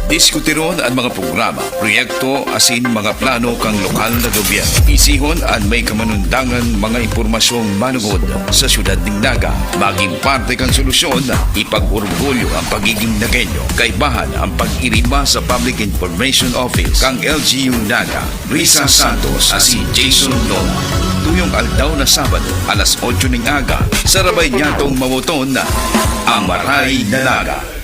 Diskutiron ang mga programa, proyekto asin mga plano kang lokal na gobyerno. Isihon ang may kamanundangan mga impormasyong manugod sa syudad ng Naga. Maging parte kang solusyon, ipag-orgulyo ang pagiging Nagenyo. Kaibahan ang pag-irima sa Public Information Office kang LGU-Naga. Risa Santos asin Jason Lola. Tuyong aldaw na Sabado, alas 8 ng aga, sarabay niya tong mamoton na ang Maray na Naga.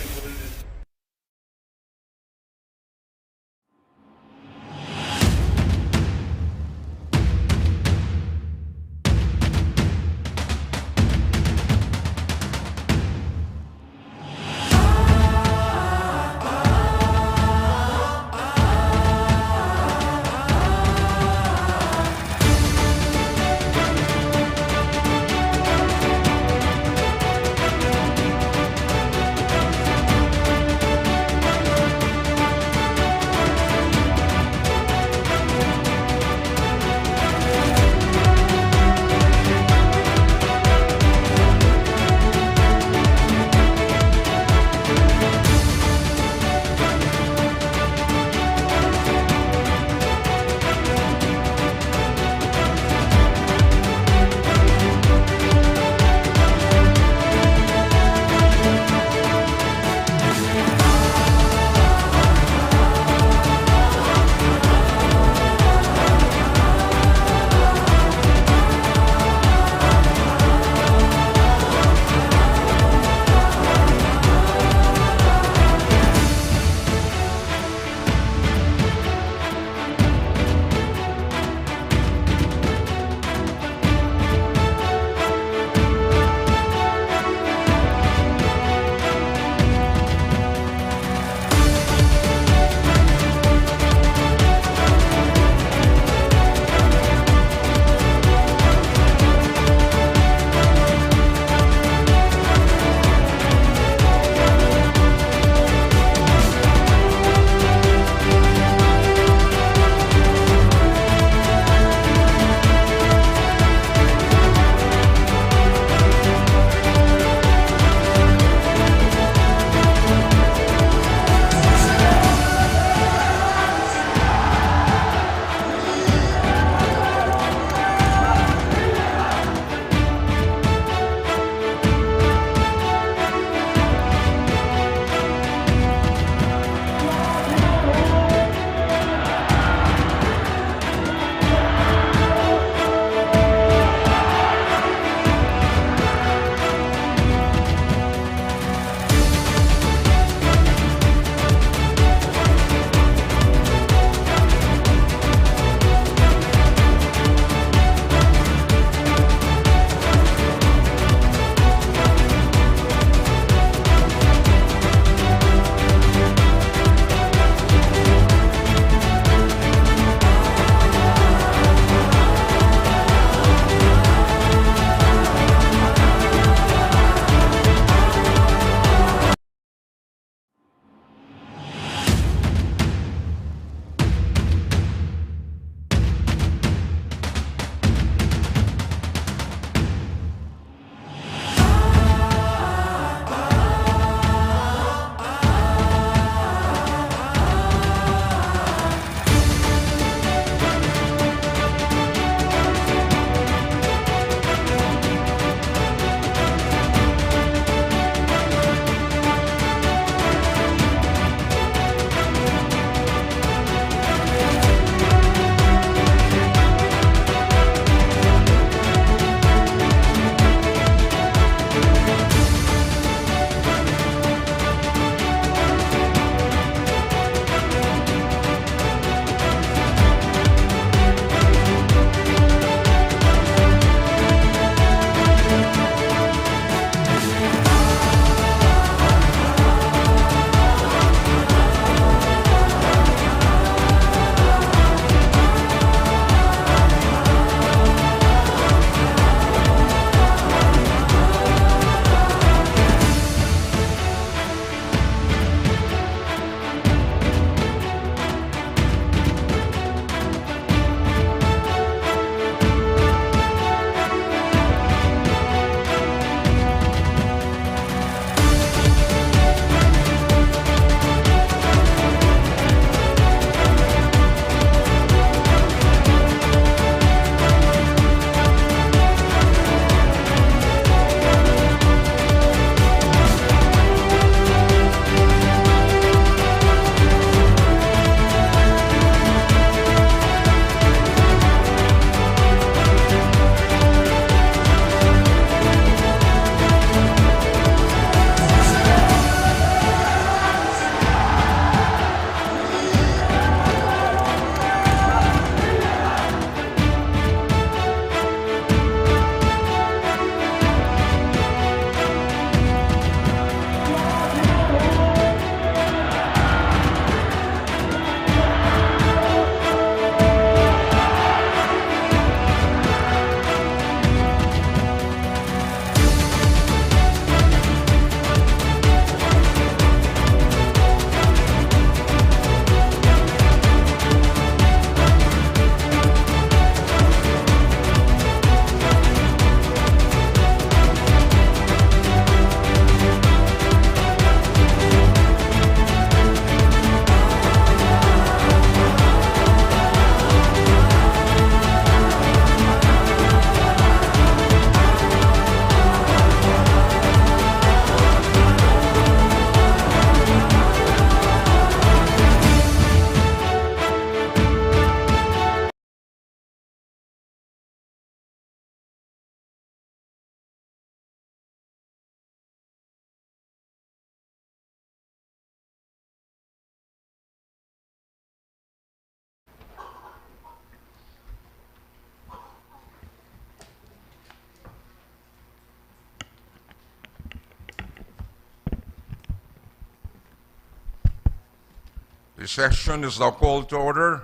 The session is now called to order.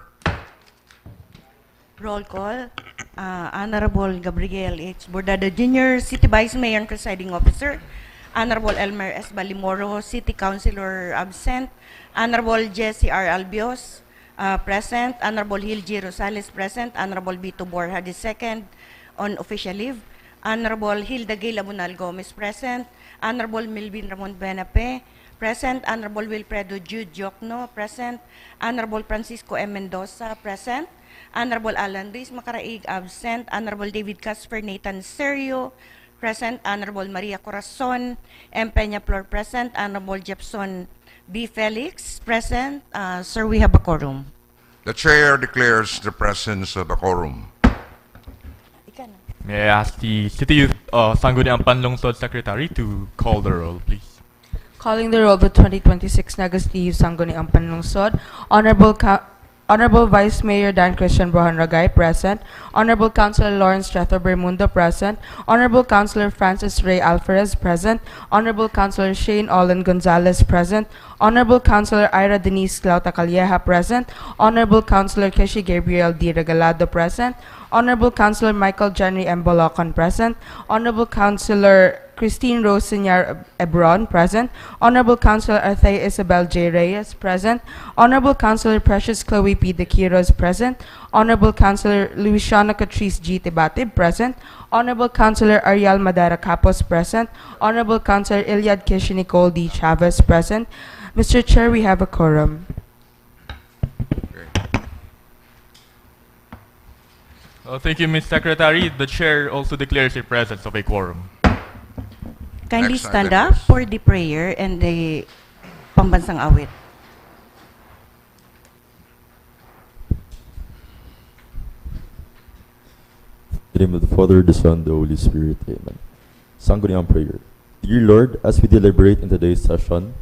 Roll call. Honorable Gabriel H. Bordado Jr., City Vice Mayor and Presiding Officer. Honorable Elmer S. Balimoro, City Councilor absent. Honorable Jesse R. Albios, present. Honorable Hil G. Rosales, present. Honorable Vito Borja II, on official leave. Honorable Hilda Gay Labunal Gomez, present. Honorable Melvin Ramon Benape, present. Honorable Wilfredo Jude Jokno, present. Honorable Francisco M. Mendoza, present. Honorable Alan Ruiz Macaraig, absent. Honorable David Casper Nathan Serio, present. Honorable Maria Corazon M. Peña Flor, present. Honorable Jepson B. Felix, present. Sir, we have a quorum. The chair declares the presence of a quorum. May I ask the City Youth Sangguniang Panlungsod Secretary to call the roll, please. Calling the roll of the 2026 Naga City Youth Sangguniang Panlungsod. Honorable Vice Mayor Dan Christian Brohan Ragay, present. Honorable Councilor Lawrence Strether Bermundo, present. Honorable Councilor Francis Ray Alvarez, present. Honorable Councilor Shane Olin Gonzalez, present. Honorable Councilor Ira Denise Clauta Calleja, present. Honorable Councilor Keshi Gabriel D. Regalado, present. Honorable Councilor Michael Jenny M. Bolocon, present. Honorable Councilor Christine Rose Senyar Ebron, present. Honorable Councilor Arthea Isabel J. Reyes, present. Honorable Councilor Precious Chloe P. De Quiros, present. Honorable Councilor Luisiana Catrice G. Tibatib, present. Honorable Councilor Ariel Madara Capos, present. Honorable Councilor Iliad Kishi Nicole D. Chavez, present. Mr. Chair, we have a quorum. Thank you, Ms. Secretary. The Chair also declares the presence of a quorum. Kindly Next stand item, up please. for the prayer and the pambansang awit. In the name of the Father, the Son, the Holy Spirit. Amen. Sangguniang prayer. Dear Lord, as we deliberate in today's session,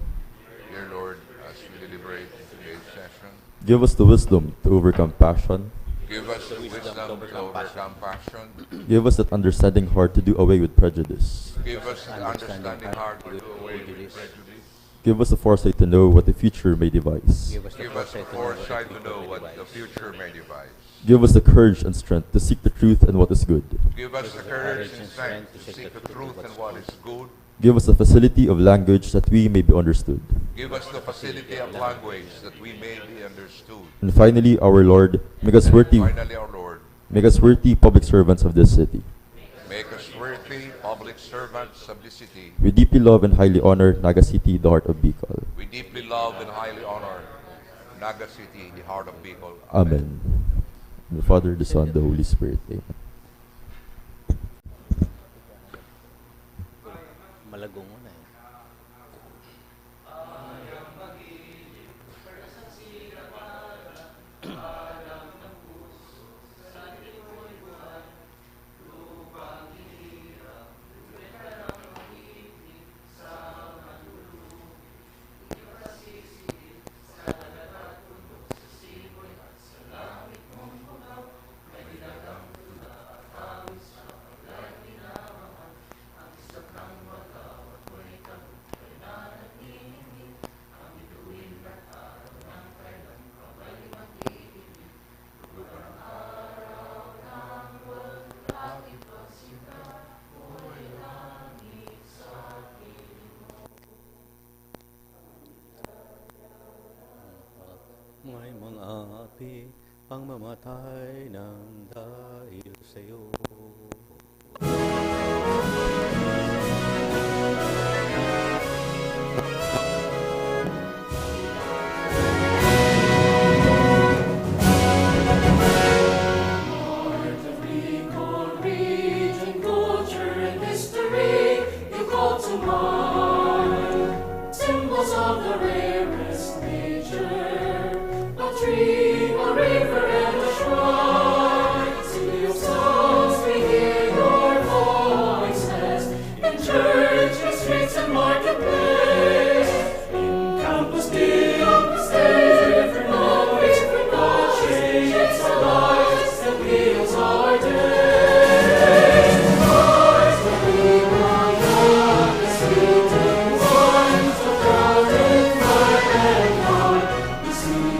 Dear Lord, as we deliberate in today's session, give us the wisdom to overcome passion. give us the wisdom to overcome passion. Give us that understanding heart to do away with prejudice. Give us the understanding heart to do away with prejudice. Give us the foresight to know what the future may devise. Give us the foresight to know what the future may devise. Give us the courage and strength to seek the truth and what is good. Give us the courage and strength to seek the truth and what is good. Give us the facility of language that we may be understood. Give us the facility of language that we may be understood. And finally, our Lord, make us worthy Finally, our Lord, public servants of this city. make us worthy public servants of this city. We deeply love and highly honor Naga City, the heart of Bicol. We deeply love and highly honor Naga City, the heart of Bicol. Amen. In the Father, the Son, the Holy Spirit. Amen. Malagong mo na eh. May mga api ang mamatay ng dahil sa'yo. Symbols of the rarest nature, a tree, a river, and a shrine. City of songs, we hear your voices in church, in streets, and marketplace. In campus, campus days, different memories, different God shapes our lives and heals our days. Rise, the people, the seated ones, the crowded fire and heart. We see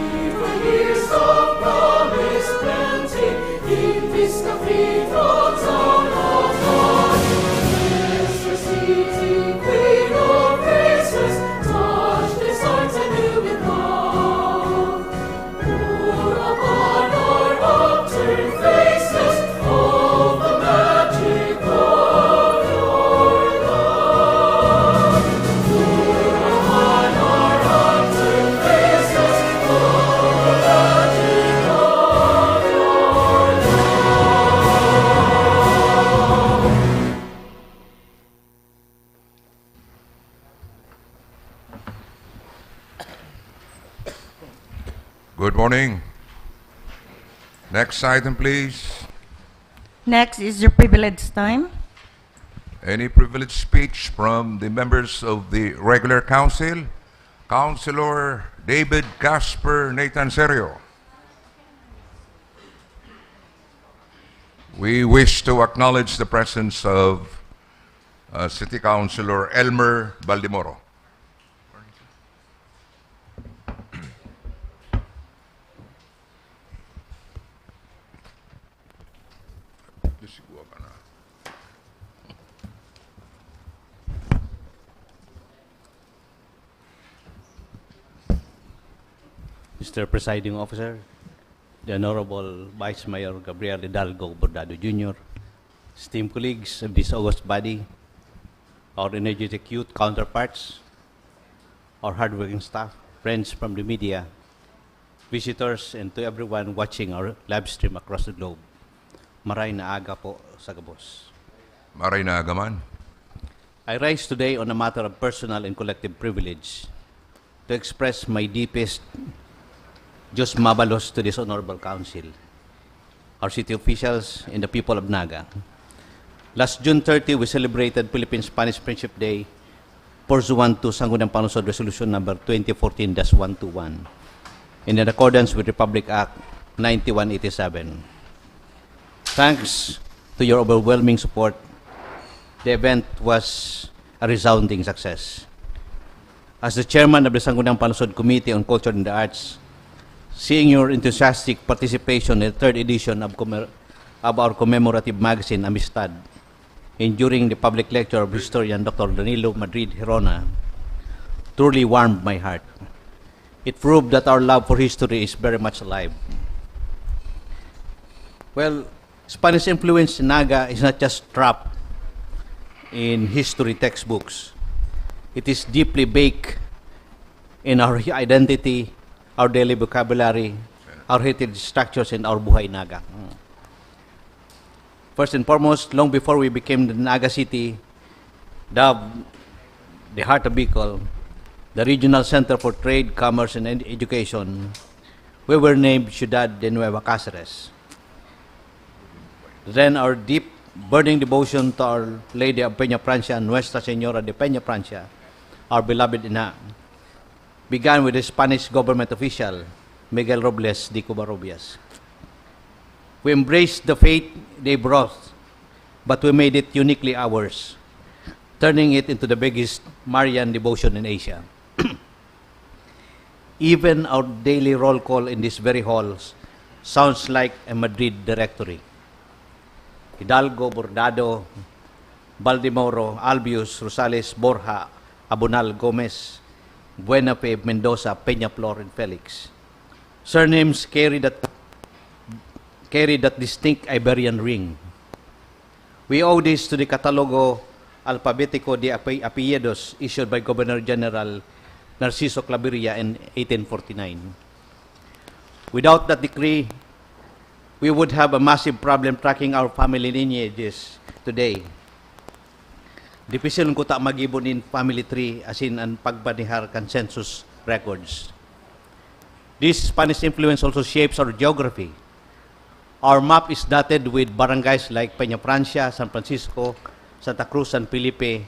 Good morning. Next item, please. Next is your privilege time. Any privileged speech from the members of the regular council? Councilor David Casper Nathan Serio. We wish to acknowledge the presence of City Councilor Elmer Baldimoro. Mr. Presiding Officer, the Honorable Vice Mayor Gabriel Hidalgo Bordado Jr., esteemed colleagues of this august body, our energetic youth counterparts, our hardworking staff, friends from the media, visitors, and to everyone watching our live stream across the globe. Maray na aga po sa gabos. Maray na agaman. I rise today on a matter of personal and collective privilege to express my deepest Diyos mabalos to this honorable council, our city officials, and the people of Naga. Last June 30, we celebrated Philippine-Spanish Friendship Day pursuant to Sangguniang Panlungsod Resolution number 2014-121 in accordance with Republic Act 9187. Thanks to your overwhelming support, the event was a resounding success. As the chairman of the Sangguniang Panlungsod Committee on Culture and the Arts, seeing your enthusiastic participation in the third edition of our commemorative magazine, Amistad, and during the public lecture of historian Dr. Danilo Madrid Hirona, truly warmed my heart. It proved that our love for history is very much alive. Well, Spanish influence in Naga is not just trapped in history textbooks. It is deeply baked in our identity, our daily vocabulary, our heritage structures, and our buhay Naga. First and foremost, long before we became the Naga City, dubbed the Heart of Bicol, the regional center for trade, commerce, and education, we were named Ciudad de Nueva Cáceres. Then our deep, burning devotion to Our Lady of Peña Francia, Nuestra Señora de Peña Francia, our beloved Ina, began with the Spanish government official, Miguel Robles de Covarrubias. We embraced the faith they brought, but we made it uniquely ours, turning it into the biggest Marian devotion in Asia. Even our daily roll call in these very halls sounds like a Madrid directory. Hidalgo, Bordado, Baldimoro, Albius, Rosales, Borja, Abunal, Gomez, Buenafe, Mendoza, Peñaflor, and Felix. Surnames carry that distinct Iberian ring. We owe this to the Catalogo Alfabetico de Apellidos issued by Governor General Narciso Claveria in 1849. Without that decree, we would have a massive problem tracking our family lineages today. Dipisil ko ta magibon in family tree as in ang pagbanihar consensus records. This Spanish influence also shapes our geography. Our map is dotted with barangays like Peña Francia, San Francisco, Santa Cruz, San Felipe,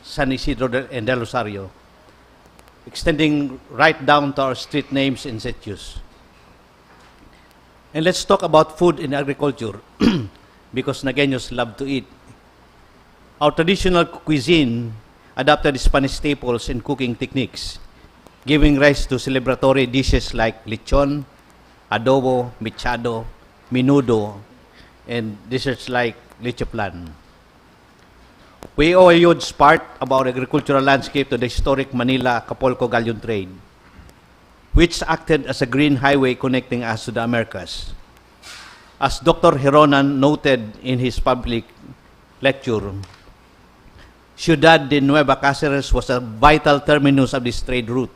San Isidro, and Del Rosario, extending right down to our street names and statues. And let's talk about food and agriculture, because Nagueños love to eat. Our traditional cuisine adapted Spanish staples and cooking techniques, giving rise to celebratory dishes like lechon, adobo, mechado, menudo, and desserts like leche flan. We owe a huge part of our agricultural landscape to the historic Manila-Acapulco galleon trade, which acted as a green highway connecting us to the Americas. As Dr. Hironan noted in his public lecture, Ciudad de Nueva Cáceres was a vital terminus of this trade route,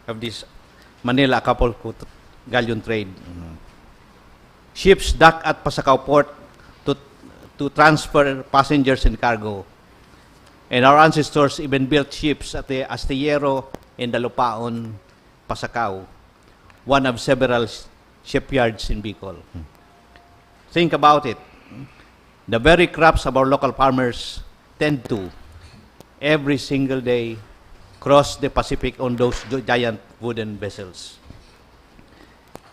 of this Manila-Acapulco galleon trade. Ships dock at Pasacao Port to transfer passengers and cargo. And our ancestors even built ships at the Astillero in Dalupaon, Pasacao, one of several shipyards in Bicol. Think about it. The very crops of our local farmers tend to, every single day, cross the Pacific on those giant wooden vessels.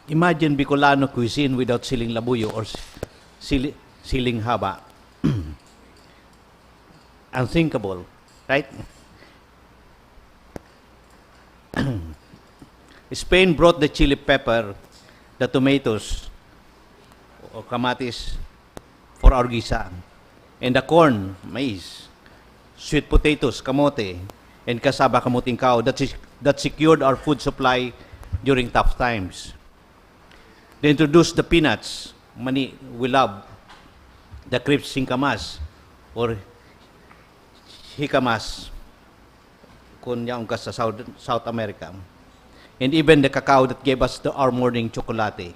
Imagine Bicolano cuisine without siling labuyo or siling haba. Unthinkable, right? Spain brought the chili pepper, the tomatoes, or kamatis, for our gisa, and the corn, maize, sweet potatoes, kamote, and kasaba kamuting kao that secured our food supply during tough times. They introduced the peanuts, mani we love, the crips singkamas, or hikamas, kung yaong ka sa South America, and even the cacao that gave us our morning chocolate.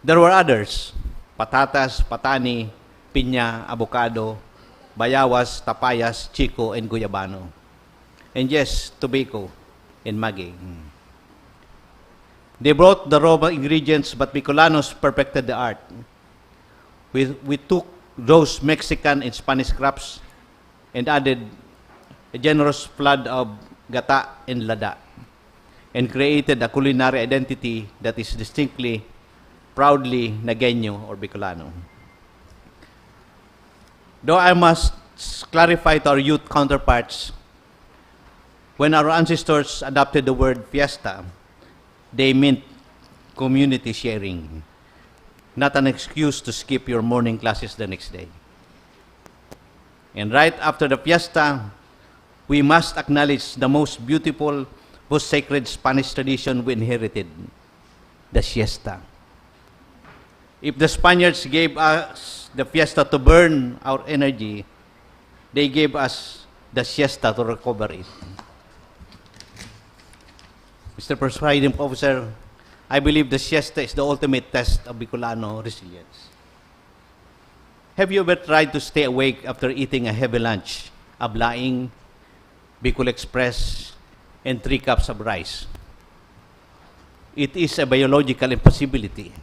There were others, patatas, patani, piña, avocado, bayawas, tapayas, chico, and guyabano. And yes, tobacco and magi. They brought the raw ingredients, but Bicolanos perfected the art. We took those Mexican and Spanish crops and added a generous flood of gata and lada, and created a culinary identity that is distinctly, proudly Nagueño or Bicolano. Though I must clarify to our youth counterparts, when our ancestors adopted the word fiesta, they meant community sharing, not an excuse to skip your morning classes the next day. And right after the fiesta, we must acknowledge the most beautiful, most sacred Spanish tradition we inherited, the siesta. If the Spaniards gave us the fiesta to burn our energy, they gave us the siesta to recover it. Mr. Presiding Officer, I believe the siesta is the ultimate test of Bicolano resilience. Have you ever tried to stay awake after eating a heavy lunch, ablaing, Bicol Express, and 3 cups of rice? It is a biological impossibility.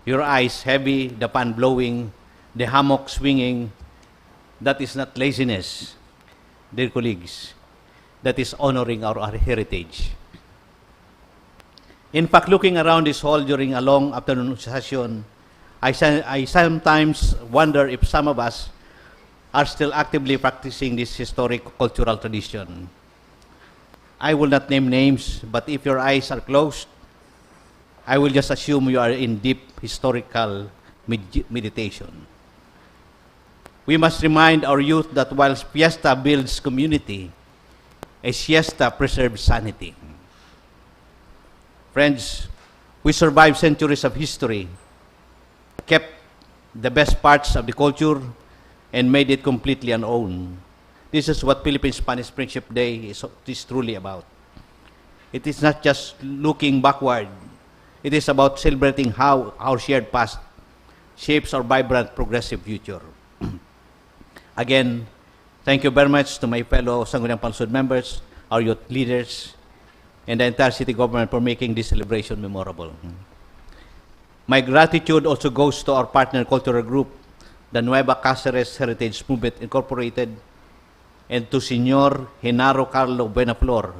Your eyes heavy, the fan blowing, the hammock swinging. That is not laziness, dear colleagues. That is honoring our heritage. In fact, looking around this hall during a long afternoon session, I sometimes wonder if some of us are still actively practicing this historic cultural tradition. I will not name names, but if your eyes are closed, I will just assume you are in deep historical meditation. We must remind our youth that while fiesta builds community, a siesta preserves sanity. Friends, we survived centuries of history, kept the best parts of the culture, and made it completely our own. This is what Philippine-Spanish Friendship Day is truly about. It is not just looking backward. It is about celebrating how our shared past shapes our vibrant, progressive future. Again, thank you very much to my fellow Sangguniang Panlungsod members, our youth leaders, and the entire city government for making this celebration memorable. My gratitude also goes to our partner cultural group, the Nueva Cáceres Heritage Movement Incorporated, and to Senor Genaro Carlo Buenaflor,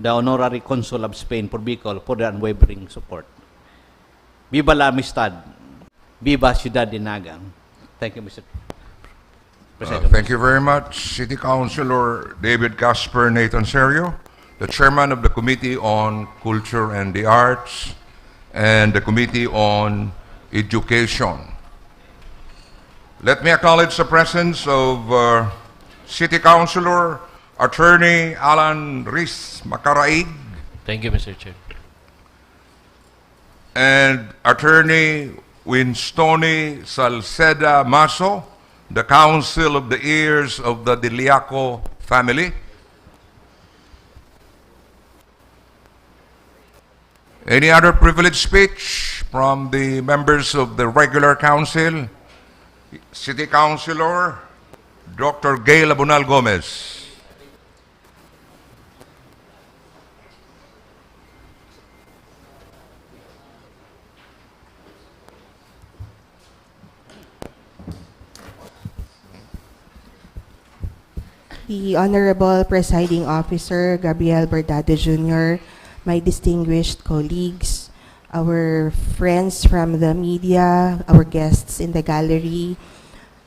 the Honorary Consul of Spain for Bicol, for their unwavering support. Viva la amistad! Viva Ciudad de Naga! Thank you, Mr. President. Thank you very much, City Councilor David Casper Nathan Serio, the Chairman of the Committee on Culture and the Arts and the Committee on Education. Let me acknowledge the presence of City Councilor Attorney Alan Riz Macaraig Thank you, Mr. Chair. and Attorney Winstoni Salceda Maso, the Council of the Heirs of the Diliaco family. Any other privileged speech from the members of the regular council? City Councilor Dr. Gail Abunal Gomez. the Honorable Presiding Officer, Gabriel Bernardo Jr., my distinguished colleagues, our friends from the media, our guests in the gallery,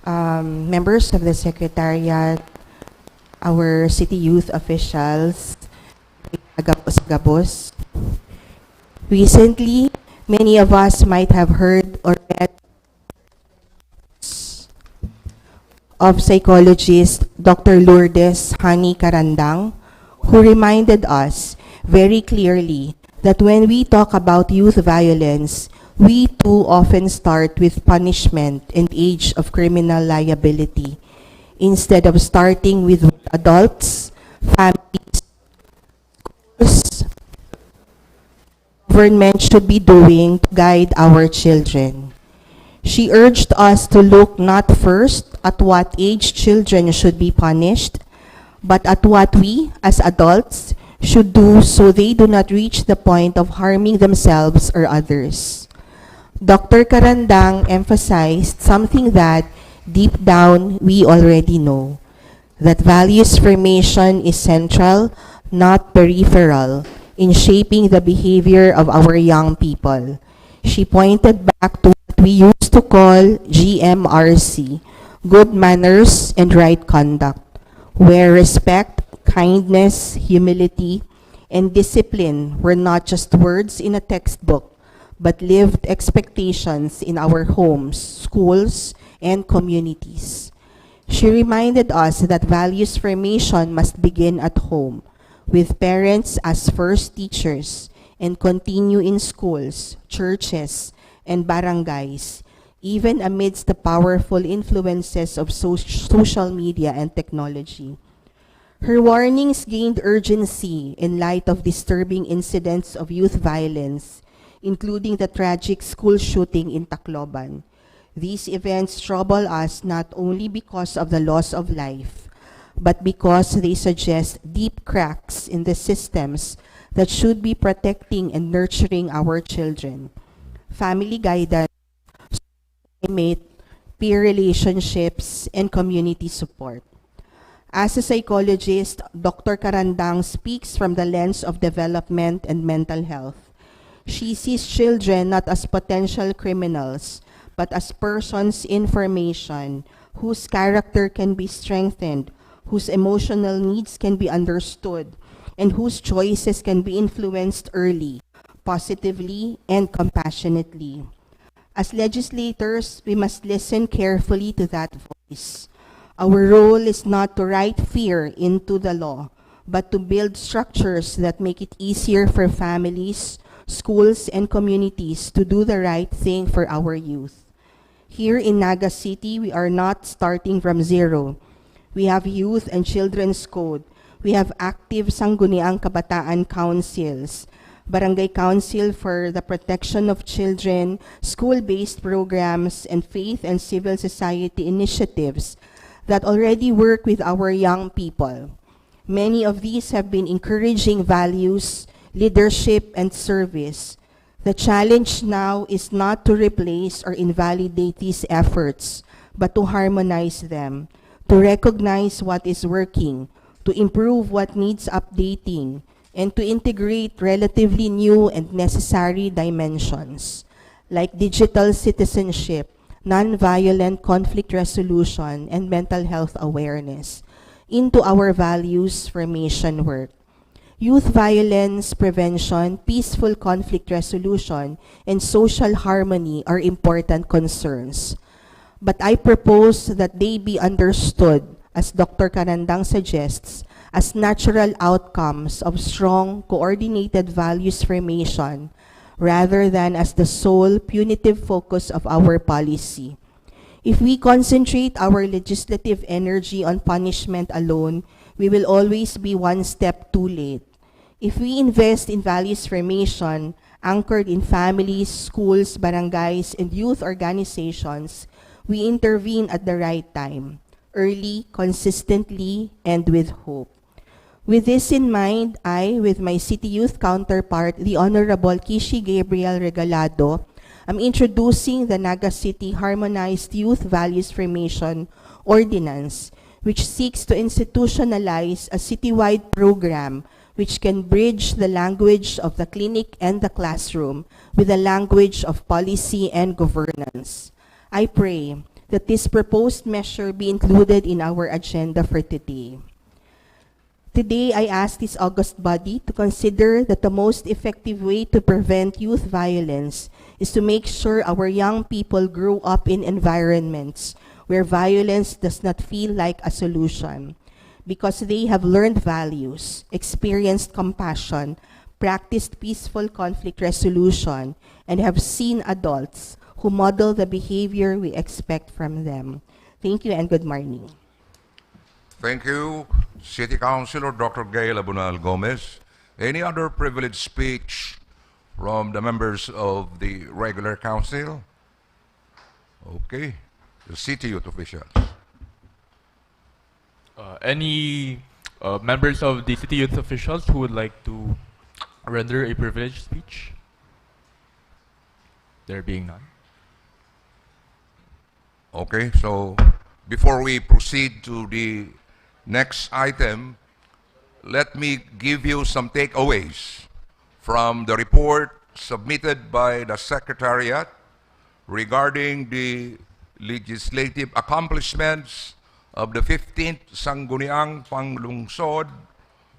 members of the Secretariat, our city youth officials, Gabos. Recently, many of us might have heard or read of psychologist Dr. Lourdes Hani Karandang, who reminded us very clearly that when we talk about youth violence, we too often start with punishment and age of criminal liability, instead of starting with what adults, families, schools, government should be doing to guide our children. She urged us to look not first at what age children should be punished, but at what we, as adults, should do so they do not reach the point of harming themselves or others. Dr. Karandang emphasized something that, deep down, we already know, that values formation is central, not peripheral, in shaping the behavior of our young people. She pointed back to what we used to call GMRC, good manners and right conduct, where respect, kindness, humility, and discipline were not just words in a textbook, but lived expectations in our homes, schools, and communities. She reminded us that values formation must begin at home, with parents as first teachers, and continue in schools, churches, and barangays, even amidst the powerful influences of social media and technology. Her warnings gained urgency in light of disturbing incidents of youth violence, including the tragic school shooting in Tacloban. These events trouble us not only because of the loss of life, but because they suggest deep cracks in the systems that should be protecting and nurturing our children. Family guidance, climate, peer relationships, and community support. As a psychologist, Dr. Karandang speaks from the lens of development and mental health. She sees children not as potential criminals, but as persons in formation, whose character can be strengthened, whose emotional needs can be understood, and whose choices can be influenced early, positively, and compassionately. As legislators, we must listen carefully to that voice. Our role is not to write fear into the law, but to build structures that make it easier for families, schools, and communities to do the right thing for our youth. Here in Naga City, we are not starting from zero. We have youth and children's code. We have active Sangguniang Kabataan Councils, Barangay Council for the Protection of Children, school-based programs, and faith and civil society initiatives that already work with our young people. Many of these have been encouraging values, leadership, and service. The challenge now is not to replace or invalidate these efforts, but to harmonize them, to recognize what is working, to improve what needs updating, and to integrate relatively new and necessary dimensions, like digital citizenship, nonviolent conflict resolution, and mental health awareness, into our values formation work. Youth violence prevention, peaceful conflict resolution, and social harmony are important concerns. But I propose that they be understood, as Dr. Karandang suggests, as natural outcomes of strong, coordinated values formation, rather than as the sole punitive focus of our policy. If we concentrate our legislative energy on punishment alone, we will always be one step too late. If we invest in values formation, anchored in families, schools, barangays, and youth organizations, we intervene at the right time, early, consistently, and with hope. With this in mind, I, with my city youth counterpart, the Honorable Kishi Gabriel Regalado, am introducing the Naga City Harmonized Youth Values Formation Ordinance, which seeks to institutionalize a citywide program which can bridge the language of the clinic and the classroom with the language of policy and governance. I pray that this proposed measure be included in our agenda for today. Today, I ask this august body to consider that the most effective way to prevent youth violence is to make sure our young people grow up in environments where violence does not feel like a solution, because they have learned values, experienced compassion, practiced peaceful conflict resolution, and have seen adults who model the behavior we expect from them. Thank you and good morning. Thank you, City Councilor Dr. Gail Abunal Gomez. Any other privileged speech from the members of the regular council? Okay, the city youth officials. Any members of the city youth officials who would like to render a privileged speech? There being none. Okay, so before we proceed to the next item, let me give you some takeaways from the report submitted by the Secretariat regarding the legislative accomplishments of the 15th Sangguniang Panlungsod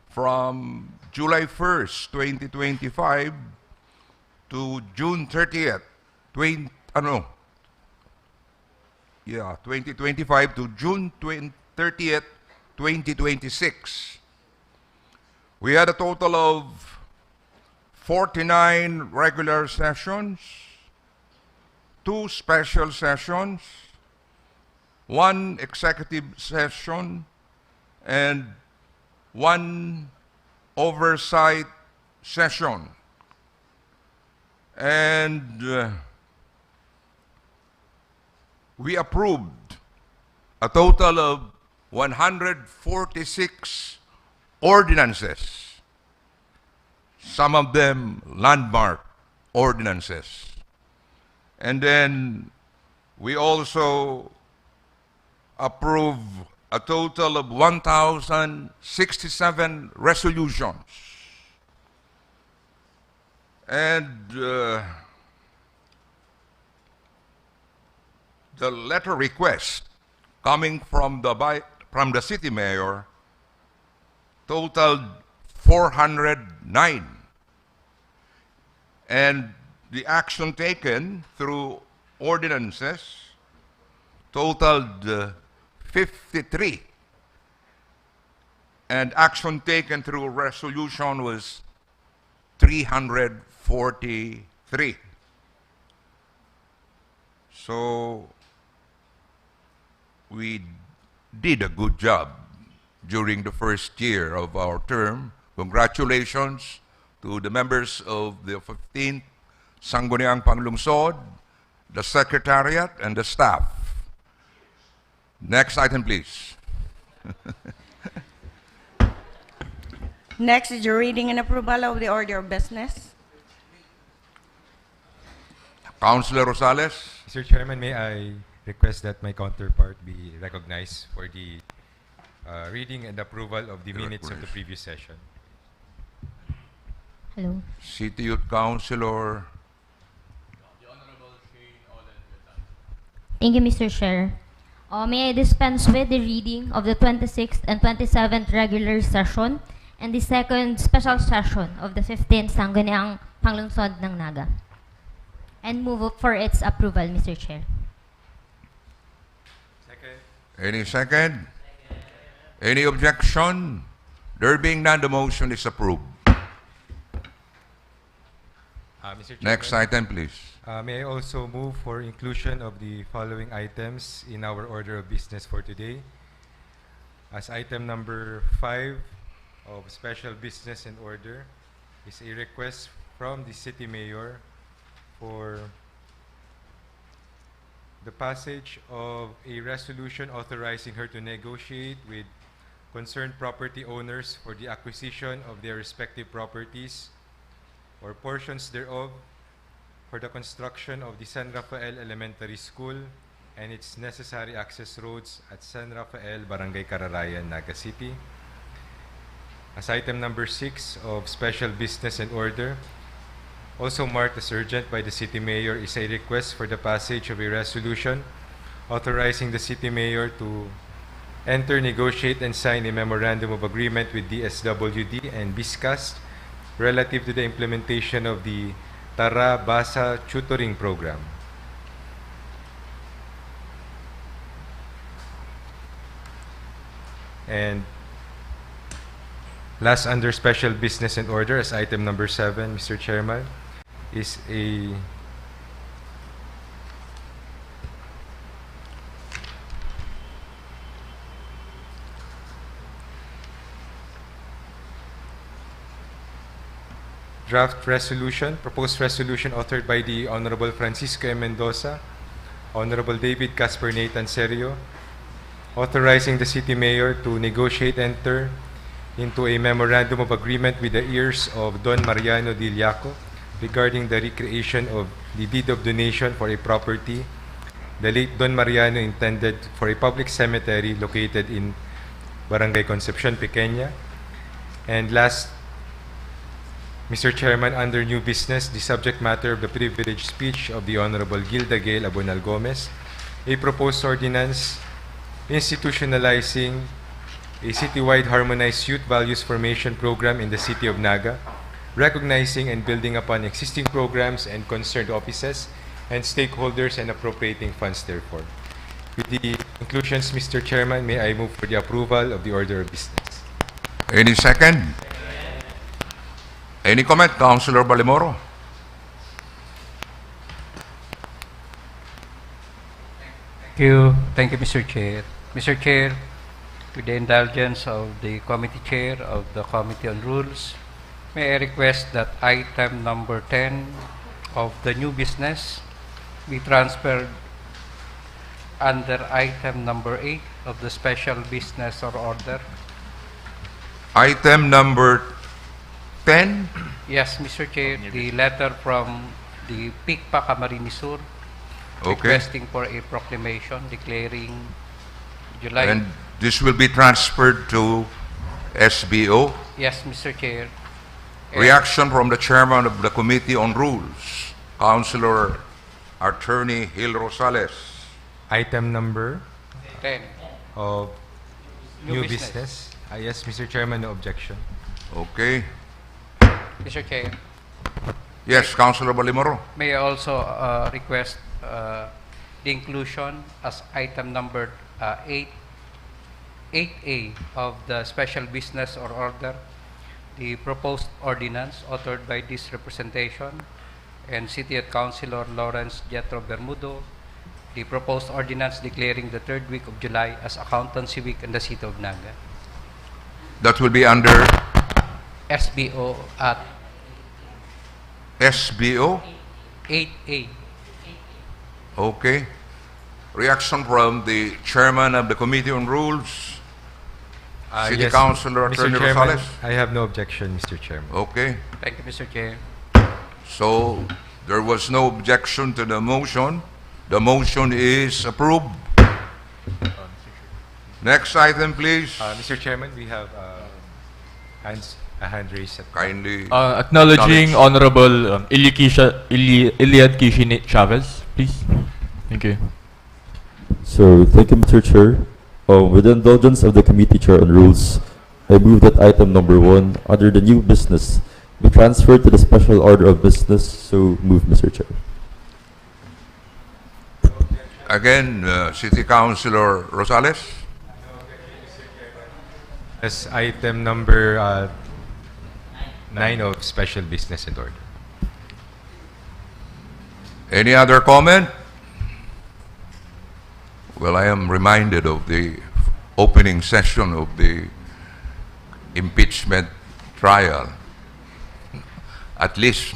from July 1st, 2025 to June 30th, 2025 to June 30th, 2026. We had a total of 49 regular sessions, 2 special sessions, 1 executive session, and 1 oversight session. And we approved a total of 146 ordinances, some of them landmark ordinances. And then we also approve a total of 1,067 resolutions. And the letter request coming from the city mayor totaled 409. And the action taken through ordinances totaled 53. And action taken through resolution was 343. So we did a good job during the first year of our term. Congratulations to the members of the 15th Sangguniang Panlungsod, the Secretariat, and the staff. Next item, please. Next is the reading and approval of the order of business. Councilor Rosales. Mr. Chairman, may I request that my counterpart be recognized for the reading and approval of the minutes of the previous session. Hello. City Youth Councilor. Thank you, Mr. Chair. May I dispense with the reading of the 26th and 27th regular session and the second special session of the 15th Sangguniang Panlungsod ng Naga, and move for its approval, Mr. Chair. Second. Any second? Any objection? There being none, the motion is approved. Mr. Chairman, Next item, please. may I also move for inclusion of the following items in our order of business for today. As item number 5 of special business and order is a request from the City Mayor for the passage of a resolution authorizing her to negotiate with concerned property owners for the acquisition of their respective properties or portions thereof for the construction of the San Rafael Elementary School and its necessary access roads at San Rafael, Barangay Cararayan, Naga City. As item number 6 of special business and order, also marked as urgent by the City Mayor, is a request for the passage of a resolution authorizing the City Mayor to enter, negotiate, and sign a memorandum of agreement with DSWD and BISCAS relative to the implementation of the Tara Basa Tutoring Program. And last, under special business and order, as item number 7, Mr. Chairman, is a draft resolution, proposed resolution authored by the Honorable Francisco M. Mendoza, Honorable David Casper Nathan Serio, authorizing the City Mayor to negotiate and enter into a memorandum of agreement with the heirs of Don Mariano Dillaco regarding the recreation of the deed of donation for a property the late Don Mariano intended for a public cemetery located in Barangay Concepcion, Pequeña. And last, Mr. Chairman, under new business, the subject matter of the privileged speech of the Honorable Gilda Gail Abonal Gomez, a proposed ordinance institutionalizing a citywide harmonized youth values formation program in the city of Naga, recognizing and building upon existing programs and concerned offices and stakeholders and appropriating funds therefore. With the inclusions, Mr. Chairman, may I move for the approval of the order of business. Any second? Any comment, Councilor Balimoro? Thank you, Mr. Chair. Mr. Chair, with the indulgence of the committee chair of the Committee on Rules, may I request that item number 10 of the new business be transferred under item number 8 of the special business or order. Item number 10? Yes, Mr. Chair, the letter from the PICPA Camarines Sur Okay. requesting for a proclamation declaring July. And this will be transferred to SBO. Yes, Mr. Chair. Reaction from the chairman of the Committee on Rules, Councilor Attorney Gil Rosales. Item number 10. of New new business. business. Yes, Mr. Chairman, no objection. Okay. Mr. Chair, Yes, Councilor Balimoro. may I also request the inclusion as item number 8A of the special business or order, the proposed ordinance authored by this representation and City Youth Councilor Lawrence Jetro Bermudo, the proposed ordinance declaring the third week of July as Accountancy Week in the City of Naga. That will be under SBO at SBO. 8A. Okay. Reaction from the chairman of the Committee on Rules, City Yes, Councilor Mr. Attorney Chairman, Rosales. I have no objection, Mr. Chairman. Okay. Thank you, Mr. Chair. So there was no objection to the motion. The motion is approved. Next item, please. Mr. Chairman, we have a hand raised. Kindly Acknowledging Honorable Iliad Kishi Chavez, please. Thank you. So, thank you, Mr. Chair. With the indulgence of the Committee Chair on Rules, I move that item number 1 under the new business be transferred to the special order of business. So, move, Mr. Chair. Again, City Councilor Rosales. As item number 9 of special business and order. Any other comment? Well, I am reminded of the opening session of the impeachment trial. At least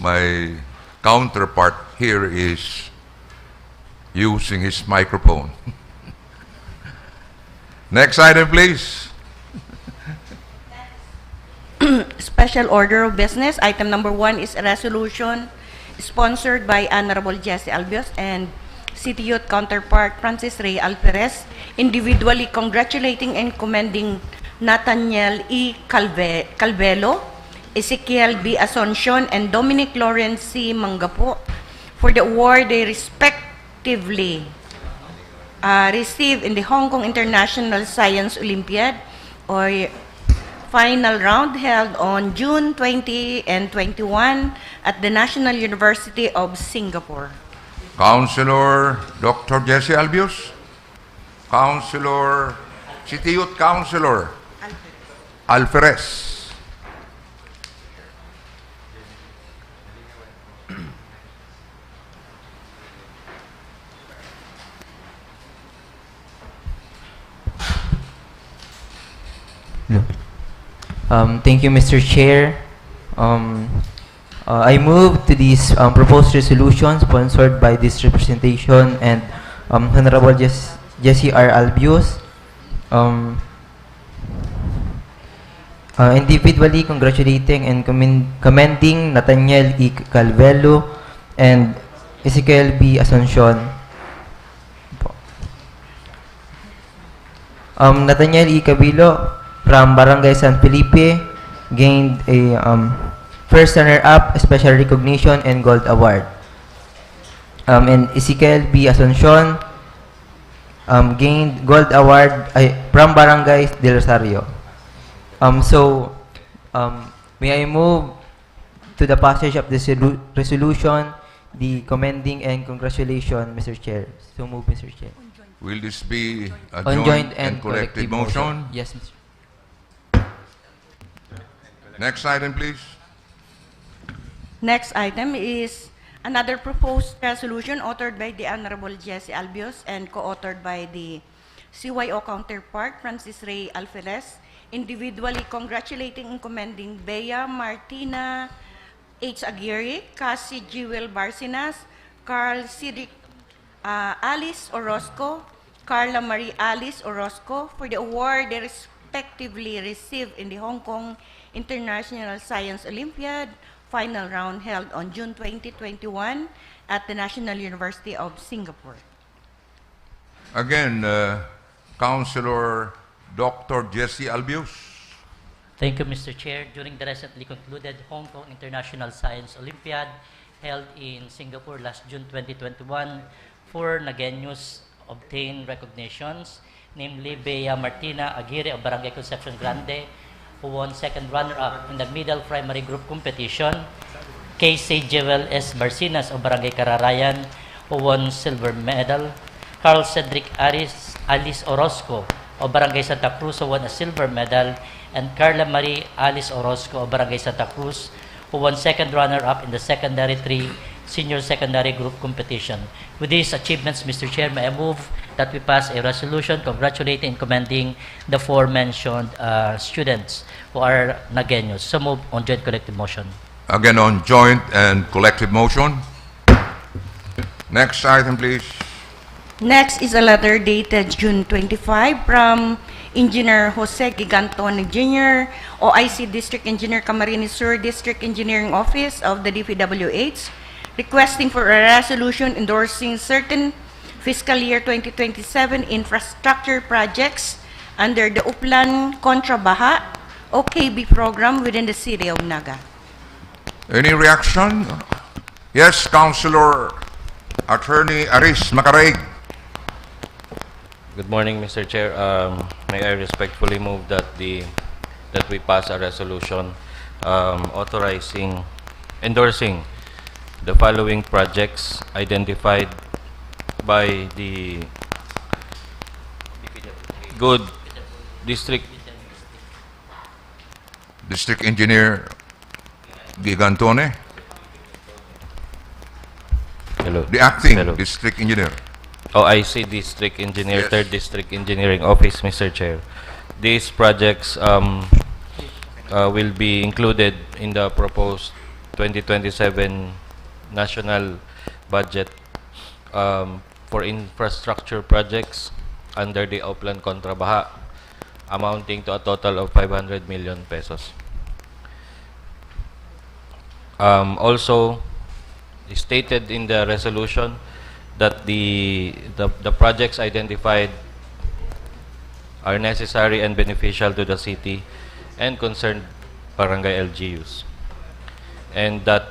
my counterpart here is using his microphone. Next item, please. Special order of business. Item number 1 is a resolution sponsored by Honorable Jesse Albios and City Youth counterpart Francis Ray Alperes, individually congratulating and commending Nathaniel E. Calvelo, Ezekiel B. Asuncion, and Dominic Lawrence C. Mangapo for the award they respectively received in the Hong Kong International Science Olympiad or final round held on June 20 and 21 at the National University of Singapore. Councilor Dr. Jesse Albios. Councilor, City Youth Councilor Alferez. Thank you, Mr. Chair. I move to this proposed resolution sponsored by this representation and Honorable Jesse R. Albios. Individually congratulating and commending Nathaniel E. Calvelo and Ezekiel B. Asuncion. Nathaniel E. Calvelo from Barangay San Felipe gained a first runner-up, special recognition, and gold award. And Ezekiel B. Asuncion gained gold award from Barangay Del Rosario. May I move to the passage of this resolution, the commending and congratulation, Mr. Chair. So move, Mr. Chair. Will this be a On joint and collective motion? Yes, Mr. Next item, please. Next item is another proposed resolution authored by the Honorable Jesse Albios and co-authored by the CYO counterpart Francis Ray Alferez, individually congratulating and commending Bea Martina H. Aguirre, Cassie Jewel Barcinas, Carl Cedric Alice Orozco, Carla Marie Alice Orozco for the award they respectively received in the Hong Kong International Science Olympiad final round held on June 2021 at the National University of Singapore. Again, Councilor Dr. Jesse Albios. Thank you, Mr. Chair. During the recently concluded Hong Kong International Science Olympiad held in Singapore last June 2021, 4 Nagueños obtained recognitions, namely Bea Martina Aguirre of Barangay Concepcion Grande, who won second runner-up in the middle primary group competition, Casey Jewel S. Barcinas of Barangay Kararayan, who won silver medal, Carl Cedric Alice Orozco of Barangay Santa Cruz, who won a silver medal, and Carla Marie Alice Orozco of Barangay Santa Cruz, who won second runner-up in the secondary 3 senior secondary group competition. With these achievements, Mr. Chair, may I move that we pass a resolution congratulating and commending the aforementioned students who are Nagueños. So move on joint collective motion. Again, on joint and collective motion. Next item, please. Next is a letter dated June 25 from Engineer Jose Giganton Jr., OIC District Engineer Camarines Sur District Engineering Office of the DPWH, requesting for a resolution endorsing certain fiscal year 2027 infrastructure projects under the Uplan Kontra Baha OKB program within the city of Naga. Any reaction? Yes, Councilor Attorney Aris Macaraig. Good morning, Mr. Chair. May I respectfully move that we pass a resolution endorsing the following projects identified by the good district Engineer Gigantone. Hello. The acting Hello. District Engineer. OIC District Engineer, Yes. 3rd District Engineering Office, Mr. Chair. These projects will be included in the proposed 2027 national budget for infrastructure projects under the Uplan Kontra Baha, amounting to a total of 500 million pesos. Also, stated in the resolution that the projects identified are necessary and beneficial to the city and concerned barangay LGUs, and that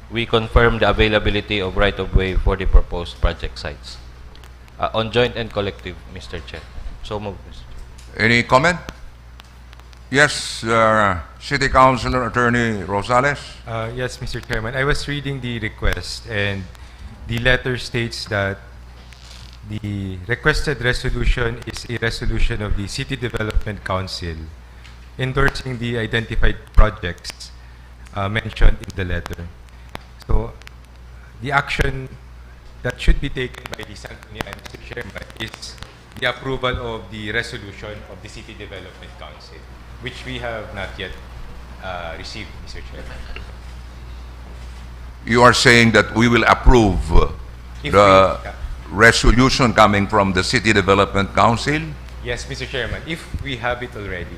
we confirm the availability of right-of-way for the proposed project sites on joint and collective, Mr. Chair. So move, Mr. Chair. Any comment? Yes, City Councilor Attorney Rosales. Yes, Mr. Chairman. I was reading the request, and the letter states that the requested resolution is a resolution of the City Development Council endorsing the identified projects mentioned in the letter. So, the action that should be taken by the Sangguniang, Mr. Chairman, is the approval of the resolution of the City Development Council, which we have not yet received, Mr. Chairman. You are saying that we will approve If the we- resolution coming from the City Development Council? Yes, Mr. Chairman, if we have it already.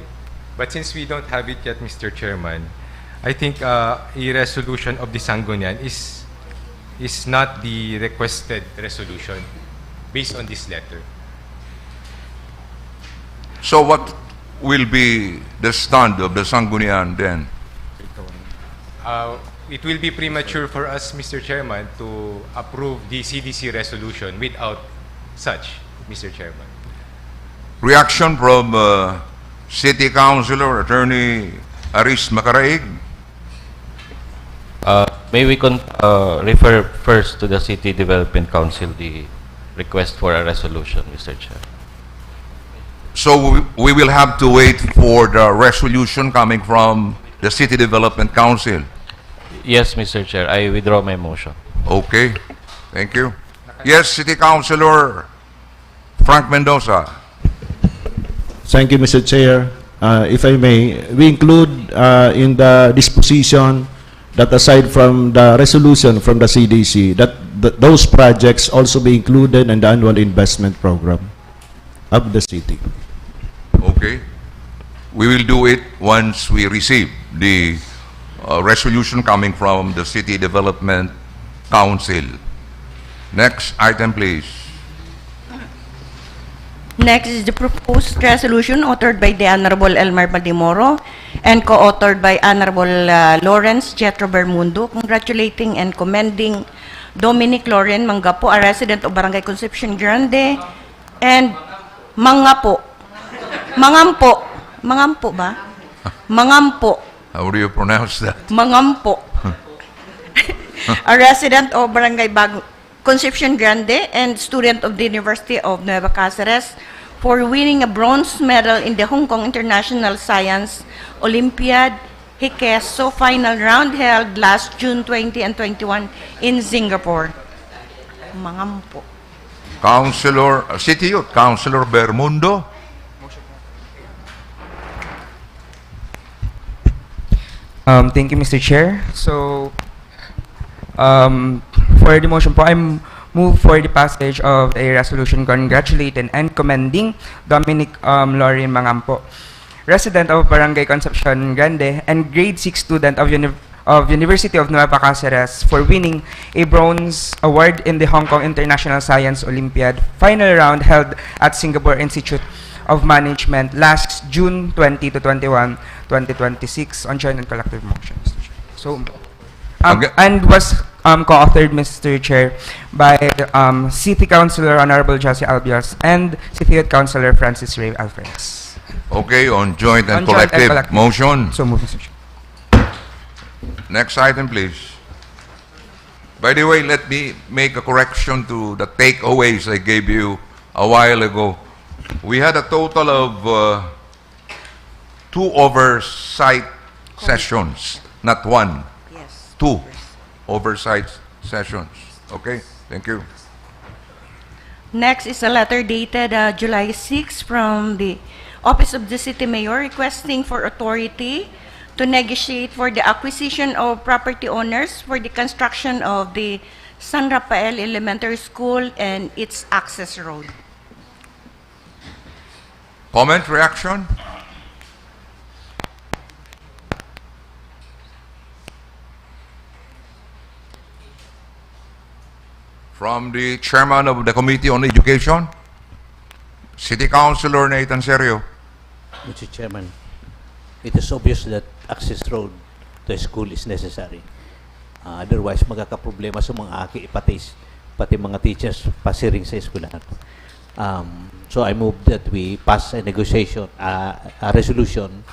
But since we don't have it yet, Mr. Chairman, I think a resolution of the Sangguniang is not the requested resolution based on this letter. So what will be the stand of the Sangguniang then? It will be premature for us, Mr. Chairman, to approve the CDC resolution without such, Mr. Chairman. Reaction from City Councilor Attorney Aris Macaraig. May we refer first to the City Development Council the request for a resolution, Mr. Chair. So we will have to wait for the resolution coming from the City Development Council. Yes, Mr. Chair. I withdraw my motion. Okay, thank you. Yes, City Councilor Frank Mendoza. Thank you, Mr. Chair. If I may, we include in the disposition that aside from the resolution from the CDC, that those projects also be included in the annual investment program of the city. Okay. We will do it once we receive the resolution coming from the City Development Council. Next item, please. Next is the proposed resolution authored by the Honorable Elmer Badimoro and co-authored by Honorable Lawrence Jetro Bermundo, congratulating and commending Dominic Loren Mangapo, a resident of Barangay Concepcion Grande, and Mangampo. Mangampo ba? Mangampo. How do you pronounce that? Mangampo. A resident of Barangay Concepcion Grande and student of the University of Nueva Cáceres for winning a bronze medal in the Hong Kong International Science Olympiad Hikeso final round held last June 20 and 21 in Singapore. Mangampo. Councilor, City Youth, Councilor Bermundo. Thank you, Mr. Chair. So, for the motion po, I move for the passage of a resolution congratulating and commending Dominic Lorin Mangampo, resident of Barangay Concepcion Grande and grade 6 student of University of Nueva Cáceres for winning a bronze award in the Hong Kong International Science Olympiad final round held at Singapore Institute of Management last June 20 to 21, 2026 on joint and collective motion, Mr. Chair. So, and was co-authored, Mr. Chair, by City Councilor Honorable Josie Albios and City Youth Councilor Francis Ray Alfredes. Okay, on joint and collective motion. So move, Mr. Chair. Next item, please. By the way, let me make a correction to the takeaways I gave you a while ago. We had a total of 2 oversight sessions, not 1. Yes. 2 oversight sessions. Okay, thank you. Next is a letter dated July 6 from the Office of the City Mayor requesting for authority to negotiate for the acquisition of property owners for the construction of the San Rafael Elementary School and its access road. Comment, reaction? From the Chairman of the Committee on Education, City Councilor Nathan Serio. Mr. Chairman, it is obvious that access road to a school is necessary. Otherwise, magkakaproblema sa mga aki, pati mga teachers pasiring sa eskwelahan. So I move that we pass a resolution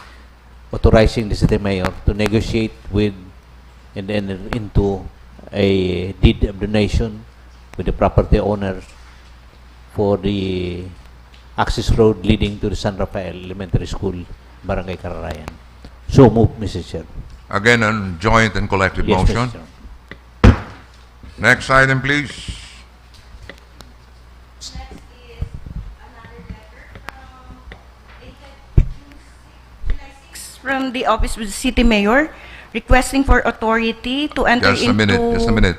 authorizing the city mayor to negotiate with and enter into a deed of donation with the property owner for the access road leading to the San Rafael Elementary School, Barangay Kararayan. So move, Mr. Chair. Again, on joint and collective Yes, motion. Mr. Chair. Next item, please. From the Office of the City Mayor, requesting for authority to enter Just a minute, into... just a minute.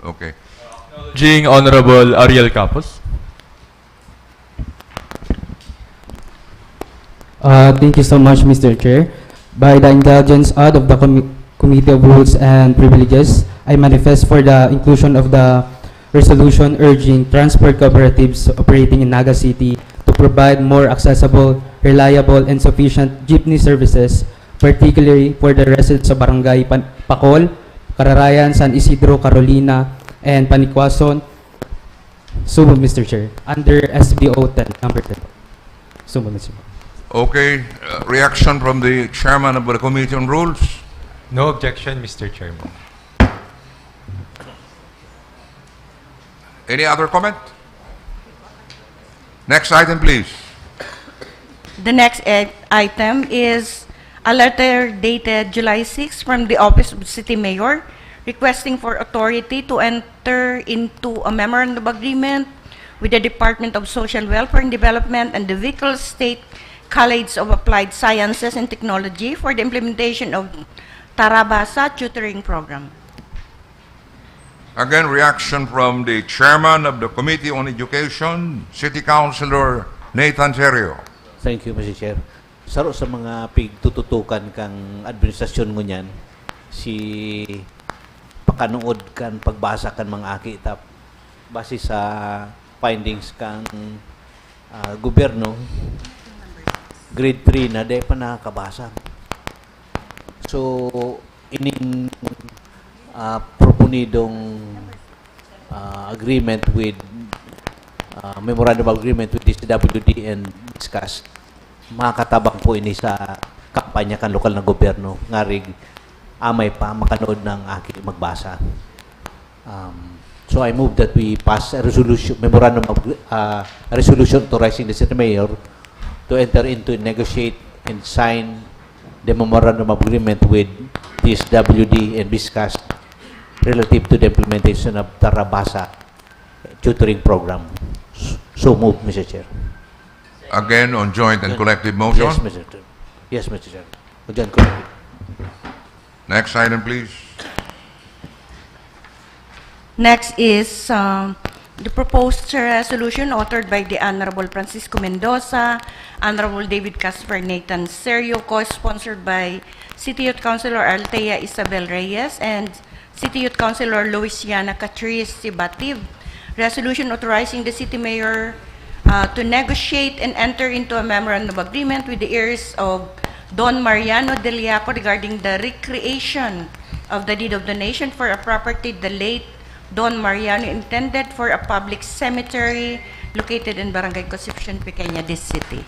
Okay. Acknowledging Honorable Ariel Capos. Thank you so much, Mr. Chair. By the indulgence of the Committee of Rules and Privileges, I manifest for the inclusion of the resolution urging transport cooperatives operating in Naga City to provide more accessible, reliable, and sufficient jeepney services, particularly for the residents of Barangay Pacol, Kararayan, San Isidro, Carolina, and Panikwason. So, Mr. Chair, under SBO 10, number 10. So, Mr. Chair. Okay, reaction from the Chairman of the Committee on Rules. No objection, Mr. Chairman. Any other comment? Next item, please. The next item is a letter dated July 6 from the Office of the City Mayor requesting for authority to enter into a memorandum of agreement with the Department of Social Welfare and Development and the Bicol State College of Applied Sciences and Technology for the implementation of Tarabasa Tutoring Program. Again, reaction from the Chairman of the Committee on Education, City Councilor Nathan Serio. Thank you, Mr. Chair. Saro sa mga pigtututukan kang administrasyon mo niyan, si pakanuod kan pagbasa kan mga aki tap base sa findings kang gobyerno grade 3 na di pa nakakabasa. So, ining proponidong agreement with memorandum of agreement with DCWD and discuss makatabang po ini sa kampanya kan lokal na gobyerno ngarig amay pa makanood ng aki magbasa. So I move that we pass a resolution, memorandum of resolution authorizing the city mayor to enter into, negotiate, and sign the memorandum of agreement with DSWD and discuss relative to the implementation of Tarabasa tutoring program. So move, Mr. Chair. Again, on joint and collective motion. Yes, Mr. Chair. Yes, Mr. Chair. Joint collective. Next item, please. Next is the proposed resolution authored by the Honorable Francisco Mendoza, Honorable David Casper Nathan Serio, co-sponsored by City Youth Councilor Althea Isabel Reyes and City Youth Councilor Luisiana Catriz Sibatib. Resolution authorizing the City Mayor to negotiate and enter into a memorandum of agreement with the heirs of Don Mariano Deliaco regarding the recreation of the deed of donation for a property the late Don Mariano intended for a public cemetery located in Barangay Concepcion, Pequeña, this city.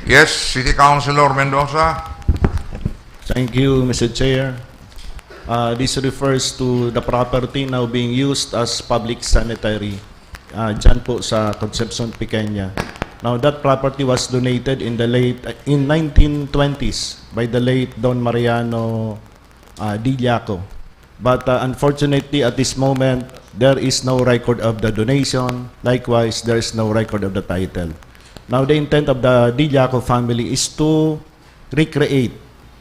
Yes, City Councilor Mendoza. Thank you, Mr. Chair. This refers to the property now being used as public sanitary dyan po sa Concepcion, Pequeña. Now, that property was donated in 1920s by the late Don Mariano Diliaco. But unfortunately, at this moment, there is no record of the donation. Likewise, there is no record of the title. Now, the intent of the Diliaco family is to recreate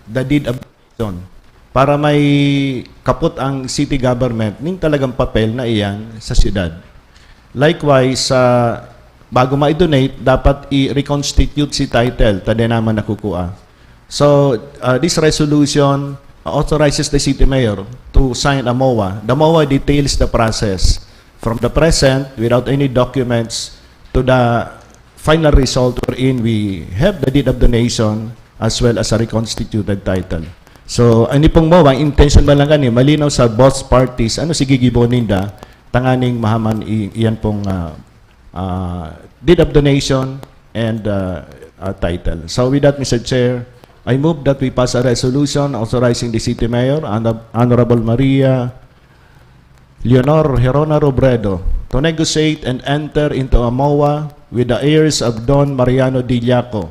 the deed of donation para may kaput ang city government ning talagang papel na iyan sa siyudad. Likewise, bago ma-donate, dapat i-reconstitute si title, tada naman nakukuha. So, this resolution authorizes the city mayor to to sign a MOA. The MOA details the process from the present without any documents to the final result wherein we have the deed of donation as well as a reconstituted title. So, ani pong MOA, intention ba lang kani, malinaw sa both parties, ano sige giboninda, tanganing mahaman iyan pong deed of donation and title. So with that, Mr. Chair, I move that we pass a resolution authorizing the City Mayor, Honorable Maria Leonor Herona Robredo, to negotiate and enter into a MOA with the heirs of Don Mariano Dillaco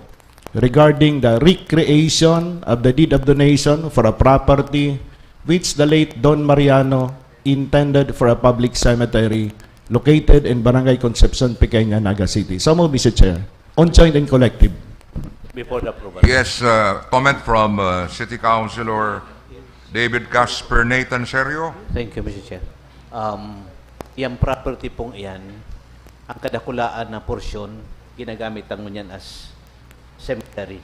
regarding the recreation of the deed of donation for a property which the late Don Mariano intended for a public cemetery located in Barangay Concepcion, Pequeña, Naga City. So move, Mr. Chair. On joint and collective. Before the approval. Yes, comment from City Councilor David Casper Nathan Serio. Thank you, Mr. Chair. Yung property pong iyan, ang kadakulaan na porsyon, ginagamit ang ngunyan as cemetery.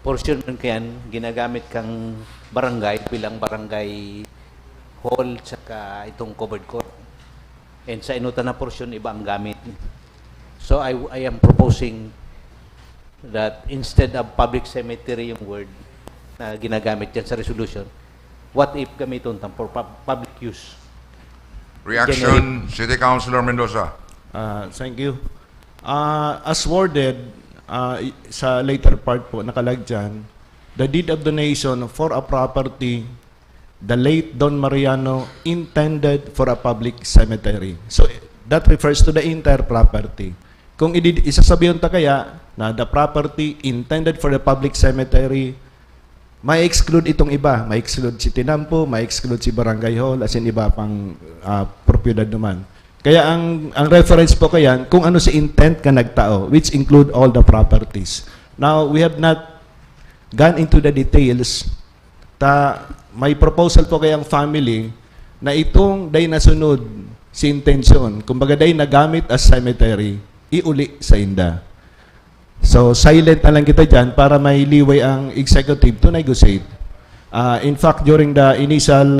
Portion nun kayan, ginagamit kang barangay, bilang barangay hall, tsaka itong covered court. And sa inutan na porsyon, iba ang gamit. So I am proposing that instead of public cemetery yung word na ginagamit dyan sa resolution, what if gamiton tam for public use? Reaction, City Councilor Mendoza. Thank you. As worded, sa later part po, nakalag dyan, the deed of donation for a property the late Don Mariano intended for a public cemetery. So, that refers to the entire property. Kung isasabihin ta kaya na the property intended for the public cemetery, may exclude itong iba. May exclude si Tinampo, may exclude si Barangay Hall, as in iba pang propiedad naman. Kaya ang reference po kaya, kung ano si intent ka nagtao, which include all the properties. Now, we have not gone into the details. May proposal po kayang family na itong day nasunod si intention, kumbaga day nagamit as cemetery, iuli sa inda. So, silent na lang kita dyan para may liway ang executive to negotiate. In fact, during the initial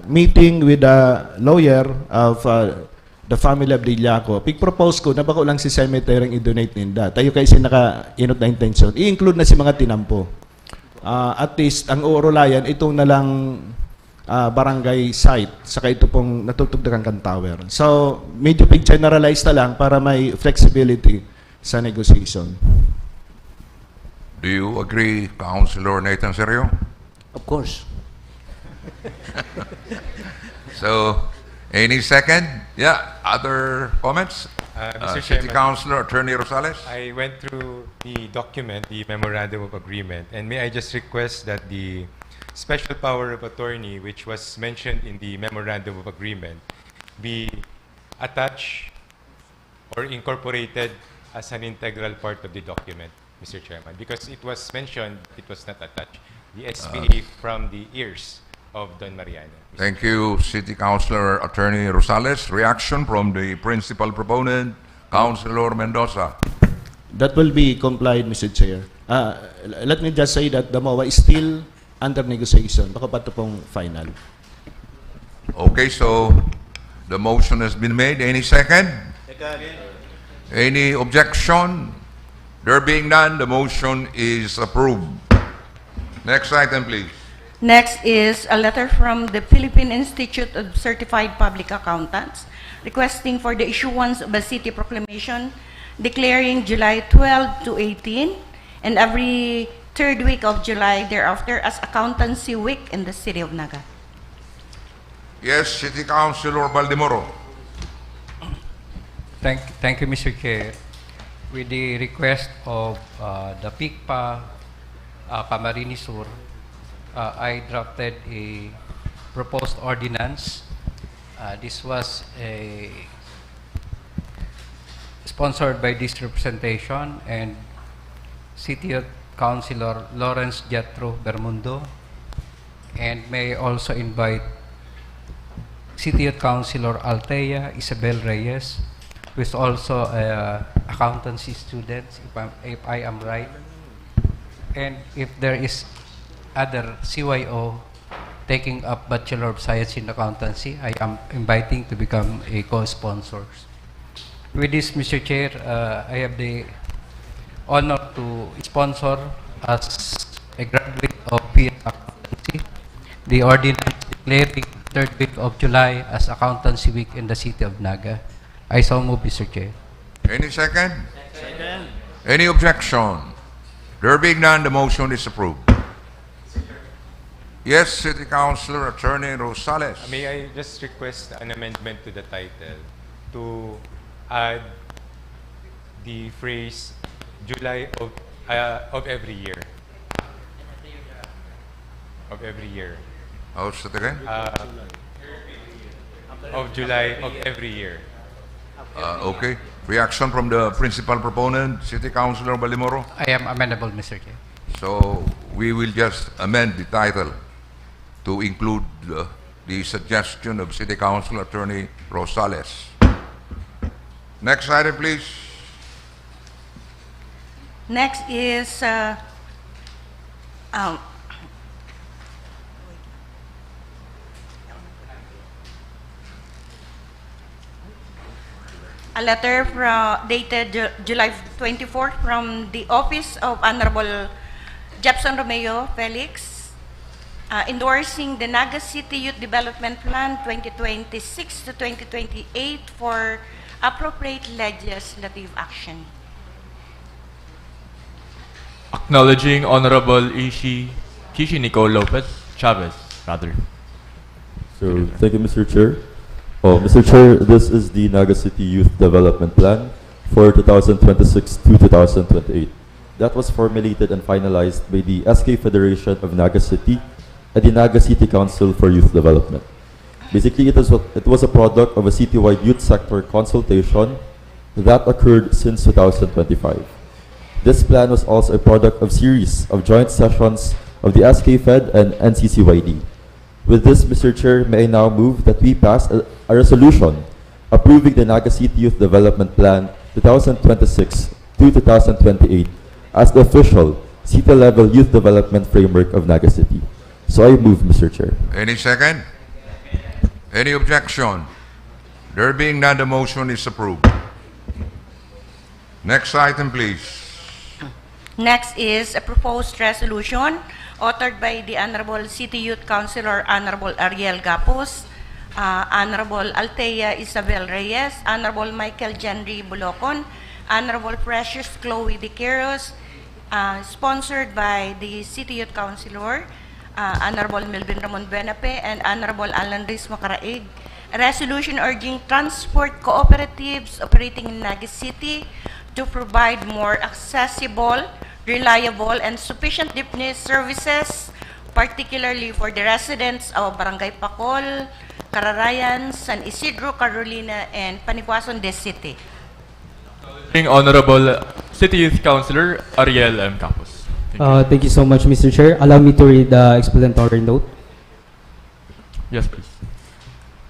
meeting with the lawyer of the family of Dillaco, pig-propose ko na bako lang si cemetery ang i-donate ninda. Tayo kayo naka-inot na intention. I-include na si mga tinampo. At least, ang uurulayan, itong na lang barangay site, saka ito pong natutugdagan kang tower. So, medyo pig-generalize na lang para may flexibility sa negotiation. Do you agree, Councilor Nathan Serio? Of course. So, any second? Yeah, other comments? Mr. City Chairman, Councilor Attorney Rosales? I went through the document, the Memorandum of Agreement, and may I just request that the special power of attorney, which was mentioned in the Memorandum of Agreement, be attached or incorporated as an integral part of the document, Mr. Chairman, because it was mentioned, it was not attached. The SPA from the ears of Don Mariano. Thank you, City Councilor Attorney Rosales. Reaction from the principal proponent, Councilor Mendoza. That will be complied, Mr. Chair. Let me just say that the MOA is still under negotiation. Baka pa ito pong final. Okay, so the motion has been made. Any second? Any objection? There being none, the motion is approved. Next item, please. Next is a letter from the Philippine Institute of Certified Public Accountants requesting for the issuance of a city proclamation declaring July 12 to 18 and every third week of July thereafter as Accountancy Week in the City of Naga. Yes, City Councilor Baldemoro. Thank you, Mr. Chair. With the request of the PICPA Camarines Sur, I drafted a proposed ordinance. This was sponsored by this representation and City Councilor Lawrence Jethro Bermundo, and may also invite City Councilor Altea Isabel Reyes, who is also accountancy student, if I am right. And if there is other CYO taking up Bachelor of Science in Accountancy. I am inviting to become a co-sponsor. With this, Mr. Chair, I have the honor to sponsor as a graduate of PS Accountancy the ordinance declaring 3rd week of July as Accountancy Week in the city of Naga. I so move, Mr. Chair. Any second? Second. Any objection? There being none, the motion is approved. Yes, City Councilor Attorney Rosales. May I just request an amendment to the title to add the phrase July of every year. Of every year. How's that again? Of July of every year. Okay. Reaction from the principal proponent, City Councilor Balimoro? I am amendable, Mr. Chair. So we will just amend the title to include the suggestion of City Council Attorney Rosales. Next item, please. Next is a letter dated July 24 from the Office of Honorable Jepson Romeo Felix, endorsing the Naga City Youth Development Plan 2026 to 2028 for appropriate legislative action. Acknowledging Honorable Kishi Nico Lopez Chavez, rather. So, thank you, Mr. Chair. Mr. Chair, this is the Naga City Youth Development Plan for 2026 to 2028. That was formulated and finalized by the SK Federation of Naga City and the Naga City Council for Youth Development. Basically, it was a product of a citywide youth sector consultation that occurred since 2025. This plan was also a product of series of joint sessions of the SK Fed and NCCYD. With this, Mr. Chair, may I now move that we pass a resolution approving the Naga City Youth Development Plan 2026 to 2028 as the official city-level youth development framework of Naga City. So I move, Mr. Chair. Any second? Any objection? There being none, the motion is approved. Next item, please. Next is a proposed resolution authored by the Honorable City Youth Councilor Honorable Ariel Gapos, Honorable Althea Isabel Reyes, Honorable Michael Jenry Bulocon, Honorable Precious Chloe De Queiroz, sponsored by the City Youth Councilor, Honorable Melvin Ramon Benape, and Honorable Alan Riz Macaraig. A resolution urging transport cooperatives operating in Naga City to provide more accessible, reliable, and sufficient jeepney services, particularly for the residents of Barangay Pacol, Cararayan, San Isidro, Carolina, and Panicuason de City. Honorable City Youth Councilor Ariel M. Capos. Thank you so much, Mr. Chair. Allow me to read the explanatory note. Yes, please.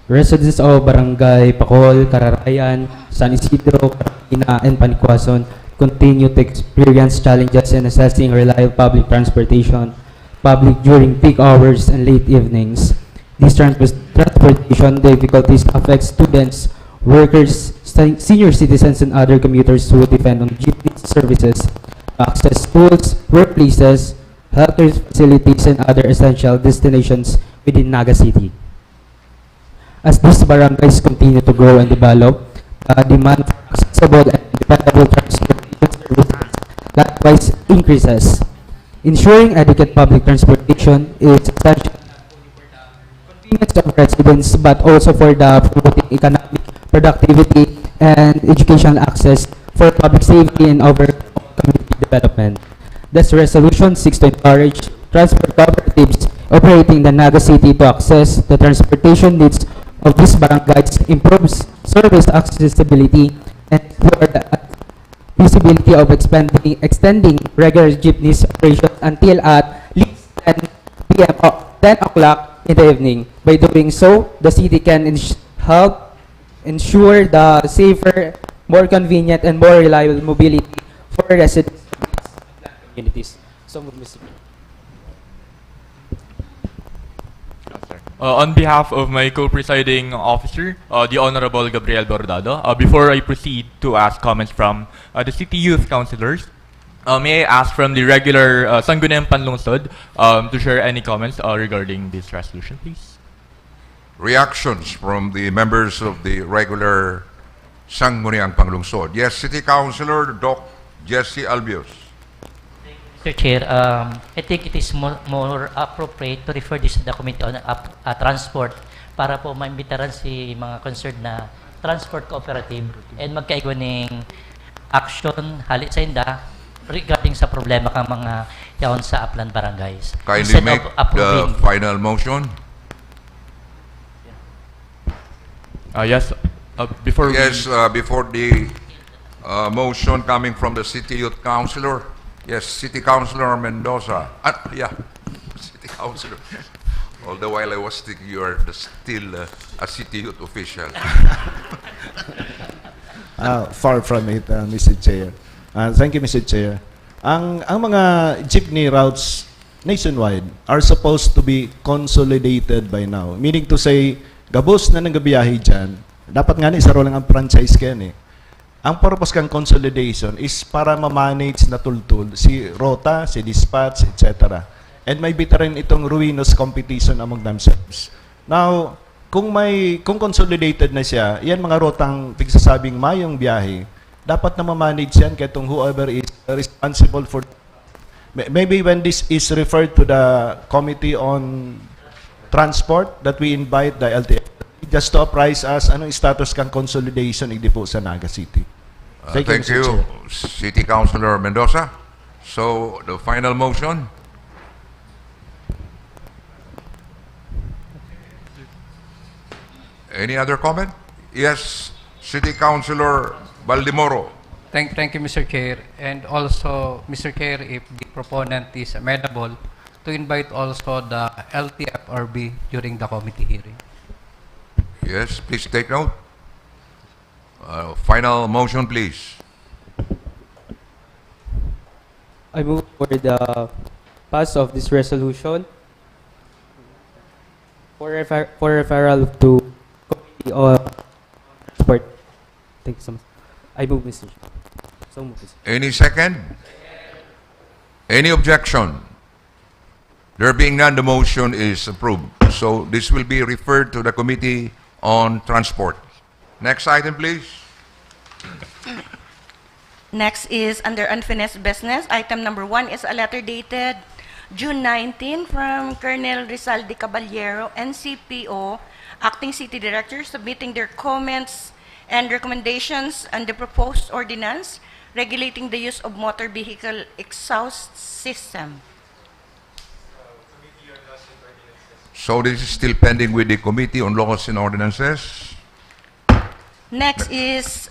Residents of Barangay Pacol, Cararayan, San Isidro, Carolina, and Panicuason continue to experience challenges in accessing reliable public transportation, public during peak hours and late evenings. These transportation difficulties affect students, workers, senior citizens, and other commuters who depend on jeepney services to access schools, workplaces, healthcare facilities, and other essential destinations within Naga City. As these barangays continue to grow and develop, demand for accessible and dependable transportation services likewise increases. Ensuring adequate public transportation is essential not only for the convenience of residents but also for the promoting economic productivity and educational access for public safety and overall community development. This resolution seeks to encourage transport cooperatives operating in the Naga City to access the transportation needs of these barangays, improves service accessibility, and for the feasibility of extending regular jeepneys operation until at least 10 p.m. or 10 o'clock in the evening. By doing so, the city can help ensure the safer, more convenient, and more reliable mobility for residents of communities. So, Mr. On behalf of my co-presiding officer, the Honorable Gabriel Bordado, before I proceed to ask comments from the City Youth Councilors, may I ask from the regular Sangguniang Panlungsod to share any comments regarding this resolution, please? Reactions from the members of the regular Sangguniang Panlungsod. Yes, City Councilor Doc Jesse Albios. Mr. Chair, I think it is more appropriate to refer this to the Committee on Transport para po maimbitaran si mga concerned na transport cooperative and magkaigo ng action halit sa inda regarding sa problema kang mga yaon sa upland barangays. Kindly Instead make of approving, the final motion. Yes, before before the motion coming from the City Youth Councilor. Yes, City Councilor Mendoza. City Councilor. All the while I was thinking you are still a City Youth official. Far from it, Mr. Chair. Thank you, Mr. Chair. Ang mga jeepney routes nationwide are supposed to be consolidated by now. Meaning to say, gabos na nagabiyahe dyan, dapat nga isa lang ang franchise kaya Ang purpose kang consolidation is para ma-manage na tultul si rota, si dispatch, etc. And may bita rin itong ruinous competition among themselves. Now, kung consolidated na siya, yan mga rotang pigsasabing mayong biyahe, dapat na ma-manage yan kaya itong whoever is responsible for. Maybe when this is referred to the Committee on Transport that we invite the LTF just to apprise us anong status kang consolidation hindi po sa Naga City. Thank you, City Councilor Mendoza. So, the final motion. Any other comment? Yes, City Councilor Baldimoro. Thank you, Mr. Chair. And also, Mr. Chair, if the proponent is amenable, to invite also the LTFRB during the committee hearing. Yes, please take note. Final motion, please. I move for the pass of this resolution for referral to Committee on Transport. Thank you so much. I move, Mr. Chair. So move, Mr. Any second? Any objection? There being none, the motion is approved. So this will be referred to the Committee on Transport. Next item, please. Next is under unfinished business. Item number 1 is a letter dated June 19 from Colonel Rizal de Caballero, NCPO, Acting City Director, submitting their comments and recommendations on the proposed ordinance regulating the use of motor vehicle exhaust system. So this is still pending with the Committee on Laws and Ordinances. Next is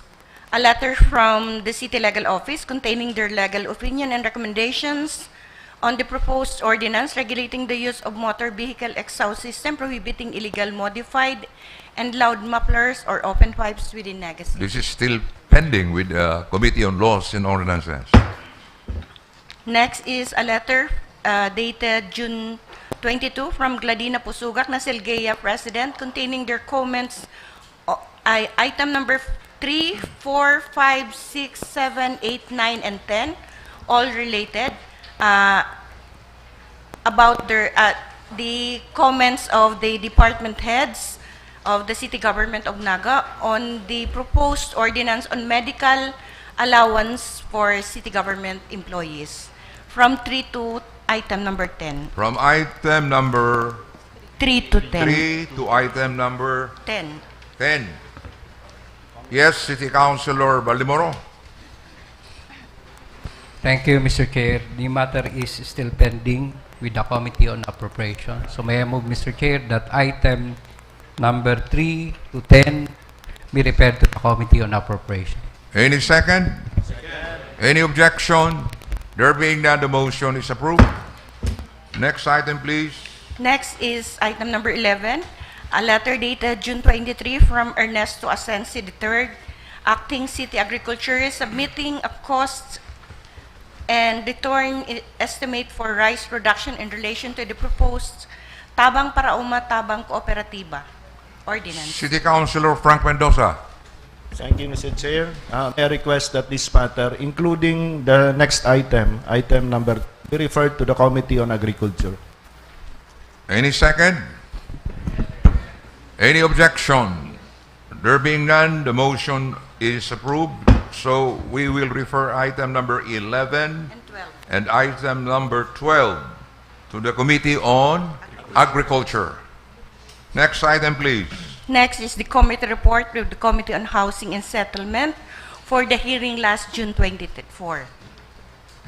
a letter from the City Legal Office containing their legal opinion and recommendations on the proposed ordinance regulating the use of motor vehicle exhaust system, prohibiting illegal modified and loud mufflers or open pipes within Naga City. This is still pending with the Committee on Laws and Ordinances. Next is a letter dated June 22 from Gladina Pusugak, Nasilgaya President, containing their comments item number 3, 4, 5, 6, 7, 8, 9, and 10, all related, about the comments of the department heads of the city government of Naga on the proposed ordinance on medical allowance for city government employees, from 3 to item number 10. From item number 3 to 10. 3 to item number 10. 10. Yes, City Councilor Baldimoro. Thank you, Mr. Chair. The matter is still pending with the Committee on Appropriation. So may I move, Mr. Chair, that item number 3 to 10 be referred to the Committee on Appropriation. Any second? Any objection? There being none, the motion is approved. Next item, please. Next is item number 11, a letter dated June 23 from Ernesto Asensi III, Acting City Agriculturist, submitting a cost and return estimate for rice production in relation to the proposed Tabang para Uma, Tabang Kooperatiba. Ordinance. City Councilor Frank Mendoza. Thank you, Mr. Chair. May I request that this matter, including the next item, item number, be referred to the Committee on Agriculture. Any second? Any objection? There being none, the motion is approved. So we will refer item number 11 and item number 12 to the Committee on Agriculture. Next item, please. Next is the committee report of the Committee on Housing and Settlement for the hearing last June 24.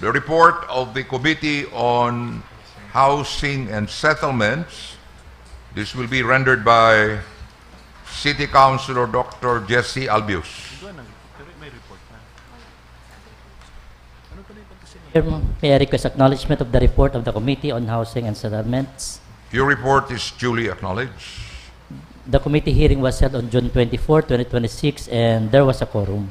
The report of the Committee on Housing and Settlements. This will be rendered by City Councilor Dr. Jesse Albius. May I request acknowledgement of the report of the Committee on Housing and Settlements? Your report is duly acknowledged. The committee hearing was held on June 24, 2026, and there was a quorum.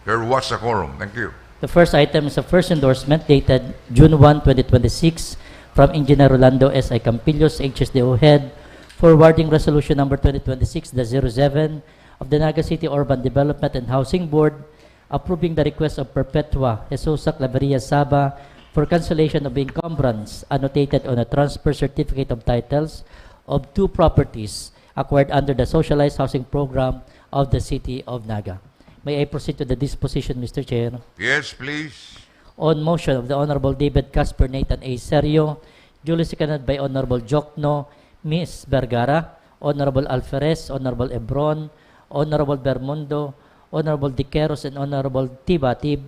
There was a quorum. Thank you. The first item is a first endorsement dated June 1, 2026 from Engineer Rolando S. I. Campillos, HSDO Head, forwarding Resolution Number 2026-07 of the Naga City Urban Development and Housing Board, approving the request of Perpetua Jesusa Claveria Saba for cancellation of encumbrance annotated on a transfer certificate of titles of two properties acquired under the Socialized Housing Program of the City of Naga. May I proceed to the disposition, Mr. Chair? Yes, please. On motion of the Honorable David Casper Nathan A. Serio, duly seconded by Honorable Jokno, Ms. Vergara, Honorable Alferez, Honorable Ebron, Honorable Bermundo, Honorable Diqueros, and Honorable Tibatib,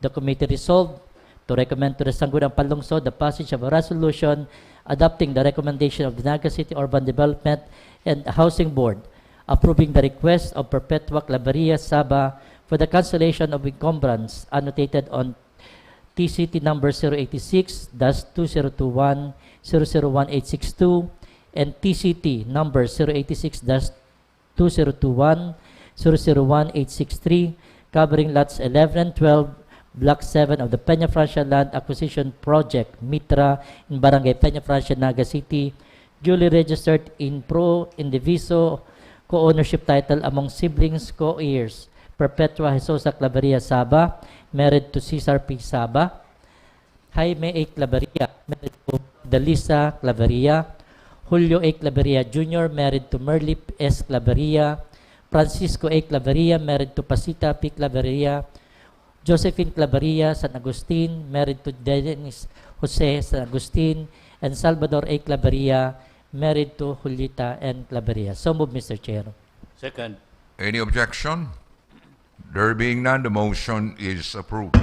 the committee resolved to recommend to the Sangguniang Panlungsod the passage of a resolution adopting the recommendation of the Naga City Urban Development and Housing Board, approving the request of Perpetua Claveria Saba for the cancellation of encumbrance annotated on TCT number 086-2021-001862 and TCT number 086-2021-001863, covering lots 11 and 12, Block 7 of the Peña Francia Land Acquisition Project, Mitra, in Barangay Peña Francia, Naga City, duly registered in pro indiviso co-ownership title among siblings co-heirs, Perpetua Jesusa Claveria Saba, married to Cesar P. Saba, Jaime A. Claveria, married to Dalisa Claveria, Julio A. Claveria Jr., married to Merlip S. Claveria, Francisco A. Claveria, married to Pasita P. Claveria, Josephine Claveria San Agustin, married to Dennis Jose San Agustin, and Salvador A. Claveria, married to Julita N. Claveria. So move, Mr. Chair. Second. Any objection? There being none, the motion is approved.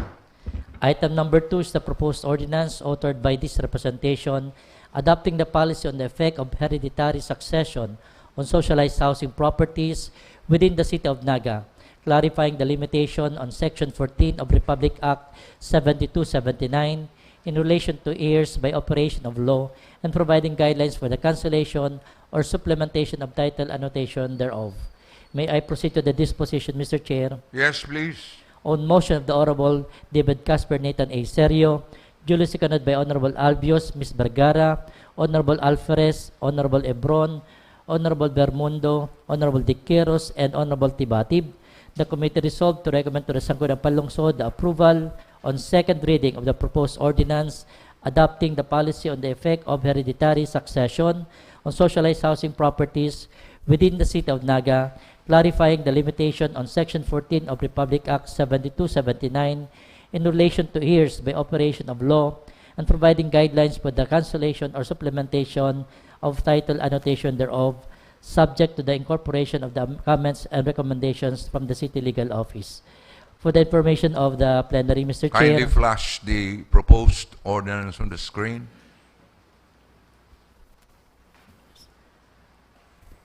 Item number 2 is the proposed ordinance authored by this representation adopting the policy on the effect of hereditary succession on socialized housing properties within the City of Naga, clarifying the limitation on Section 14 of Republic Act 7279 in relation to heirs by operation of law and providing guidelines for the cancellation or supplementation of title annotation thereof. May I proceed to the disposition, Mr. Chair? Yes, please. On motion of the Honorable David Casper Nathan A. Serio, duly seconded by Honorable Albios, Ms. Vergara, Honorable Alferez, Honorable Ebron, Honorable Bermundo, Honorable Diqueros, and Honorable Tibatib, the committee resolved to recommend to the Sangguniang Panlungsod the approval on second reading of the proposed ordinance adopting the policy on the effect of hereditary succession on socialized housing properties within the City of Naga, clarifying the limitation on Section 14 of Republic Act 7279 in relation to heirs by operation of law and providing guidelines for the cancellation or supplementation of title annotation thereof, subject to the incorporation of the comments and recommendations from the City Legal Office. For the information of the plenary, Mr. Kindly Chair. flash the proposed ordinance on the screen.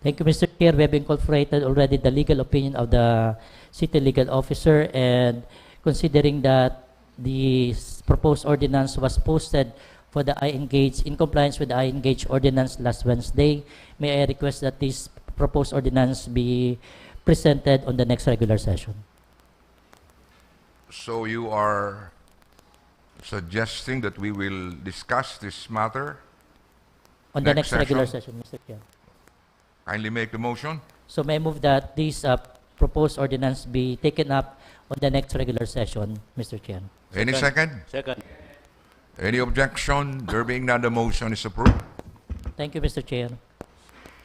Thank you, Mr. Chair. We have incorporated already the legal opinion of the City Legal Officer, and considering that the proposed ordinance was posted for the I-Engage, in compliance with the I-Engage ordinance last Wednesday, may I request that this proposed ordinance be presented on the next regular session. So you are suggesting that we will discuss this matter on the Next next regular session. session, Mr. Chair. Kindly make the motion. So may I move that this proposed ordinance be taken up on the next regular session, Mr. Chair. Any second? Second. Any objection? There being none, the motion is approved. Thank you, Mr. Chair.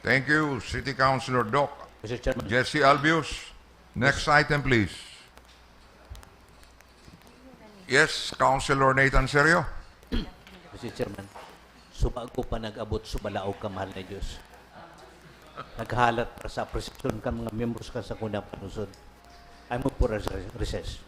Thank you, City Councilor Doc. Mr. Chairman. Jesse Albius. Next item, please. Yes, Councilor Nathan Serio. Mr. Chairman, subago pa nag-abot, subalaog ka, mahal na Diyos. Naghalat para sa presisyon ka mga membros ka sa kunang panusod. I move for a recess.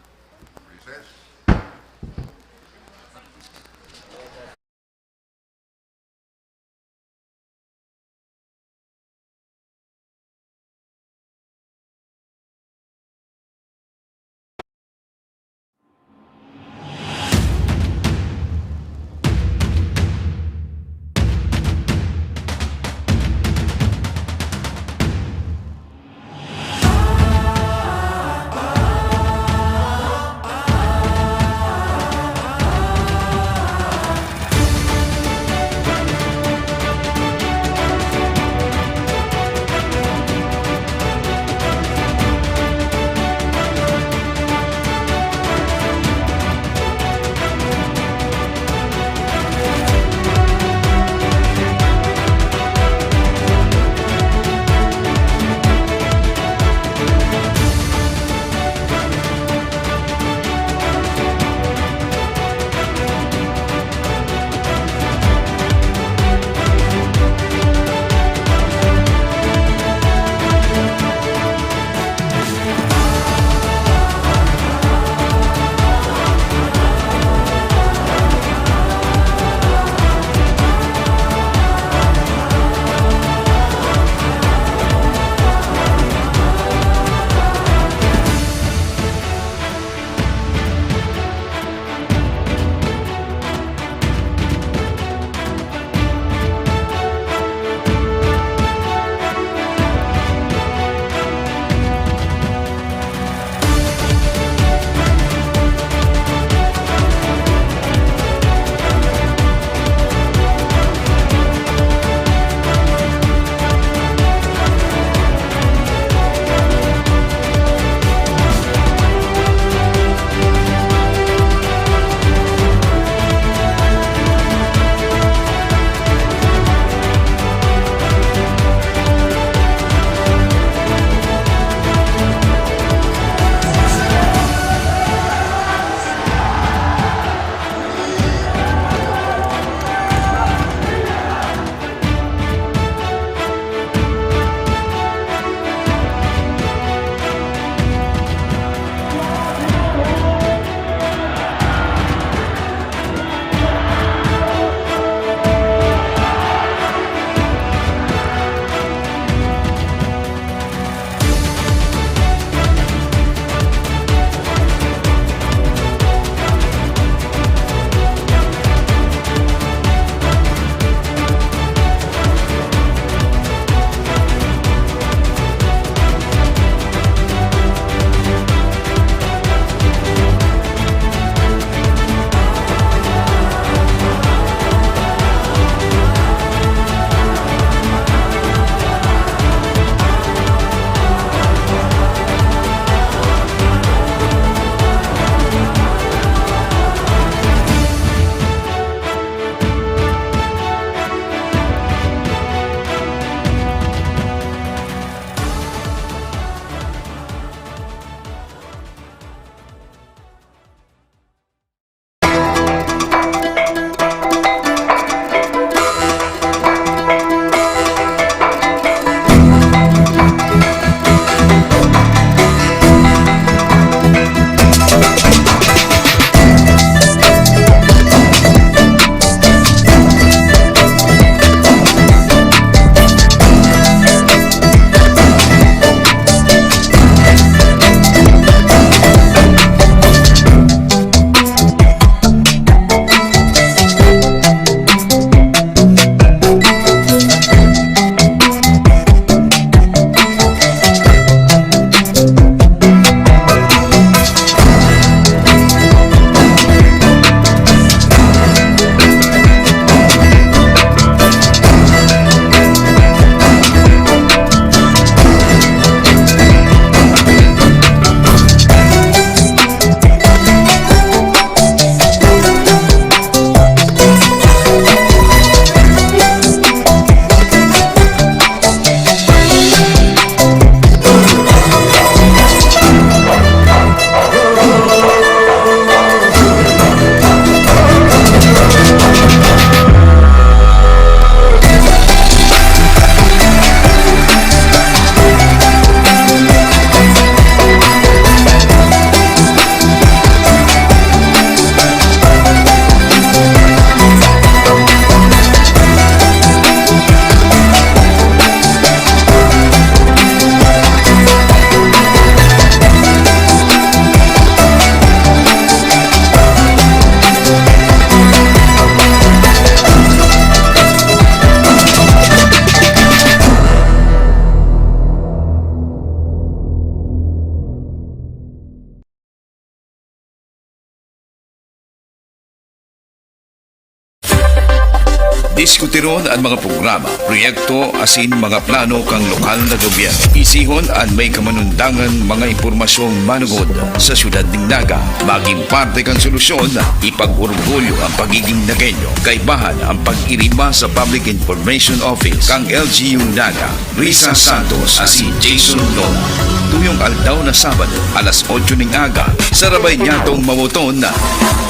Diskutiron ang mga programa, proyekto asin mga plano kang lokal na gobyerno. Isihon ang may kamanundangan mga impormasyong manugod sa syudad ng Naga. Maging parte kang solusyon, ipag-orgulyo ang pagiging Nagenyo. Kaibahan ang pag-irima sa Public Information Office kang LGU-Naga. Risa Santos asin Jason Lola. Tuyong aldaw na Sabado, alas 8 ng aga, sarabay niya tong mamuton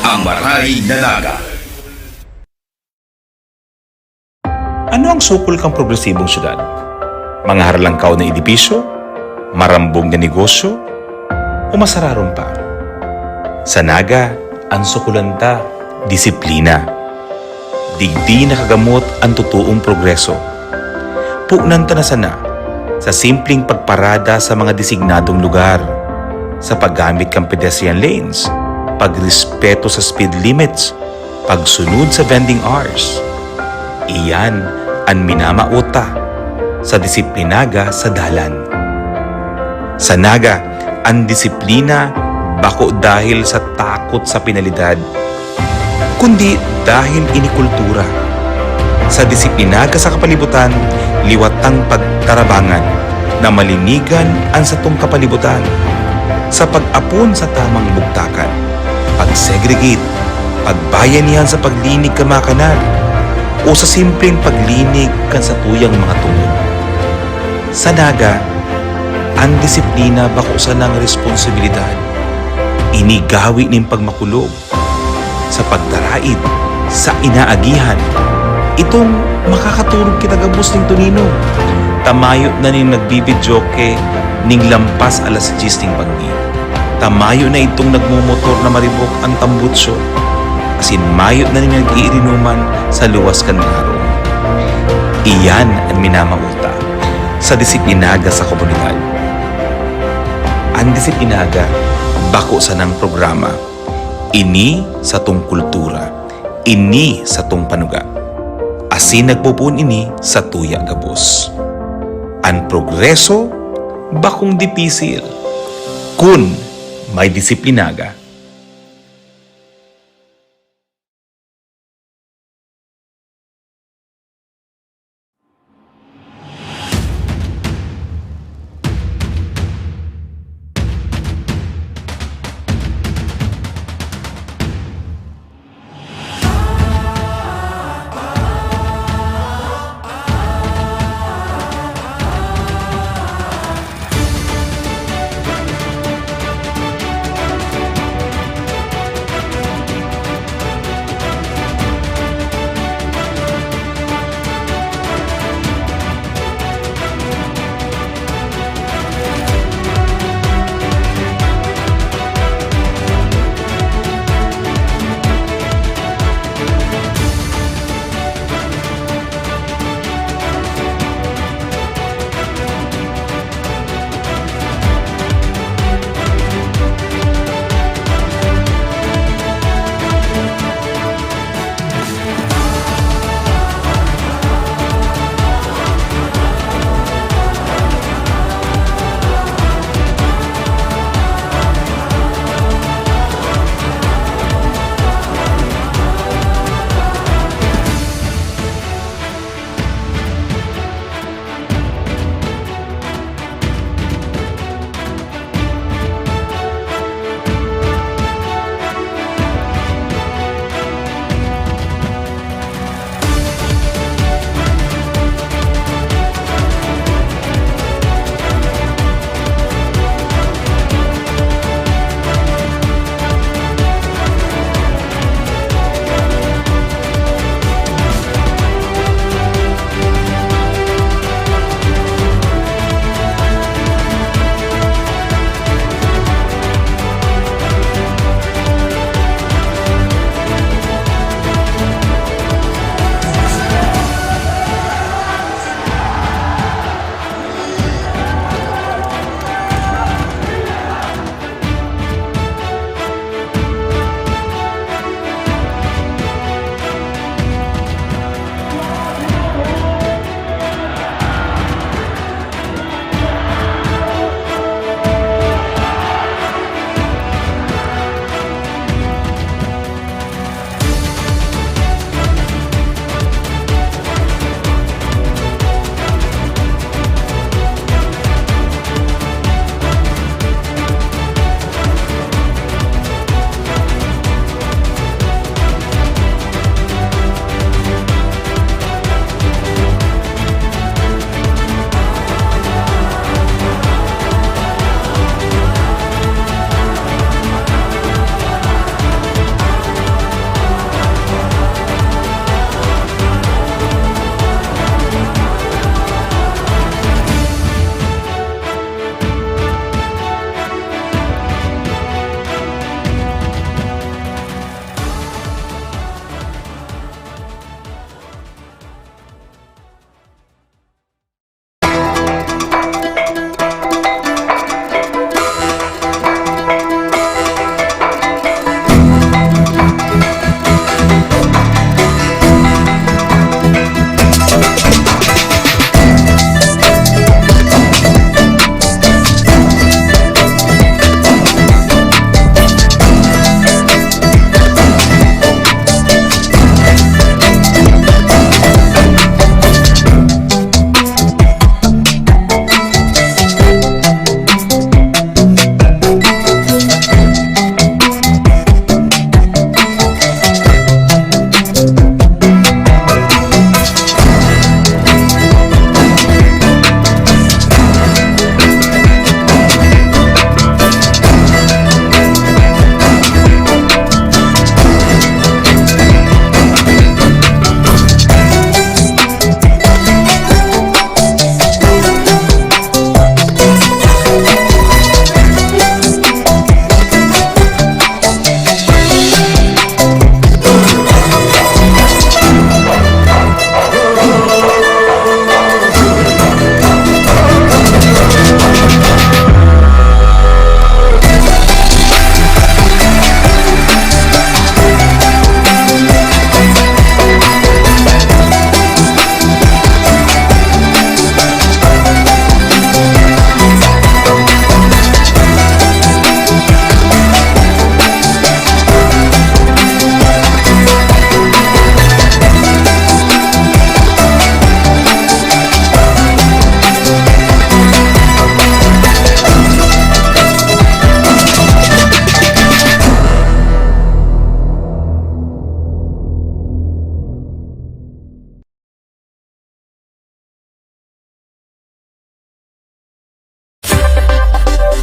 ang Maray na Naga. Ano ang sukol kang progresibong syudad? Mga harlangkaw na edibisyo? Marambong na negosyo? O masararong pa? Sa Naga, ang sukulanta, disiplina. Digdi na kagamot ang totoong progreso. Pugnanta na sana sa simpleng pagparada sa mga designadong lugar, sa paggamit ng pedestrian lanes, pagrespeto sa speed limits, pagsunod sa vending hours. Iyan ang minamauta sa disiplinaga sa dalan. Sa Naga, ang disiplina bako dahil sa takot sa penalidad, kundi dahil inikultura. Sa disiplinaga sa kapalibutan, liwatang pagtarabangan na malinigan ang satong kapalibutan. Sa pag-apon sa tamang bugtakan, pag-segregate, pagbayanihan sa paglinig kamakanan, o sa simpleng paglinig kan sa tuyang mga tungod. Sa Naga, ang disiplina bako sa ng responsibilidad. Inigawi ning pagmakulog sa pagdaraid, sa inaagihan. Itong makakaturog kita gabos ning tunino. Tamayo na ning nagbibidyoke ning lampas alas 10 ning pagni. Tamayo na itong nagmumotor na maribok ang tambutsyo. Asin mayot na ning nag-iirinuman sa luwas kan araw. Iyan ang minamauta sa disiplinaga sa komunidad. Ang disiplinaga bako sa ng programa. Ini sa tong kultura. Ini sa tong panuga. Asin nagpupun ini sa tuya gabos. Ang progreso bakong dipisil kun may disiplinaga.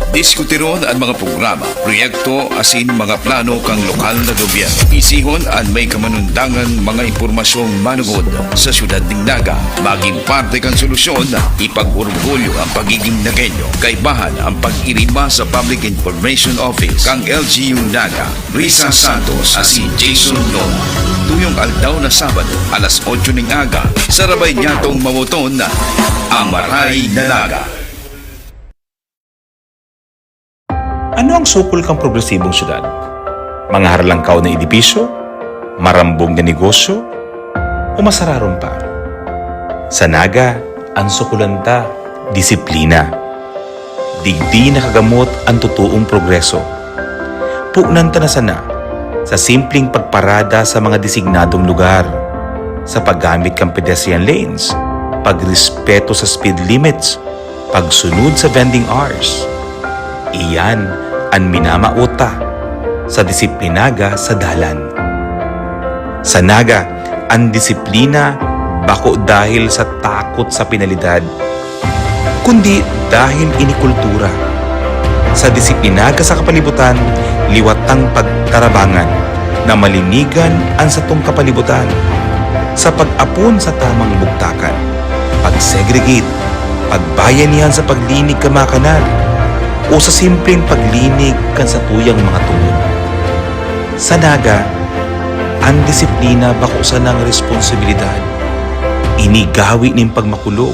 Diskutiron ang mga programa, proyekto asin mga plano kang lokal na gobyerno. Isihon ang may kamanundangan mga impormasyong manugod sa syudad ng Naga. Maging parte kang solusyon, ipag-orgulyo ang pagiging Nagenyo. Kaibahan ang pag-irima sa Public Information Office kang LGU-Naga. Risa Santos asin Jason Lola. Tuyong aldaw na Sabado, alas 8 ng aga, sarabay niya tong mamoton na Amaray na Naga. Ano ang sukol kang progresibong syudad? Mga haralangkaw na edibisyo? Marambong na negosyo? O masararon pa? Sa Naga, ang sukulanta, disiplina. Digdi na kagamot ang totoong progreso. Pugnanta na sana sa simpleng pagparada sa mga designadong lugar, sa paggamit ng pedestrian lanes, pagrespeto sa speed limits, pagsunod sa vending hours. Iyan ang minamauta sa disiplinaga sa dalan. Sa Naga, ang disiplina bako dahil sa takot sa penalidad, kundi dahil inikultura. Sa disiplinaga sa kapalibutan, liwatang pagtarabangan na malinigan ang satong kapalibutan. Sa pag-apon sa tamang bugtakan, pag-segregate, pagbayanihan sa paglinig kamakanan, o sa simpleng paglinig kan sa tuyang mga tungod. Sa Naga, ang disiplina bako sa ng responsibilidad. Inigawi ning pagmakulog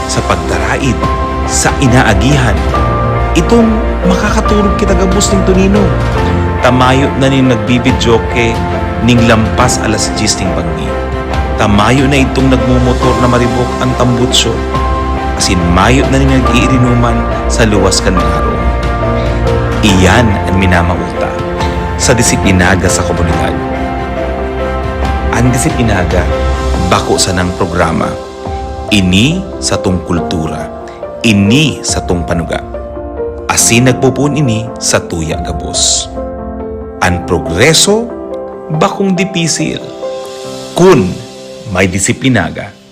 sa pagdaraid, sa inaagihan. Itong makakatulog kita gabos ning tunino. Tamayo na ning nagbibidyoke ning lampas alas 10 ning pagni. Tamayo na itong nagmumotor na maribok ang tambutsyo. Asin mayo na ning nag-iirinuman sa luwas kan araw. Iyan ang minamauta sa disiplinaga sa komunidad. Ang disiplinaga bako sa ng programa. Ini sa tong kultura. Ini sa tong panuga. Asin nagpupun ini sa tuya gabos. Ang progreso bakong dipisil kun may disiplinaga.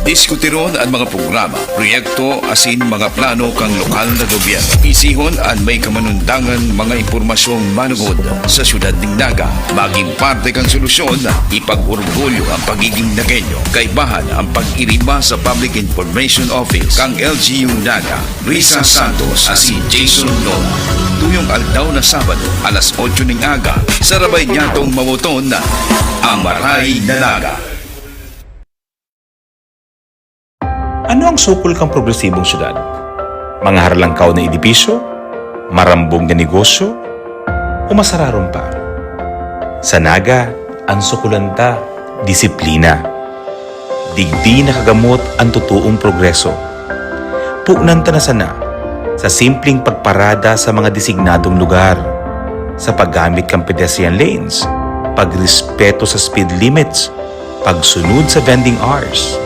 Diskutiron ang mga programa, proyekto asin mga plano kang lokal na gobyerno. Isihon ang may kamanundangan mga impormasyong manugod sa syudad ng Naga. Maging parte kang solusyon, ipag-orgulyo ang pagiging Nagenyo. Kaibahan ang pag-irima sa Public Information Office kang LGU-Naga. Risa Santos asin Jason Lola. Tuyong aldaw na Sabado, alas 8 ng aga, sa rabay niyatong mamuton na ang Maray na Naga. Ano ang sukol kang progresibong syudad? Mga harlangkaw na edibisyo? Marambong na negosyo? O masararon pa? Sa Naga, ang sukulanta, disiplina. Digdi na kagamot ang totoong progreso. Pugnanta na sana sa simpleng pagparada sa mga designadong lugar, sa paggamit ng pedestrian lanes, pagrespeto sa speed limits, pagsunod sa vending hours.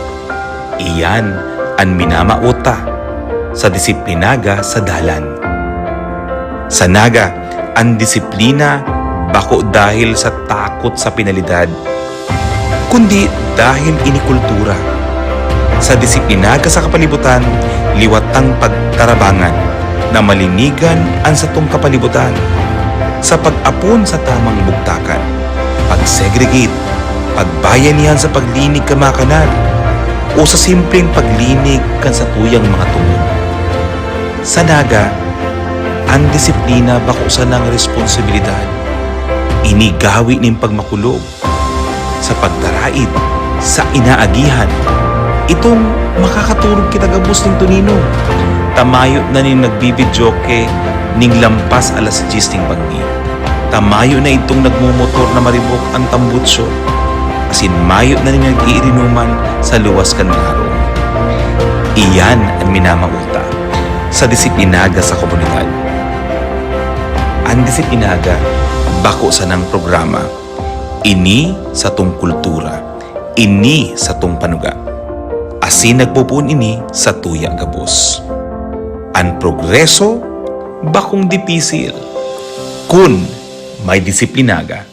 Iyan ang minamauta sa disiplinaga sa dalan. Sa Naga, ang disiplina bako dahil sa takot sa penalidad, kundi dahil inikultura. Sa disiplinaga sa kapalibutan, liwatang pagtarabangan na malinigan ang satong kapalibutan. Sa pag-apon sa tamang bugtakan, pag-segregate, pagbayanihan sa paglinig kamakanan, o sa simpleng paglinig kan sa tuyang mga tungod. Sa Naga, ang disiplina bako sa ng responsibilidad. Inigawi ning pagmakulog sa pagdaraid, sa inaagihan. Itong makakaturog kita gabos ning tunino. Tamayo na ning nagbibidyoke ning lampas alas 10 ning bangi. Tamayo na itong nagmumotor na maribok ang tambutsyo. Asin mayo na ning nag-iirinuman sa luwas kan araw. Iyan ang minamauta sa disiplinaga sa komunidad. Ang disiplinaga bako sa nang programa. Ini sa tong kultura. Ini sa tong panuga. Asin nagpupun ini sa tuya gabos. Ang progreso bakong dipisil kun may disiplinaga.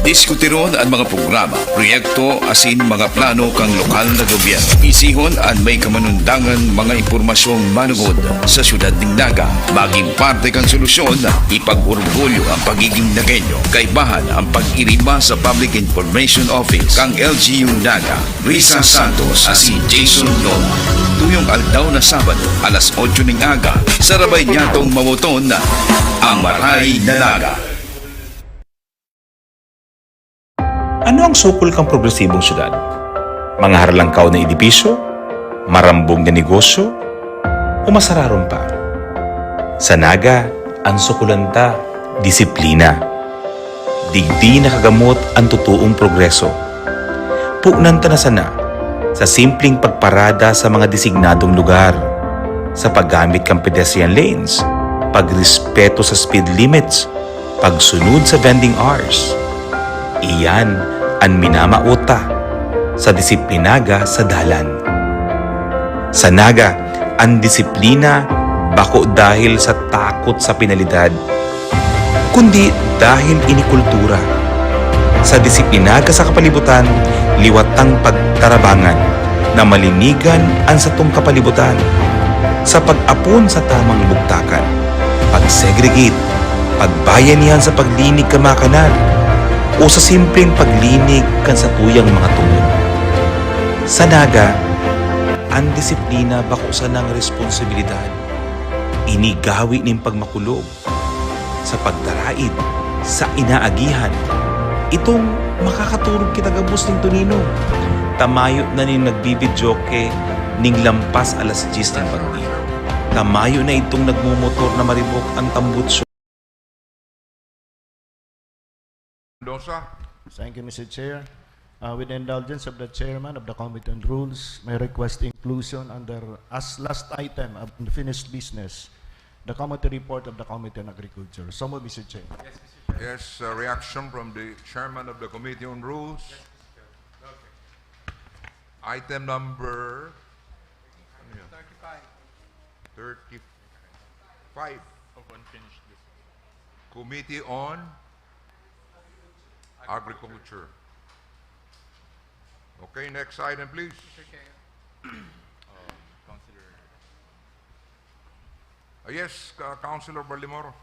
Diskutiron ang mga programa, proyekto asin mga plano kang lokal na gobyerno. Isihon ang may kamanundangan mga impormasyong manugod sa syudad ng Naga. Maging parte kang solusyon, ipag-orgulyo ang pagiging Nagenyo. Kaibahan ang pag-irima sa Public Information Office kang LGU-Naga. Risa Santos asin Jason Lola. Tuyong aldaw na Sabado, alas 8 ng aga, sarabay niya tong mamoton na ang Maray na Naga. Ano ang sukol kang progresibong syudad? Mga harlangkaw na edibisyo? Marambong na negosyo? O masararon pa? Sa Naga, ang sukulanta, disiplina. Digdi na kagamot ang totoong progreso. Pugnanta na sana sa simpleng pagparada sa mga designadong lugar, sa paggamit ng pedestrian lanes, pagrespeto sa speed limits, pagsunod sa vending hours. Iyan ang minamauta sa disiplinaga sa dalan. Sa Naga, ang disiplina bako dahil sa takot sa penalidad, kundi dahil inikultura. Sa disiplinaga sa kapalibutan, liwatang pagtarabangan na malinigan ang satong kapalibutan. Sa pag-apon sa tamang bugtakan, pag-segregate, pagbayanihan sa paglinig kamakanan, o sa simpleng paglinig kan sa tuyang mga tungod. Sa Naga, ang disiplina bako sa ng responsibilidad. Inigawi ning pagmakulog sa pagdaraid, sa inaagihan. Itong makakaturog kita gabos ning tunino. Tamayo na ning nagbibidyoke ning lampas alas 10 ng pagdi. Tamayo na itong nagmumotor na maribok ang tambutso. Mendoza. Thank you, Mr. Chair. With the indulgence of the Chairman of the Committee on Rules, may request inclusion under, as last item of unfinished business, the committee report of the Committee on Agriculture. So moved, Mr. Chair. Yes, Mr. Chair. Yes, reaction from the Chairman of the Committee on Rules. Yes, Mr. Chair. Okay. Item number 35. 35. Of unfinished business. Committee on Agriculture. Okay, next item, please. Mr. Chair. Consider Yes, Councilor Balimoro.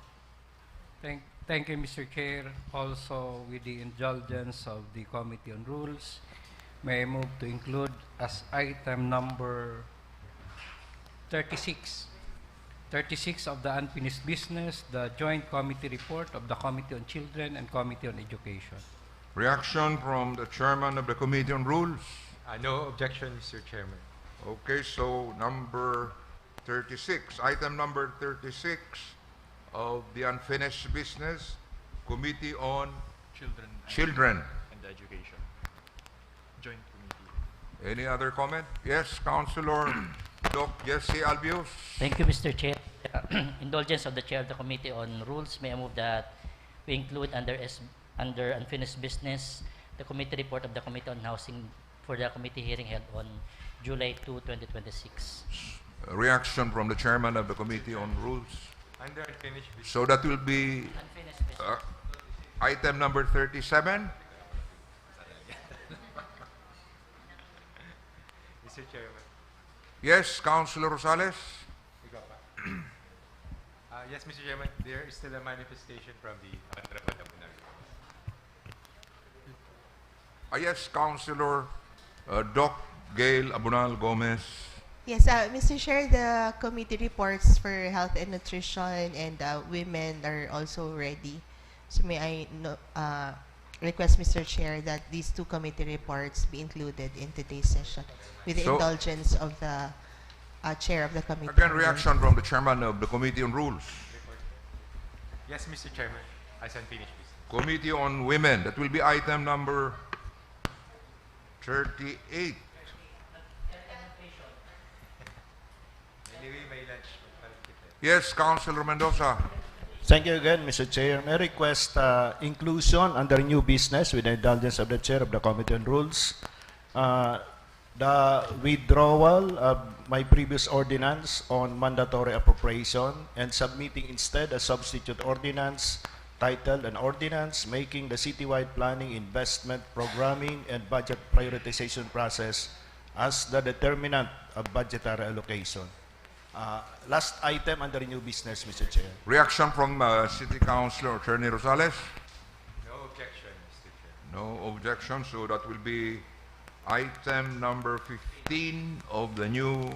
Thank you, Mr. Chair. Also, with the indulgence of the Committee on Rules, may I move to include as item number 36. 36 of the unfinished business, the joint committee report of the Committee on Children and Committee on Education. Reaction from the Chairman of the Committee on Rules. No objection, Mr. Chairman. Okay, so number 36, item number 36 of the unfinished business, Committee on Children and Education. Joint committee. Any other comment? Yes, Councilor Doc Jesse Albios. Thank you, Mr. Chair. Indulgence of the Chair of the Committee on Rules, may I move that we include under unfinished business the committee report of the Committee on Housing for the committee hearing held on July 2, 2026. Reaction from the Chairman of the Committee on Rules. Under unfinished business. So that will be Unfinished business. item number 37. Mr. Chairman. Yes, Councilor Rosales. Ikaw pa. Yes, Mr. Chairman, there is still a manifestation from the Honorable Abunaga. Yes, Councilor Doc Gail Abunal Gomez. Yes, Mr. Chair, the committee reports for health and nutrition and women are also ready. So may I request, Mr. Chair, that these two committee reports be included in today's session with the indulgence of the Chair of the Committee. Again, reaction from the Chairman of the Committee on Rules. Yes, Mr. Chairman, as unfinished business. Committee on Women, that will be item number 38. Anyway, may lunch. Yes, Councilor Mendoza. Thank you again, Mr. Chair. May I request inclusion under new business with the indulgence of the Chair of the Committee on Rules. The withdrawal of my previous ordinance on mandatory appropriation and submitting instead a substitute ordinance titled An Ordinance Making the Citywide Planning, Investment, Programming, and Budget Prioritization Process as the Determinant of Budgetary Allocation. Last item under new business, Mr. Chair. Reaction from City Councilor Attorney Rosales? No objection, Mr. Chair. No objection, so that will be item number 15 of the new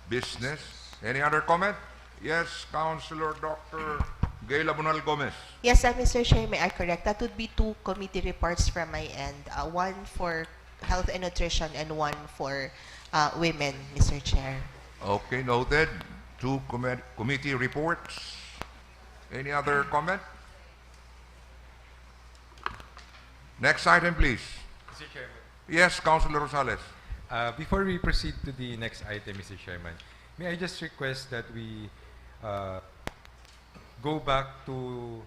business. Any other comment? Yes, Councilor Dr. Gayla Bonal Gomez. Yes, Mr. Chair, may I correct? That would be two committee reports from my end. One for health and nutrition and one for women, Mr. Chair. Okay, noted. Two committee reports. Any other comment? Next item, please. Mr. Chairman. Yes, Councilor Rosales. Before we proceed to the next item, Mr. Chairman, may I just request that we go back to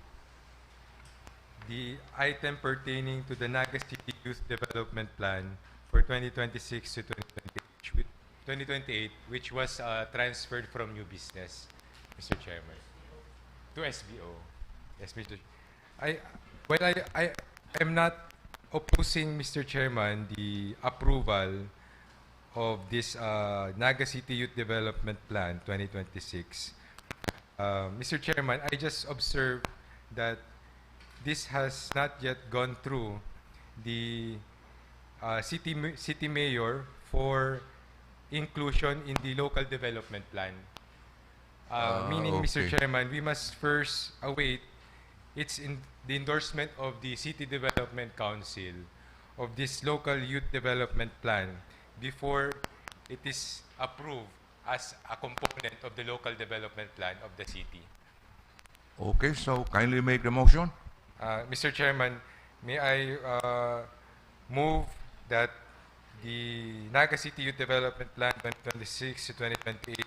the item pertaining to the Naga City Youth Development Plan for 2026 to 2028, which was transferred from new business, Mr. Chairman, to SBO. Yes, Mr. I am not opposing, Mr. Chairman, the approval of this Naga City Youth Development Plan 2026. Mr. Chairman, I just observed that this has not yet gone through the city mayor for inclusion in the local development plan. Meaning, Mr. okay. Chairman, we must first await the endorsement of the City Development Council of this local youth development plan before it is approved as a component of the local development plan of the city. Okay, so kindly make the motion. Mr. Chairman, may I move that the Naga City Youth Development Plan 2026 to 2028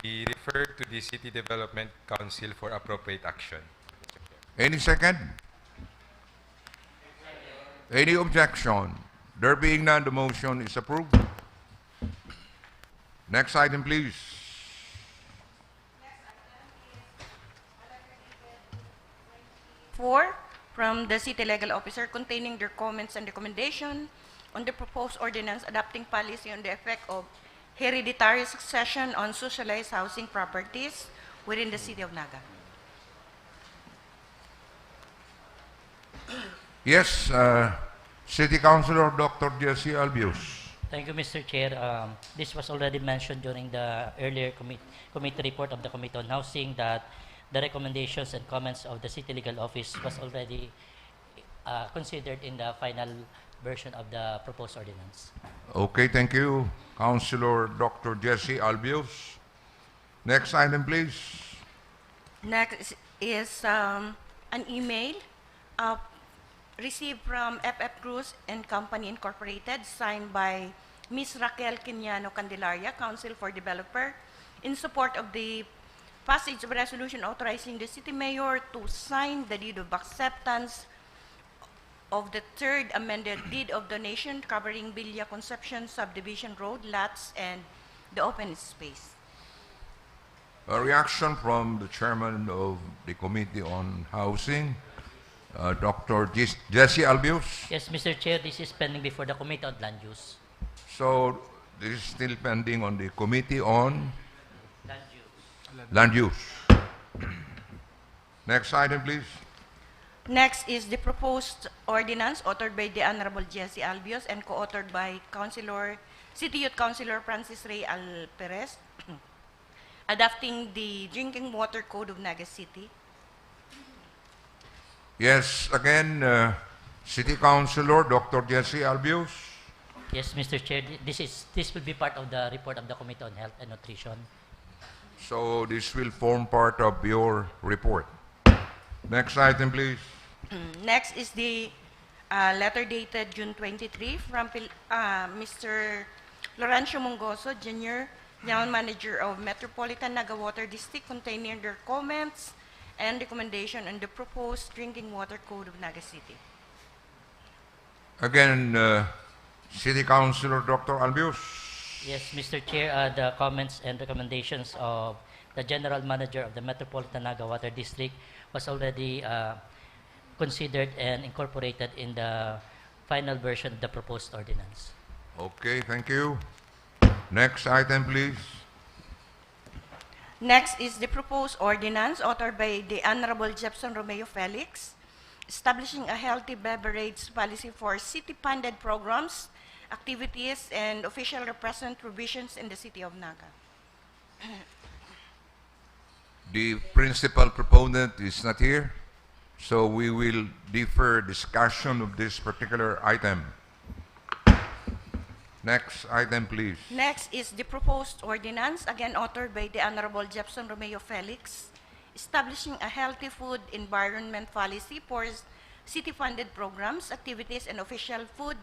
be referred to the City Development Council for appropriate action. Any second? Any objection? There being none, the motion is approved. Next item, please. Four, from the City Legal Officer containing their comments and recommendation on the proposed ordinance adopting policy on the effect of hereditary succession on socialized housing properties within the City of Naga. Yes, City Councilor Dr. Jesse Albius. Thank you, Mr. Chair. This was already mentioned during the earlier committee report of the Committee on Housing that the recommendations and comments of the City Legal Office was already considered in the final version of the proposed ordinance. Okay, thank you, Councilor Dr. Jesse Albius. Next item, please. Next is an email received from FF Cruz and Company Incorporated, signed by Ms. Raquel Quiniano Candelaria, Council for Developer, in support of the passage of a resolution authorizing the City Mayor to sign the deed of acceptance of the third amended deed of donation covering Villa Concepcion Subdivision Road, lots, and the open space. A reaction from the chairman of the Committee on Housing, Dr. Jesse Albius. Yes, Mr. Chair, this is pending before the Committee on Land Use. So this is still pending on the Committee on Land Use. Next item, please. Next is the proposed ordinance authored by the Honorable Jesse Albios and co-authored by City Youth Councilor Francis Ray Alperez, adopting the Drinking Water Code of Naga City. Yes, again, City Councilor Dr. Jesse Albios. Yes, Mr. Chair, this will be part of the report of the Committee on Health and Nutrition. So this will form part of your report. Next item, please. Next is the letter dated June 23 from Mr. Lorenzo Mongoso, Jr., General Manager of Metropolitan Naga Water District, containing their comments and recommendation on the proposed Drinking Water Code of Naga City. Again, City Councilor Dr. Albios. Yes, Mr. Chair, the comments and recommendations of the General Manager of the Metropolitan Naga Water District, was already considered and incorporated in the final version of the proposed ordinance. Okay, thank you. Next item, please. Next is the proposed ordinance authored by the Honorable Jefferson Romeo Felix, establishing a healthy beverage policy for city-funded programs, activities, and official represent provisions in the city of Naga. The principal proponent is not here, so we will defer discussion of this particular item. Next item, please. Next is the proposed ordinance, again authored by the Honorable Jefferson Romeo Felix, establishing a healthy food environment policy for city-funded programs, activities, and official food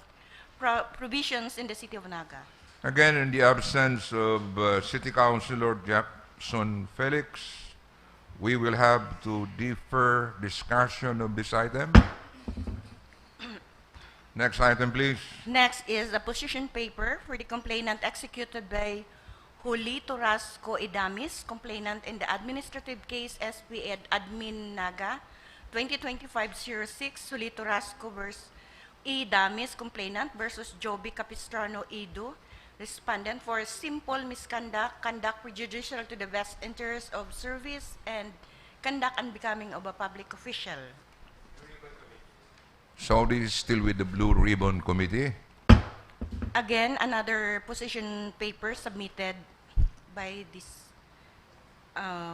provisions in the city of Naga. Again, in the absence of City Councilor Jefferson Felix, we will have to defer discussion of this item. Next item, please. Next is a position paper for the complainant executed by Juli Torasco Idamis, complainant in the administrative case SP Admin Naga 2025-06, Juli Torasco versus Idamis, complainant versus Joby Capistrano Ido, respondent for simple misconduct, conduct prejudicial to the best interest of service, and conduct unbecoming of a public official. So this is still with the Blue Ribbon Committee. Again, another position paper submitted by this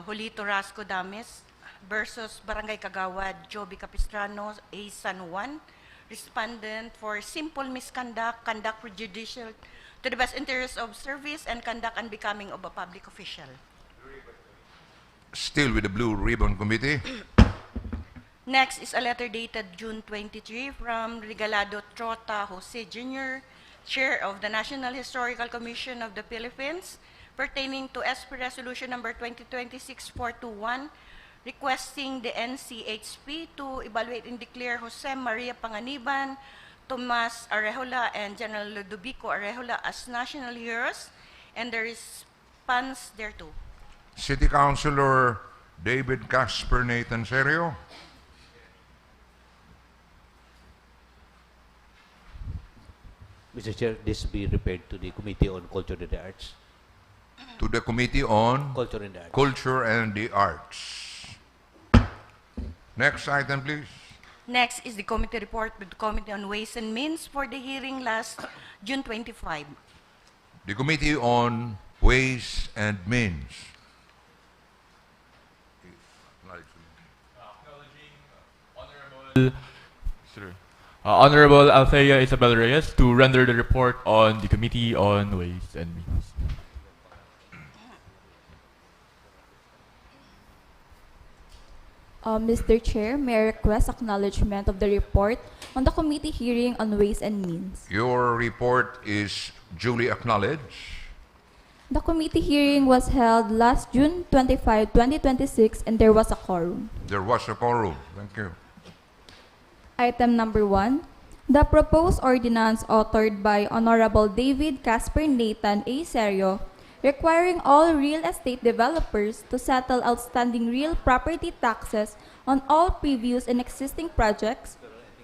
Juli Torasco Dames versus Barangay Kagawad, Joby Capistrano, A. San Juan, respondent for simple misconduct, conduct prejudicial to the best interest of service, and conduct unbecoming of a public official. Still with the Blue Ribbon Committee. Next is a letter dated June 23 from Regalado Trota Jose Jr., Chair of the National Historical Commission of the Philippines, pertaining to SP Resolution number 2026-421, requesting the NCHP to evaluate and declare Jose Maria Panganiban, Tomas Arejola, and General Ludovico Arejola as national heroes, and the response thereto. City Councilor David Casper Nathan Serio. Mr. Chair, this be referred to the Committee on Culture and the Arts. To the Committee on Culture and the Arts. Culture and the Arts. Next item, please. Next is the committee report with the Committee on Ways and Means for the hearing last June 25. The Committee on Ways and Means. Honorable Althea Isabel Reyes to render the report on the Committee on Ways and Means. Mr. Chair, may I request acknowledgement of the report on the committee hearing on Ways and Means. Your report is duly acknowledged. The committee hearing was held last June 25, 2026, and there was a quorum. There was a quorum. Thank you. Item number 1, the proposed ordinance authored by Honorable David Casper Nathan A. Serio, requiring all real estate developers to settle outstanding real property taxes on all previous and existing projects,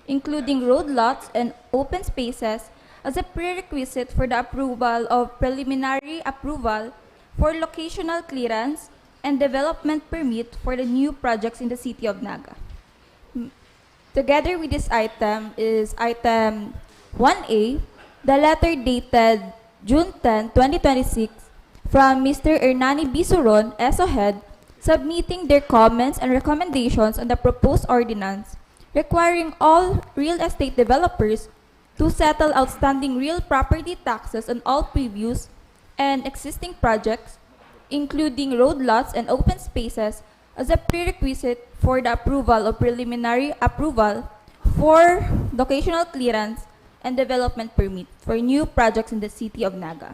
including road lots and open spaces, as a prerequisite for the approval of preliminary approval for locational clearance and development permit for the new projects in the city of Naga. Together with this item is item 1A, the letter dated June 10, 2026, from Mr. Hernani Bisuron, ESOHED, submitting their comments and recommendations on the proposed ordinance, requiring all real estate developers to settle outstanding real property taxes on all previous and existing projects, including road lots and open spaces, as a prerequisite for the approval of preliminary approval for locational clearance and development permit for new projects in the city of Naga.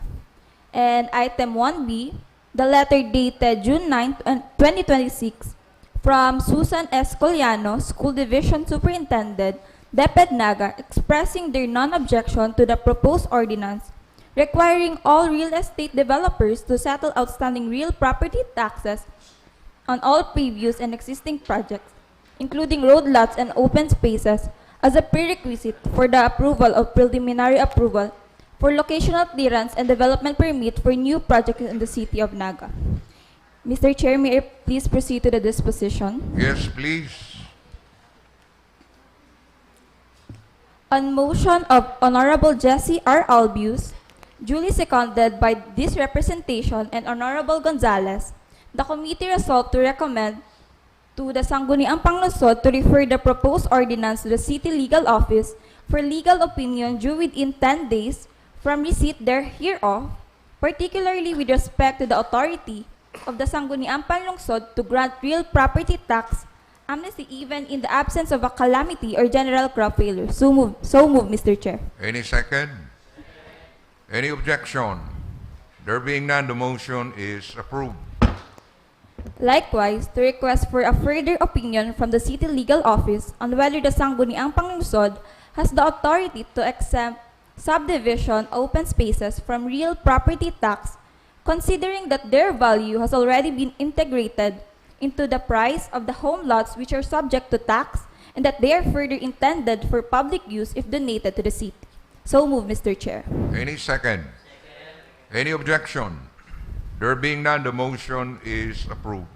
And item 1B, the letter dated June 9, 2026, from Susan S. Coliano, School Division Superintendent, DepEd Naga, expressing their non-objection to the proposed ordinance, requiring all real estate developers to settle outstanding real property taxes on all previous and existing projects, including road lots and open spaces, as a prerequisite for the approval of preliminary approval for locational clearance and development permit for new projects in the city of Naga. Mr. Chair, may I please proceed to the disposition? Yes, please. On motion of Honorable Jesse R. Albius, duly seconded by this representation and Honorable Gonzales, the committee resolved to recommend to the Sangguniang Panlungsod to refer the proposed ordinance to the City Legal Office for legal opinion due within 10 days from receipt thereof, particularly with respect to the authority of the Sangguniang Panlungsod to grant real property tax amnesty even in the absence of a calamity or general crop failure. So move, Mr. Chair. Any second? Any objection? There being none, the motion is approved. Likewise, to request for a further opinion from the City Legal Office on whether the Sangguniang Panlungsod has the authority to exempt subdivision open spaces from real property tax, considering that their value has already been integrated into the price of the home lots which are subject to tax, and that they are further intended for public use if donated to the city. So move, Mr. Chair. Any second? Any objection? There being none, the motion is approved.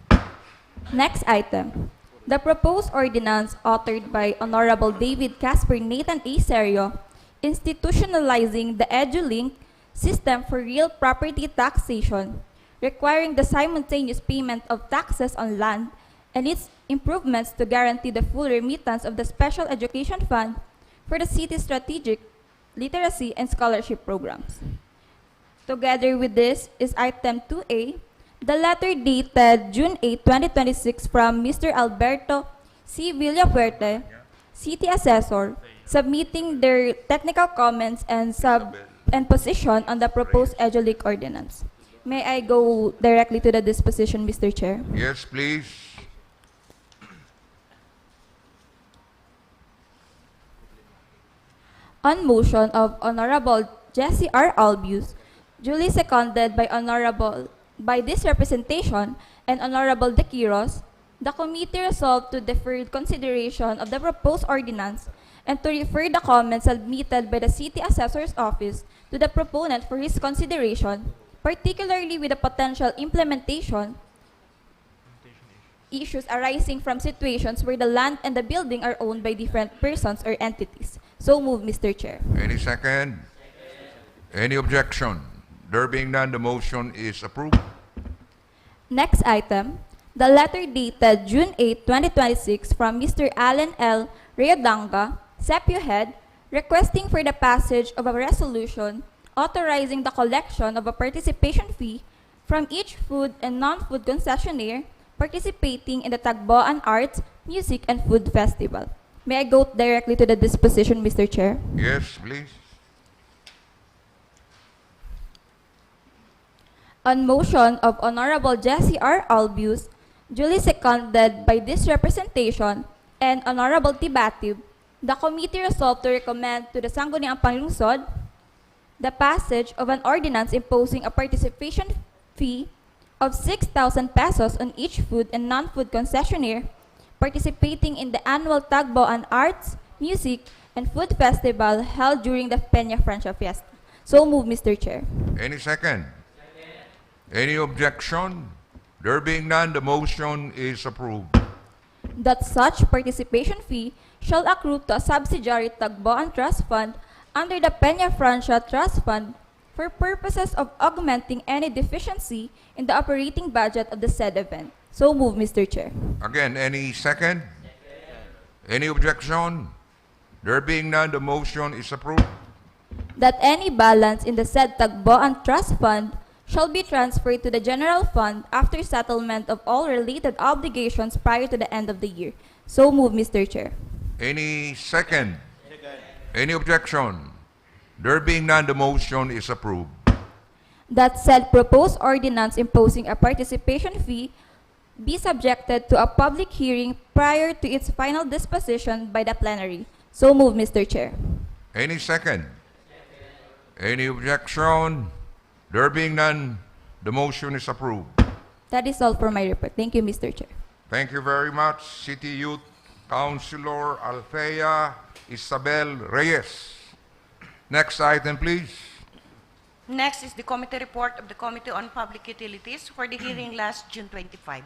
Next item. The proposed ordinance authored by Honorable David Casper Nathan A. Serio, institutionalizing the EduLink system for real property taxation, requiring the simultaneous payment of taxes on land and its improvements to guarantee the full remittance of the Special Education Fund for the city's strategic literacy and scholarship programs. Together with this is item 2A, the letter dated June 8, 2026 from Mr. Alberto C. Villafuerte, City Assessor, submitting their technical comments and position on the proposed EduLink ordinance. May I go directly to the disposition, Mr. Chair? Yes, please. On motion of Honorable Jesse R. Albius, duly seconded by this representation and Honorable De Quiros, the committee resolved to defer consideration of the proposed ordinance and to refer the comments submitted by the City Assessor's Office to the proponent for his consideration, particularly with the potential implementation issues arising from situations where the land and the building are owned by different persons or entities. So move, Mr. Chair. Any second? Any objection? There being none, the motion is approved. Next item, the letter dated June 8, 2026 from Mr. Alan L. Riodanga, Sepio Head, requesting for the passage of a resolution authorizing the collection of a participation fee from each food and non-food concessionaire participating in the Tagboan Arts, Music, and Food Festival. May I go directly to the disposition, Mr. Chair? Yes, please. On motion of Honorable Jesse R. Albius, duly seconded by this representation and Honorable Tibatib, the committee resolved to recommend to the Sangguniang Panlungsod the passage of an ordinance imposing a participation fee of 6,000 pesos on each food and non-food concessionaire participating in the annual Tagboan Arts, Music, and Food Festival held during the Peña Francia Fiesta. So move, Mr. Chair. Any second? Any objection? There being none, the motion is approved. That such participation fee shall accrue to a subsidiary Tagboan Trust Fund under the Peña Francia Trust Fund for purposes of augmenting any deficiency in the operating budget of the said event. So move, Mr. Chair. Again, any second? Any objection? There being none, the motion is approved. That any balance in the said Tagboan Trust Fund shall be transferred to the general fund after settlement of all related obligations prior to the end of the year. So move, Mr. Chair. Any second? Any objection? There being none, the motion is approved. That said proposed ordinance imposing a participation fee be subjected to a public hearing prior to its final disposition by the plenary. So move, Mr. Chair. Any second? Any objection? There being none, the motion is approved. That is all for my report. Thank you, Mr. Chair. Thank you very much, City Youth Councilor Althea Isabel Reyes. Next item, please. Next is the committee report of the Committee on Public Utilities for the hearing last June 25.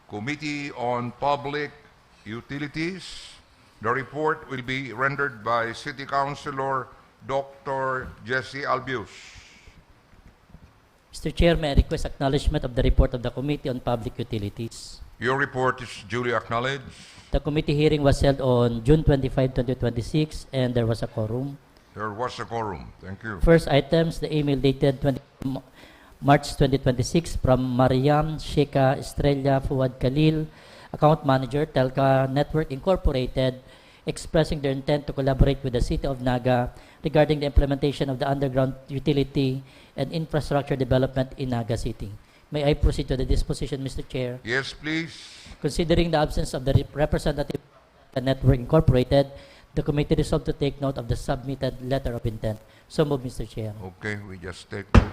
Committee on Public Utilities. The report will be rendered by City Councilor Dr. Jesse Albius. Mr. Chair, may I request acknowledgement of the report of the Committee on Public Utilities. Your report is duly acknowledged. The committee hearing was held on June 25, 2026, and there was a quorum. There was a quorum. Thank you. First items, the email dated March 2026 from Mariam Sheikha Estrella Fuad Khalil, Account Manager, Telca Network Incorporated, expressing their intent to collaborate with the City of Naga regarding the implementation of the underground utility and infrastructure development in Naga City. May I proceed to the disposition, Mr. Chair? Yes, please. Considering the absence of the representative of the Network Incorporated, the committee resolved to take note of the submitted letter of intent. So move, Mr. Chair. Okay, we just take note.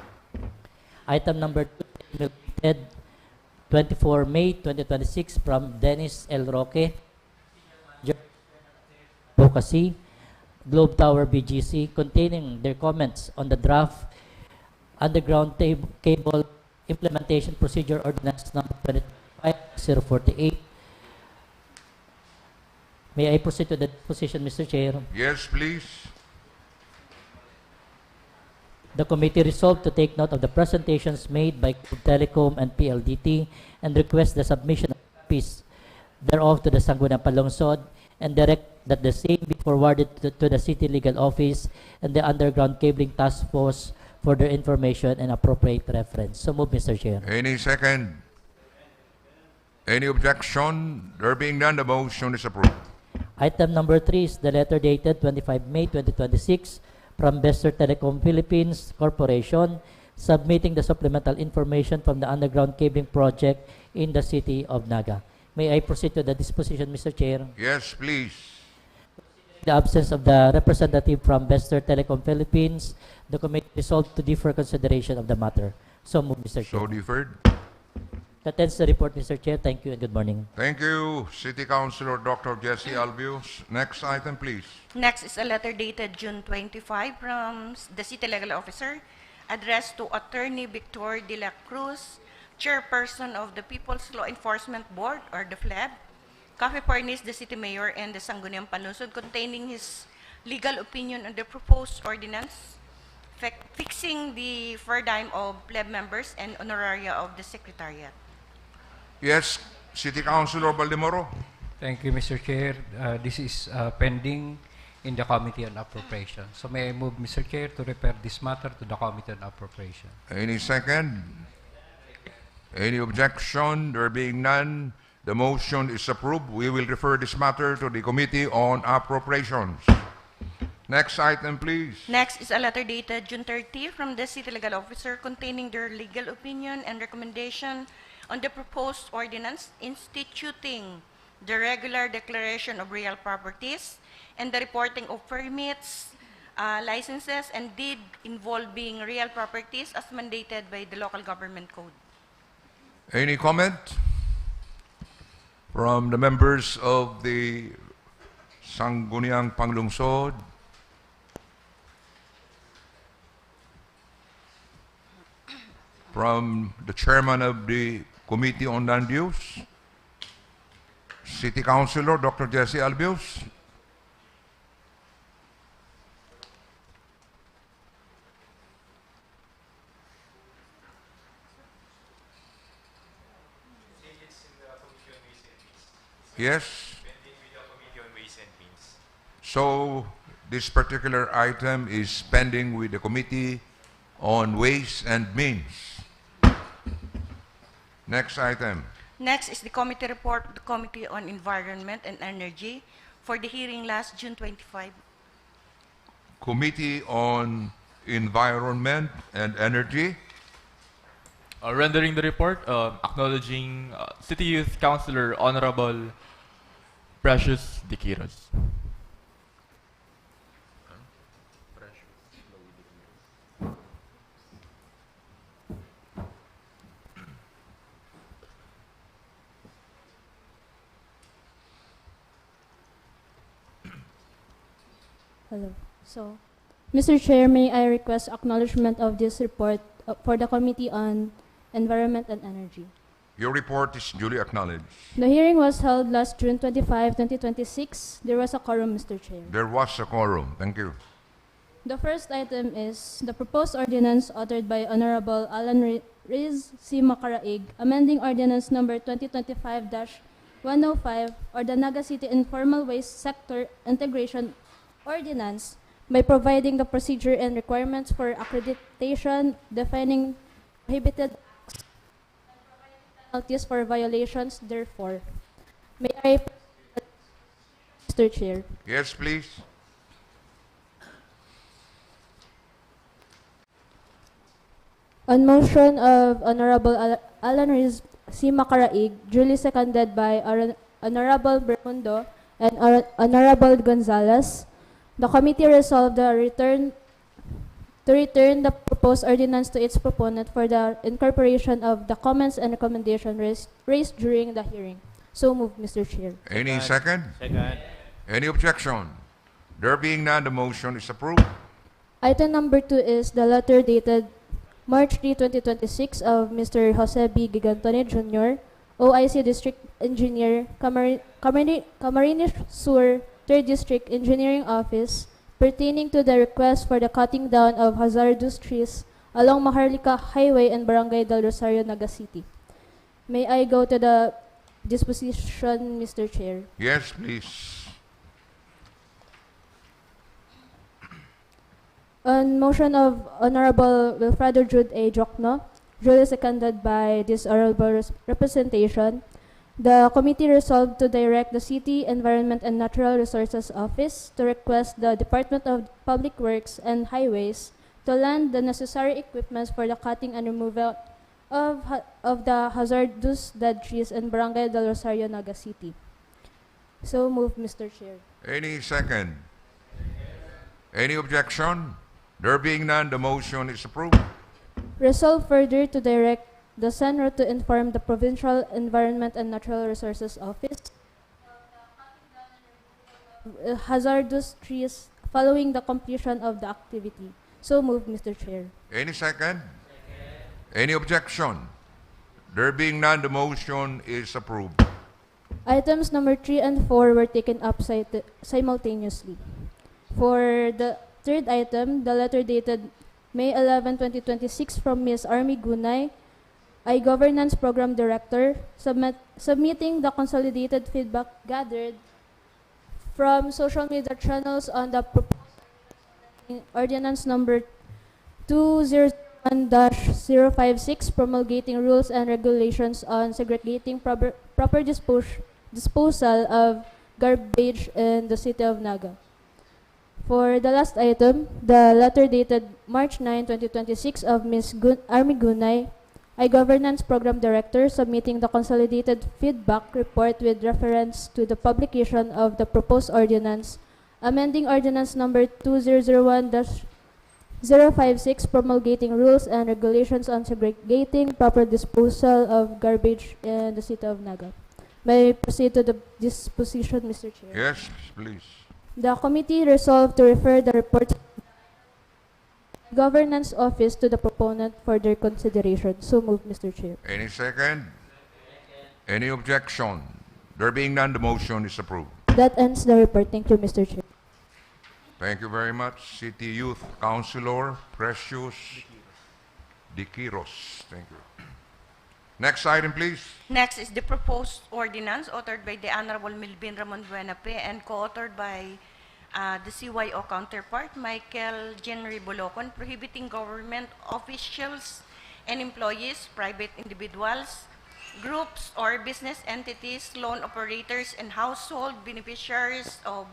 Item number 2, dated 24 May 2026 from Dennis L. Roque, Advocacy, Globe Tower BGC, containing their comments on the draft underground cable implementation procedure ordinance number 25048. May I proceed to the disposition, Mr. Chair? Yes, please. The committee resolved to take note of the presentations made by Telecom and PLDT and request the submission of copies thereof to the Sangguniang Panlungsod and direct that the same be forwarded to the City Legal Office and the Underground Cabling Task Force for their information and appropriate reference. So move, Mr. Chair. Any second? Any objection? There being none, the motion is approved. Item number 3 is the letter dated 25 May 2026 from Bester Telecom Philippines Corporation submitting the supplemental information from the underground cabling project in the City of Naga. May I proceed to the disposition, Mr. Chair? Yes, please. In the absence of the representative from Bester Telecom Philippines, the committee resolved to defer consideration of the matter. So move, Mr. Chair. So deferred. That ends the report, Mr. Chair. Thank you and good morning. Thank you, City Councilor Dr. Jesse Albius. Next item, please. Next is a letter dated June 25 from the City Legal Officer addressed to Attorney Victor de la Cruz, Chairperson of the People's Law Enforcement Board, or the FLEB, Café Furnace, the City Mayor, and the Sangguniang Panlungsod, containing his legal opinion on the proposed ordinance fixing the fair dime of pleb members and honoraria of the Secretariat. Yes, City Councilor Baldemoro. Thank you, Mr. Chair. This is pending in the Committee on Appropriation. So may I move, Mr. Chair, to refer this matter to the Committee on Appropriation. Any second? Any objection? There being none, the motion is approved. We will refer this matter to the Committee on Appropriations. Next item, please. Next is a letter dated June 30 from the City Legal Officer containing their legal opinion and recommendation on the proposed ordinance instituting the regular declaration of real properties and the reporting of permits, licenses, and deed involving real properties as mandated by the Local Government Code. Any comment from the members of the Sangguniang Panlungsod? From the chairman of the Committee on Land Use, City Councilor Dr. Jesse Albius. Yes. So this particular item is pending with the Committee on Ways and Means. Next item. Next is the committee report of the Committee on Environment and Energy for the hearing last June 25. Committee on Environment and Energy. Rendering the report, acknowledging City Youth Councilor Honorable Precious Diquiros. Hello. So, Mr. Chair, may I request acknowledgement of this report for the Committee on Environment and Energy. Your report is duly acknowledged. The hearing was held last June 25, 2026. There was a quorum, Mr. Chair. There was a quorum. Thank you. The first item is the proposed ordinance authored by Honorable Alan Riz C. Macaraig, amending Ordinance Number 2025-105 or the Naga City Informal Waste Sector Integration Ordinance by providing the procedure and requirements for accreditation, defining prohibited acts, and providing penalties for violations therefore. May I, Mr. Chair? Yes, please. On motion of Honorable Alan Riz C. Macaraig, duly seconded by Honorable Bermundo and Honorable Gonzalez, the committee resolved to return the proposed ordinance to its proponent for the incorporation of the comments and recommendations raised during the hearing. So moved, Mr. Chair. Any second? Second. Any objection? There being none, the motion is approved. Item number 2 is the letter dated March 3, 2026 of Mr. Jose B. Gigantone Jr., OIC District Engineer, Camarines Sur, 3rd District Engineering Office, pertaining to the request for the cutting down of hazardous trees along Maharlika Highway and Barangay del Rosario, Naga City. May I go to the disposition, Mr. Chair? Yes, please. On motion of Honorable Wilfredo Jude A. Jokno, duly seconded by this honorable representation, the committee resolved to direct the City Environment and Natural Resources Office to request the Department of Public Works and Highways to lend the necessary equipment for the cutting and removal of the hazardous dead trees in Barangay del Rosario, Naga City. So moved, Mr. Chair. Any second? Any objection? There being none, the motion is approved. Resolve further to direct the Senro to inform the Provincial Environment and Natural Resources Office of hazardous trees following the completion of the activity. So moved, Mr. Chair. Any second? Any objection? There being none, the motion is approved. Items number 3 and 4 were taken up simultaneously. For the third item, the letter dated May 11, 2026 from Ms. Army Gunay, I-Governance Program Director, submitting the consolidated feedback gathered from social media channels on the proposed Ordinance Number 2001-056 promulgating rules and regulations on segregating proper disposal of garbage in the City of Naga. For the last item, the letter dated March 9, 2026 of Ms. Army Gunay, I-Governance Program Director, submitting the consolidated feedback report with reference to the publication of the proposed ordinance, amending Ordinance Number 2001-056 promulgating rules and regulations on segregating proper disposal of garbage in the City of Naga. May I proceed to the disposition, Mr. Chair? Yes, please. The committee resolved to refer the report Governance Office to the proponent for their consideration. So moved, Mr. Chair. Any second? Any objection? There being none, the motion is approved. That ends the report. Thank you, Mr. Chair. Thank you very much, City Youth Councilor Precious Diquiros. Thank you. Next item, please. Next is the proposed ordinance authored by the Honorable Milvin Ramon Buenape and co-authored by the CYO counterpart, Michael Jenry Bolocon, prohibiting government officials and employees, private individuals, groups or business entities, loan operators, and household beneficiaries of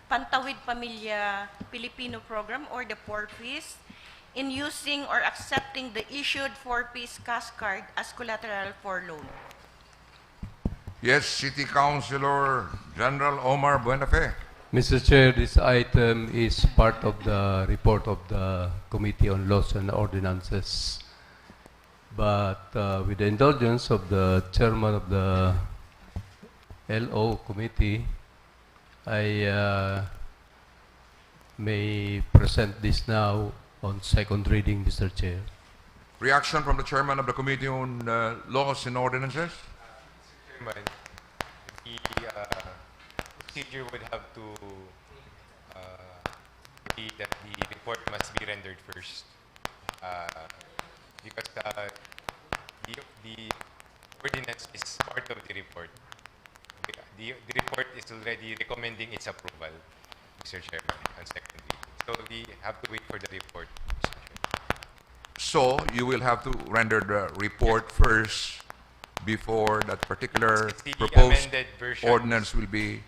Pantawid Pamilya Pilipino Program or the 4Ps in using or accepting the issued 4Ps cash card as collateral for loan. Yes, City Councilor General Omar Buenafe. Mr. Chair, this item is part of the report of the Committee on Laws and Ordinances. But with the indulgence of the chairman of the LO committee, I may present this now on second reading, Mr. Chair. Reaction from the chairman of the Committee on Laws and Ordinances? Chairman, the procedure would have to be that the report must be rendered first, because the ordinance is part of the report. The report is already recommending its approval, Mr. Chairman, on second reading. So we have to wait for the report, Mr. Chairman. So you will have to render the report first before that particular It's the proposed amended version. ordinance will be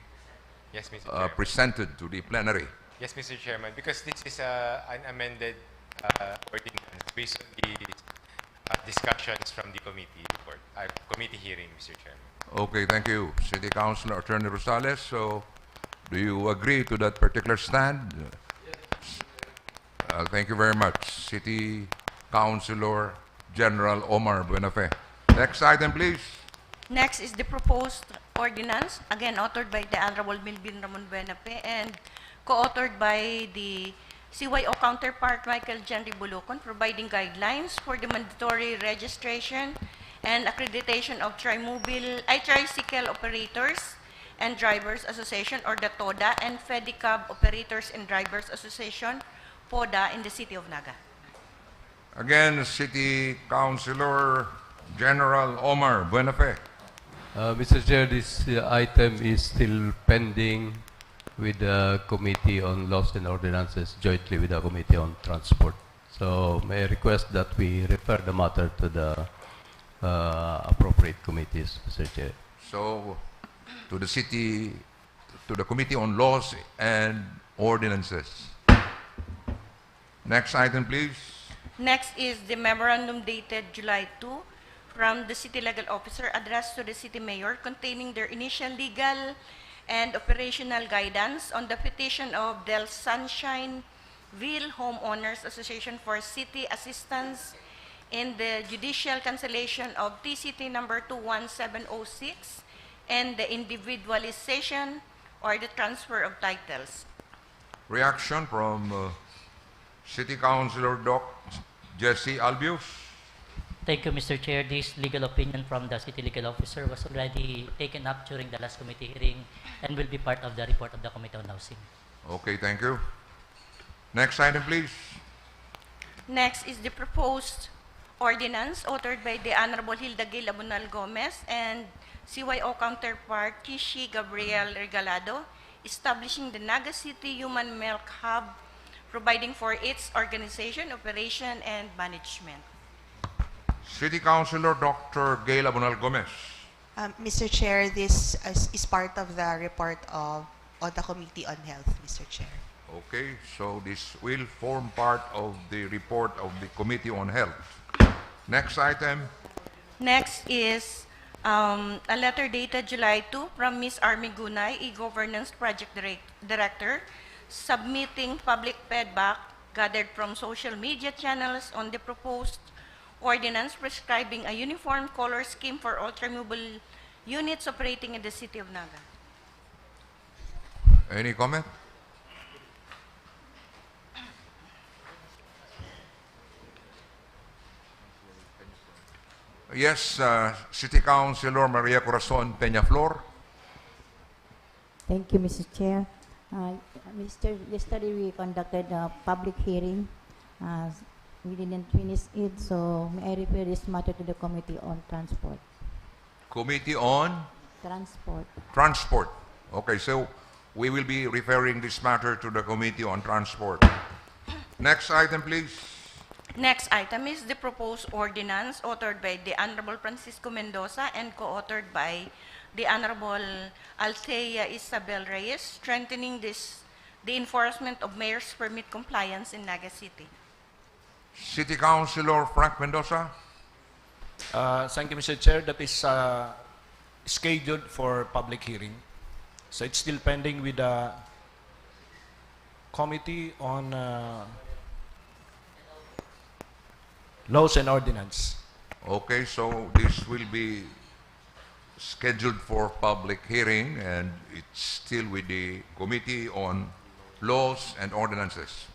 Yes, Mr. Chairman. presented to the plenary. Yes, Mr. Chairman, because this is an amended ordinance based on the discussions from the committee report, committee hearing, Mr. Chairman. Okay, thank you. City Councilor Attorney Rosales, so do you agree to that particular stand? Thank you very much. City Councilor General Omar Buenafe. Next item, please. Next is the proposed ordinance, again authored by the Honorable Milvin Ramon Buenape and co-authored by the CYO counterpart Michael Jenry Bulocon, providing guidelines for the mandatory registration and accreditation of tricycle operators and drivers association, or the TODA, and Pedicab operators and drivers association, PODA, in the city of Naga. Again, City Councilor General Omar Buenafe. Mr. Chair, this item is still pending with the Committee on Laws and Ordinances jointly with the Committee on Transport. So may I request that we refer the matter to the appropriate committees, Mr. Chair. So, to the Committee on Laws and Ordinances. Next item, please. Next is the memorandum dated July 2 from the City Legal Officer addressed to the City Mayor, containing their initial legal and operational guidance on the petition of Del Sunshineville Homeowners Association for city assistance in the judicial cancellation of TCT number 21706 and the individualization or the transfer of titles. Reaction from City Councilor Doc Jesse Albius. Thank you, Mr. Chair. This legal opinion from the City Legal Officer was already taken up during the last committee hearing and will be part of the report of the Committee on Housing. Okay, thank you. Next item, please. Next is the proposed ordinance authored by the Honorable Hilda Gil Abunal Gomez and CYO counterpart Kishi Gabriel Regalado, establishing the Naga City Human Milk Hub, providing for its organization, operation, and management. City Councilor Dr. Gail Abunal Gomez. Mr. Chair, this is part of the report of the Committee on Health, Mr. Chair. Okay, so this will form part of the report of the Committee on Health. Next item. Next is a letter dated July 2 from Ms. Army Gunay, e-Governance Project Director, submitting public feedback gathered from social media channels on the proposed ordinance prescribing a uniform color scheme for ultra-mobile units operating in the city of Naga. Any comment? Yes, City Councilor Maria Corazon Peñaflor. Thank you, Mr. Chair. Yesterday we conducted a public hearing. We didn't finish it, so may I refer this matter to the Committee on Transport. Committee on? Transport. Transport. Okay, so we will be referring this matter to the Committee on Transport. Next item, please. Next item is the proposed ordinance authored by the Honorable Francisco Mendoza and co-authored by the Honorable Althea Isabel Reyes, strengthening the enforcement of mayor's permit compliance in Naga City. City Councilor Frank Mendoza. Thank you, Mr. Chair. That is scheduled for public hearing. So it's still pending with the Committee on Laws and Ordinance. Okay, so this will be scheduled for public hearing and it's still with the Committee on laws, and ordinances.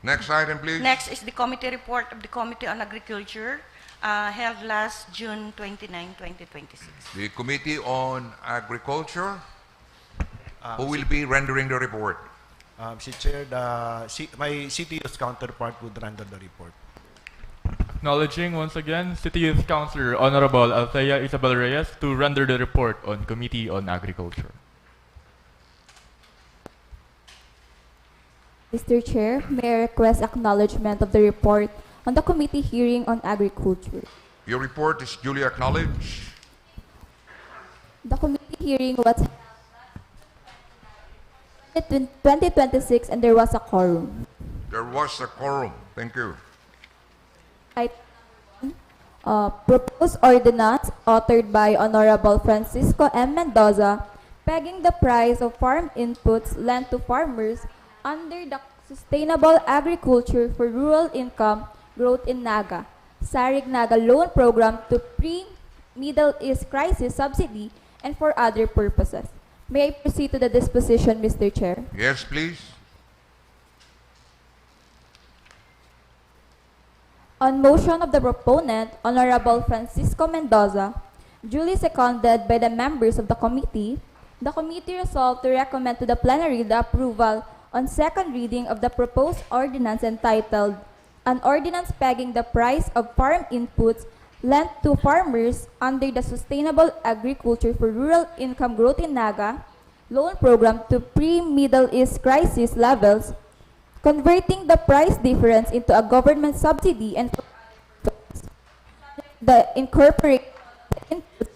Next item, please. Next is the committee report of the Committee on Agriculture, held last June 29, 2026. The Committee on Agriculture, who will be rendering the report? Mr. Chair, my city youth counterpart would render the report. Acknowledging once again City Youth Councilor Honorable Althea Isabel Reyes to render the report on Committee on Agriculture. Mr. Chair, may I request acknowledgement of the report on the committee hearing on agriculture. Your report is duly acknowledged. The committee hearing was held in 2026 and there was a quorum. There was a quorum. Thank you. Proposed ordinance authored by Honorable Francisco M. Mendoza pegging the price of farm inputs lent to farmers under the Sustainable Agriculture for Rural Income Growth in Naga, SARIG-Naga Loan Program to Pre-Middle East Crisis Subsidy and for other purposes. May I proceed to the disposition, Mr. Chair? Yes, please. On motion of the proponent, Honorable Francisco Mendoza, duly seconded by the members of the committee resolved to recommend to the plenary the approval on second reading of the proposed ordinance entitled An Ordinance Pegging the Price of Farm Inputs Lent to Farmers under the Sustainable Agriculture for Rural Income Growth in Naga Loan Program to Pre-Middle East Crisis Levels, converting the price difference into a government subsidy and the incorporate input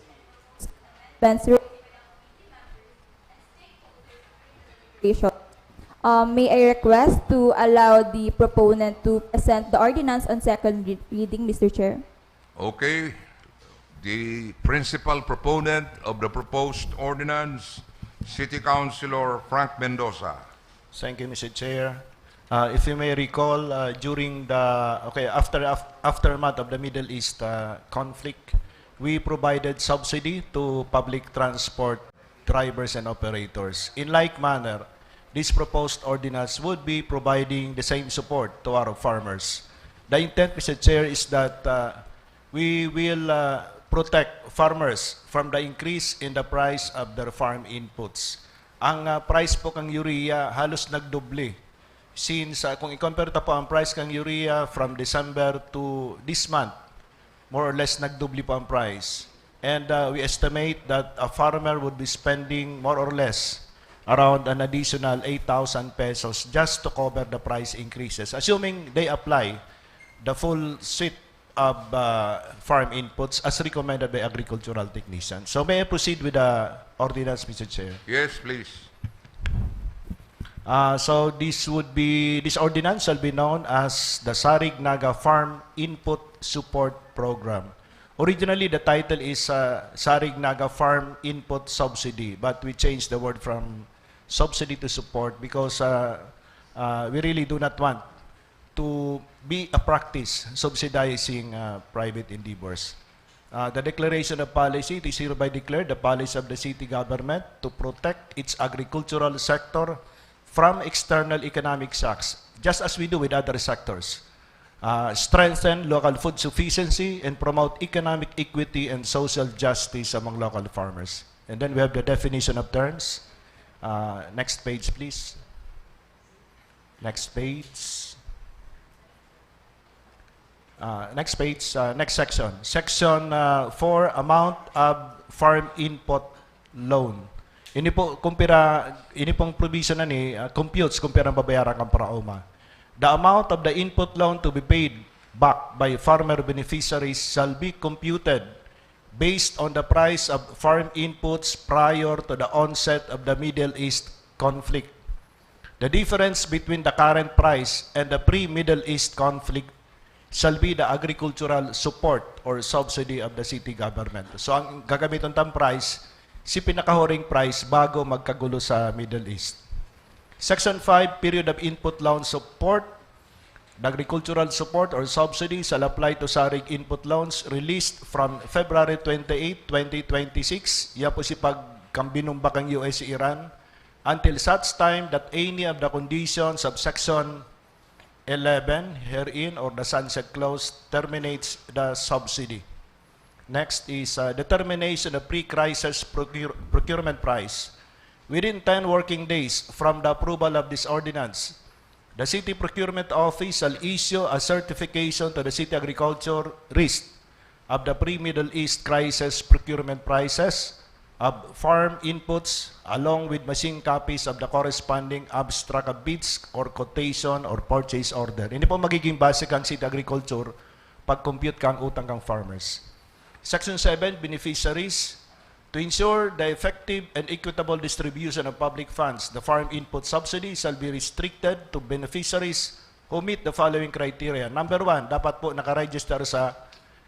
may I request to allow the proponent to present the ordinance on second reading, Mr. Chair? Okay. The principal proponent of the proposed ordinance, City Councilor Frank Mendoza. Thank you, Mr. Chair. If you may recall, during the aftermath of the Middle East conflict, we provided subsidy to public transport drivers and operators. In like manner, this proposed ordinance would be providing the same support to our farmers. The intent, Mr. Chair, is that we will protect farmers from the increase in the price of their farm inputs. Ang price po kang urea halos nagdoble. Since kung i-compare po ang price kang urea from December to this month, more or less nagdoble po ang price. And we estimate that a farmer would be spending more or less around an additional 8,000 pesos just to cover the price increases, assuming they apply the full suite of farm inputs as recommended by agricultural technicians. So may I proceed with the ordinance, Mr. Chair? Yes, please. So this ordinance shall be known as the SARIG-Naga Farm Input Support Program. Originally, the title is SARIG-Naga Farm Input Subsidy, but we changed the word from subsidy to support because we really do not want to be a practice subsidizing private endeavors. The declaration of policy, it is hereby declared the policy of the city government to protect its agricultural sector from external economic shocks, just as we do with other sectors. Strengthen local food sufficiency and promote economic equity and social justice among local farmers. And then we have the definition of terms. Next page, please. Next page. Next page, next section. Section 4, amount of farm input loan. Ini pong provision na ni computes kung pirang babayaran kang paraoma. The amount of the input loan to be paid back by farmer beneficiaries shall be computed based on the price of farm inputs prior to the onset of the Middle East conflict. The difference between the current price and the pre-Middle East conflict shall be the agricultural support or subsidy of the city government. So ang gagamiton tang price, si pinakahuring price bago magkagulo sa Middle East. Section 5, period of input loan support. The agricultural support or subsidy shall apply to SARIG input loans released from February 28, 2026. Yan po si pagkambinumbak ang US-Iran until such time that any of the conditions of Section 11 herein or the sunset clause terminates the subsidy. Next is determination of pre-crisis procurement price. Within 10 working days from the approval of this ordinance, the City Procurement Office shall issue a certification to the City Agriculture RIST of the pre-Middle East crisis procurement prices of farm inputs along with machine copies of the corresponding abstract of bids or quotation or purchase order. Hindi po magiging base kang City Agriculture pag-compute kang utang kang farmers. Section 7, beneficiaries. To ensure the effective and equitable distribution of public funds, the farm input subsidy shall be restricted to beneficiaries who meet the following criteria. Number 1, dapat po nakaregister sa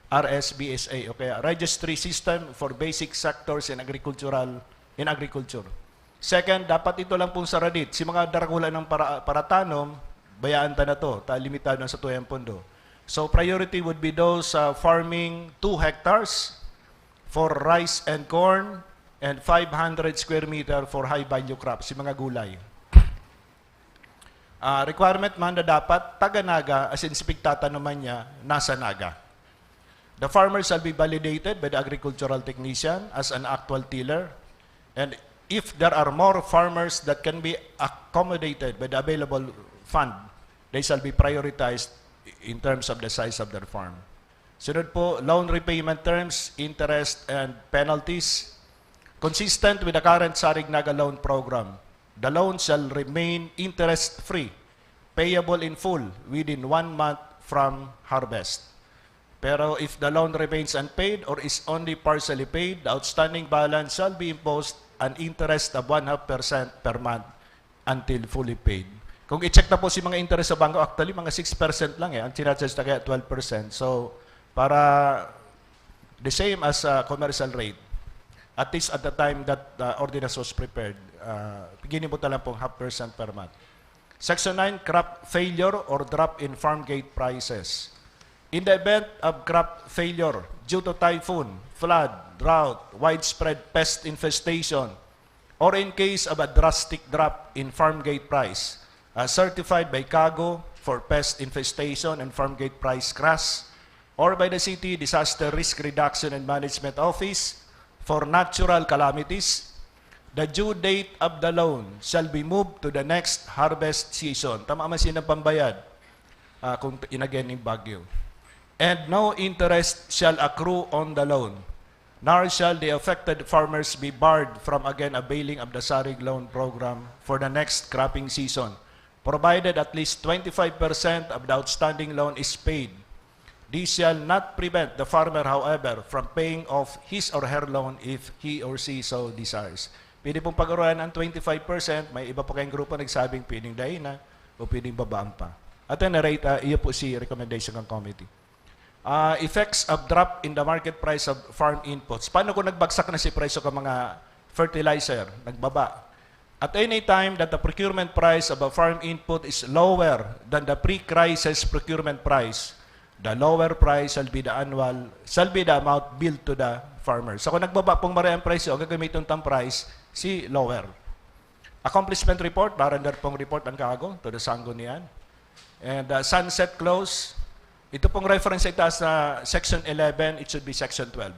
RSBSA, okay, Registry System for Basic Sectors in Agriculture. Second, dapat ito lang pong sa radit. Si mga darakula ng paratanom, bayaan ta na to, limitado na sa tuyang pondo. So priority would be those farming 2 hectares for rice and corn and 500 square meter for high value crops, si mga gulay. Requirement man na dapat taga-naga, as in sipiktata naman niya, nasa naga. The farmer shall be validated by the agricultural technician as an actual tiller, and if there are more farmers that can be accommodated by the available fund, they shall be prioritized in terms of the size of their farm. Sunod po, loan repayment terms, interest, and penalties. Consistent with the current Sangguniang loan program, the loan shall remain interest-free, payable in full within 1 month from harvest. Pero if the loan remains unpaid or is only partially paid, the outstanding balance shall be imposed an interest of 0.5% per month until fully paid. Kung i-check na po si mga interest sa bangko, actually mga 6% lang ang sinacharge na kaya 12%. So, para the same as commercial rate, at least at the time that ordinance was prepared, beginning po lang pong 0.5% per month. Section 9, crop failure or drop in farm gate prices. In the event of crop failure due to typhoon, flood, drought, widespread pest infestation, or in case of a drastic drop in farm gate price, certified by CAGO for pest infestation and farm gate price crash, or by the City Disaster Risk Reduction and Management Office for natural calamities, the due date of the loan shall be moved to the next harvest season. Tama man sinang pambayad kung inagain ng bagyo. And no interest shall accrue on the loan, nor shall the affected farmers be barred from again availing of the SARIG loan program for the next cropping season, provided at least 25% of the outstanding loan is paid. This shall not prevent the farmer, however, from paying off his or her loan if he or she so desires. Pwede pong pag-aruan ang 25%, may iba pa kayong grupo nagsabing pwedeng dahin na o pwedeng babaan pa. At na-rate, iyo po si recommendation ng committee. Effects of drop in the market price of farm inputs. Paano kung nagbagsak na si presyo ng mga fertilizer, nagbaba? At any time that the procurement price of a farm input is lower than the pre-crisis procurement price, the lower price shall be the amount billed to the farmer. So kung nagbaba pong maraming presyo, ang gagamitin ng price, si lower. Accomplishment report, barandar pong report ang kago to the Sangguniang. And sunset clause, ito pong reference ay taas na Section 11, it should be Section 12.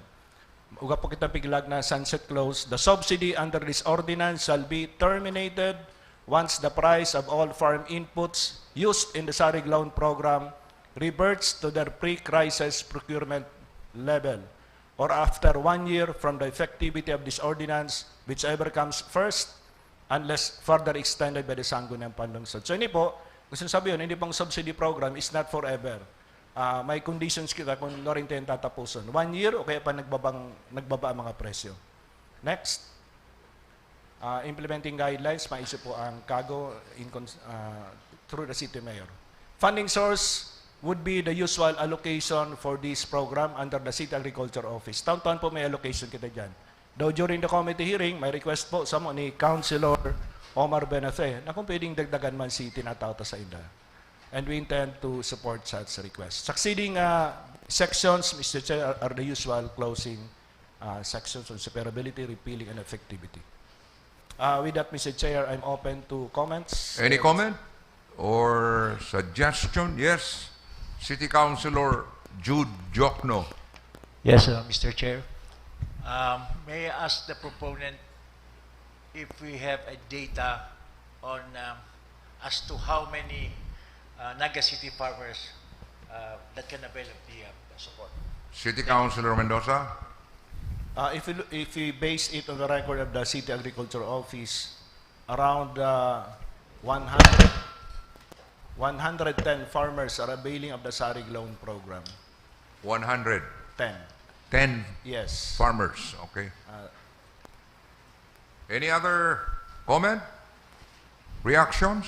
Uga po kitang piglag na sunset clause. The subsidy under this ordinance shall be terminated once the price of all farm inputs used in the SARIG loan program reverts to their pre-crisis procurement level, or after 1 year from the effectivity of this ordinance, whichever comes first, unless further extended by the Sangguniang Panlungsod. So hindi po, gusto sabihin, hindi pong subsidy program is not forever. May conditions kita kung no rin tayo tatapusin. 1 year o kaya pa nagbaba ang mga presyo. Next, implementing guidelines, maisip po ang CAGO through the City Mayor. Funding source would be the usual allocation for this program under the City Agriculture Office. Taon-taon po may allocation kita dyan. Though during the committee hearing, may request po sa ni Councilor Omar Benafe na kung pwedeng dagdagan man si tinatawta sa inda. And we intend to support such requests. Succeeding sections, Mr. Chair, are the usual closing sections on superability, repealing, and effectivity. With that, Mr. Chair, I'm open to comments. Any comment or suggestion? Yes, City Councilor Jude Jokno. Yes, Mr. Chair. May I ask the proponent if we have a data on as to how many Naga City farmers that can avail of the support? City Councilor Mendoza. If we base it on the record of the City Agriculture Office, around 110 farmers are availing of the SARIG loan program. 110 Yes. farmers. Okay. Any other comment? Reactions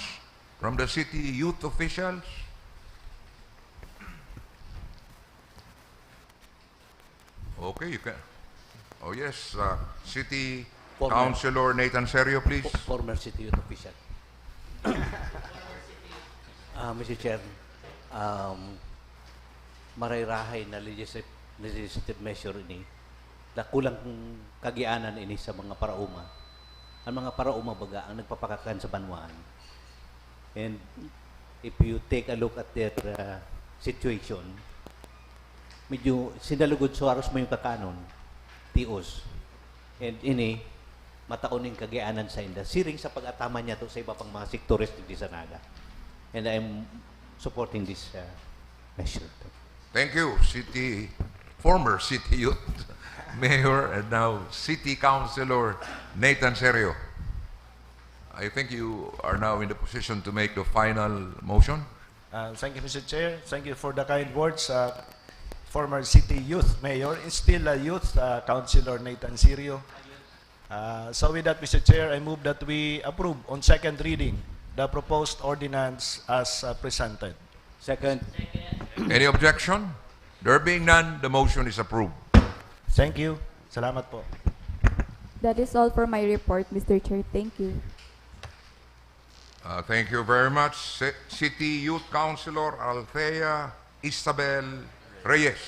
from the city youth officials? Okay, you can. Oh yes, City Councilor Nathan Serio, please. Former city youth official. Mr. Chair, marayrahay na legislative measure ini na kulang kagianan ini sa mga parauma. Ang mga parauma baga ang nagpapakakan sa banwaan. And if you take a look at their situation, medyo sinalugod sa aros mo yung kakanon, tios. And ini, matauning kagianan sa inda. Siring sa pag-atama niya to sa iba pang mga sektores dito sa Naga. And I'm supporting this measure. Thank you, former city youth mayor and now City Councilor Nathan Serio. I think you are now in the position to make the final motion. Thank you, Mr. Chair. Thank you for the kind words. Former city youth mayor, is still a youth councilor Nathan Serio. So with that, Mr. Chair, I move that we approve on second reading the proposed ordinance as presented. Second. Any objection? There being none, the motion is approved. Thank you. Salamat po. That is all for my report, Mr. Chair. Thank you. Thank you very much. City Youth Councilor Althea Isabel Reyes.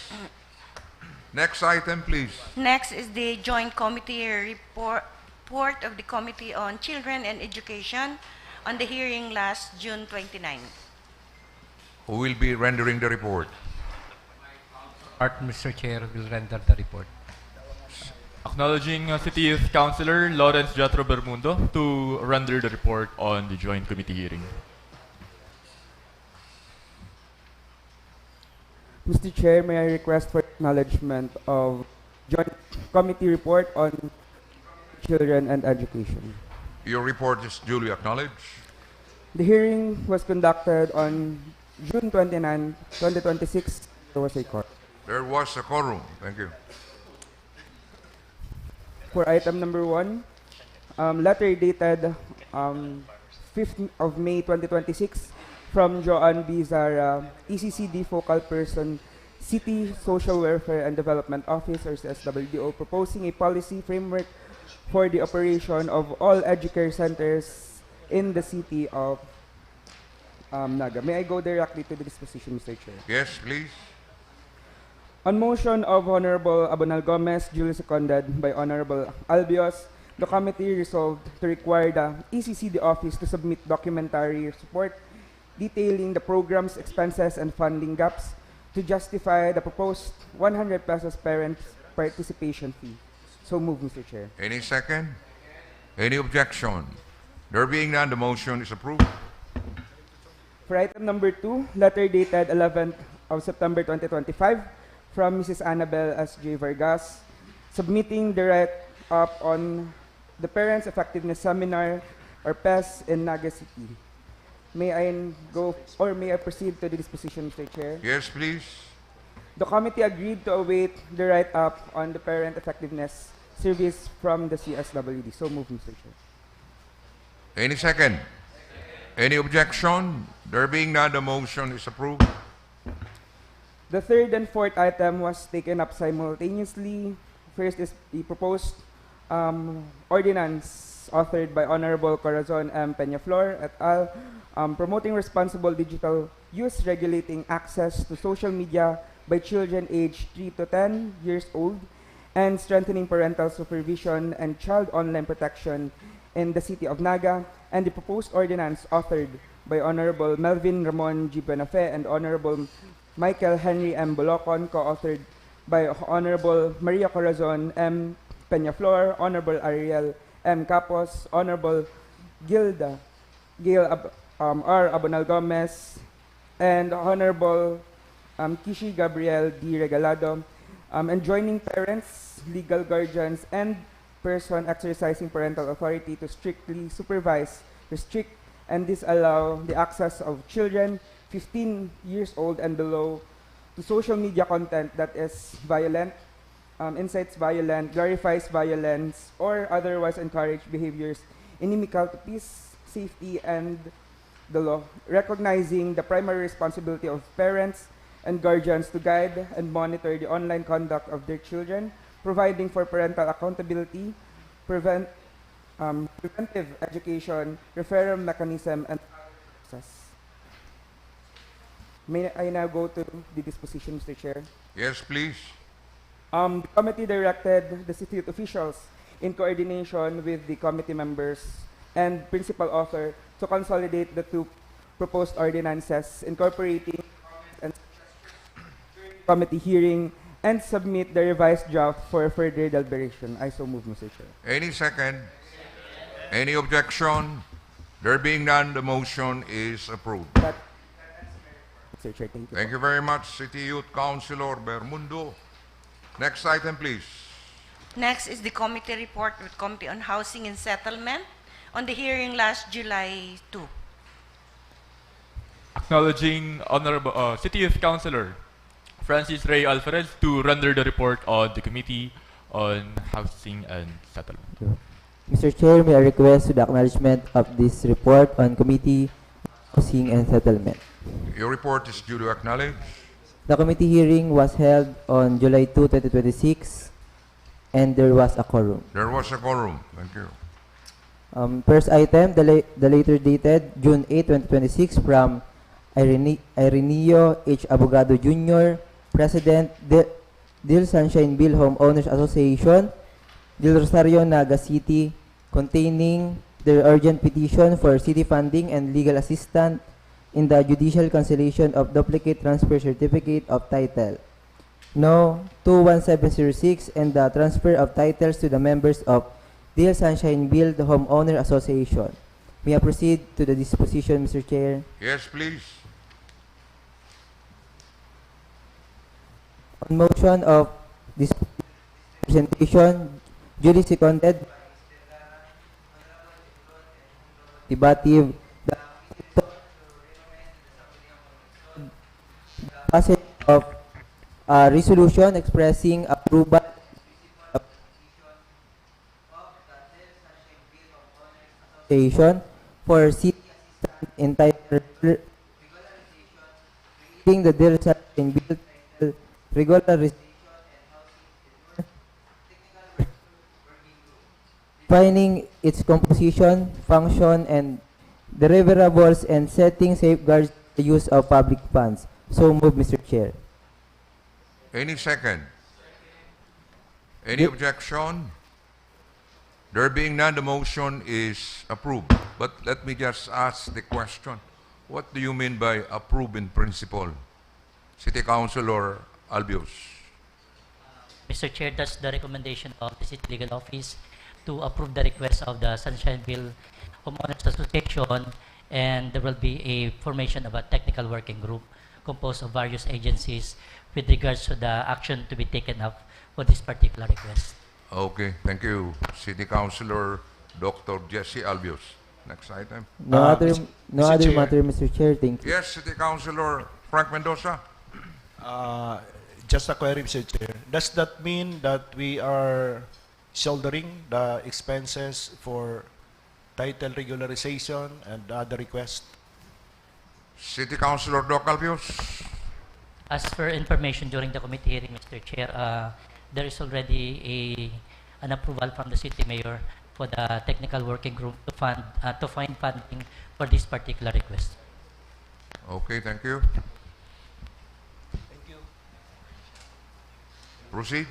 Next item, please. Next is the joint committee report of the Committee on Children and Education on the hearing last June 29. Who will be rendering the report? Mr. Chair, will render the report. Acknowledging City Youth Councilor Lawrence Jatro Bermundo to render the report on the joint committee hearing. Mr. Chair, may I request for acknowledgement of joint committee report on children and education. Your report is duly acknowledged. The hearing was conducted on June 29, 2026. There was a quorum. There was a quorum. Thank you. For item number 1, letter dated 5th of May 2026 from Joanne B. Zara, ECCD Focal Person, City Social Welfare and Development Office, or SWDO, proposing a policy framework for the operation of all educare centers in the city of Naga. May I go directly to the disposition, Mr. Chair? Yes, please. On motion of Honorable Abonal Gomez, duly seconded by Honorable Albios, the committee resolved to require the ECCD office to submit documentary support detailing the program's expenses and funding gaps to justify the proposed 100 pesos parents participation fee. So move, Mr. Chair. Any second? Any objection? There being none, the motion is approved. For item number 2, letter dated 11th of September 2025 from Mrs. Annabel S.J. Vargas, submitting the write-up on the Parents Effectiveness Seminar, or PES, in Naga City. May I go, or may I proceed to the disposition, Mr. Chair? Yes, please. The committee agreed to await the write-up on the Parent Effectiveness Service from the CSWD. So move, Mr. Chair. Any second? Any objection? There being none, the motion is approved. The third and fourth item was taken up simultaneously. First is the proposed ordinance authored by Honorable Corazon M. Peñaflor et al., promoting responsible digital use, regulating access to social media by children aged 3 to 10 years old, and strengthening parental supervision and child online protection in the City of Naga, and the proposed ordinance authored by Honorable Melvin Ramon G. Benafe and Honorable Michael Henry M. Bolocon, co-authored by Honorable Maria Corazon M. Peñaflor, Honorable Ariel M. Capos, Honorable Gail R. Abonal Gomez, and Honorable Kishi Gabriel D. Regalado, enjoining parents, legal guardians, and person exercising parental authority to strictly supervise, restrict, and disallow the access of children 15 years old and below to social media content that is violent, incites violence, glorifies violence, or otherwise encourage behaviors inimical to peace, safety, and the law, recognizing the primary responsibility of parents and guardians to guide and monitor the online conduct of their children, providing for parental accountability, preventive education, referral mechanism, and process. May I now go to the disposition, Mr. Chair? Yes, please. The committee directed the city officials in coordination with the committee members and principal author to consolidate the two proposed ordinances, incorporating and committee hearing, and submit the revised draft for further deliberation. I so move, Mr. Chair. Any second? Any objection? There being none, the motion is approved. Mr. Chair, thank you. Thank you very much, City Youth Councilor Bermundo. Next item, please. Next is the committee report with Committee on Housing and Settlement on the hearing last July 2. Acknowledging Honorable City Youth Councilor Francis Ray Alvarez to render the report on the Committee on Housing and Settlement. Mr. Chair, may I request the acknowledgement of this report on Committee on Housing and Settlement. Your report is due to acknowledge. The committee hearing was held on July 2, 2026, and there was a quorum. There was a quorum. Thank you. First item, the later dated June 8, 2026, from Ireneo H. Abogado Jr., President, Del Sunshine Bill Homeowners Association, Del Rosario, Naga City, containing their urgent petition for city funding and legal assistance in the judicial cancellation of duplicate transfer certificate of title No. 21706 and the transfer of titles to the members of Del Sunshine Bill the Homeowner Association. May I proceed to the disposition, Mr. Chair? Yes, please. On motion of this presentation, duly seconded, debative, the passage of a resolution expressing approval of the association for city assistance entitled regularization the Del Sunshine Bill title regularization and housing defining its composition, function, and deliverables, and setting safeguards the use of public funds. So move, Mr. Chair. Any second? Any objection? There being none, the motion is approved. But let me just ask the question. What do you mean by approve in principle? City Councilor Albios. Mr. Chair, that's the recommendation of the City Legal Office to approve the request of the Sunshine Bill Homeowners Association, and there will be a formation of a technical working group composed of various agencies with regards to the action to be taken up for this particular request. Okay, thank you. City Councilor Dr. Jesse No Next item. No other matter, Mr. Chair. Thank you. Yes, City Councilor Frank Mendoza. Just a query, Mr. Chair. Does that mean that we are shouldering the expenses for title regularization and other requests? City Councilor Doc Albios. As for information during the committee hearing, Mr. Chair, there is already an approval from the City Mayor for the technical working group to find funding for this particular request. Okay, thank you. Thank you. Proceed.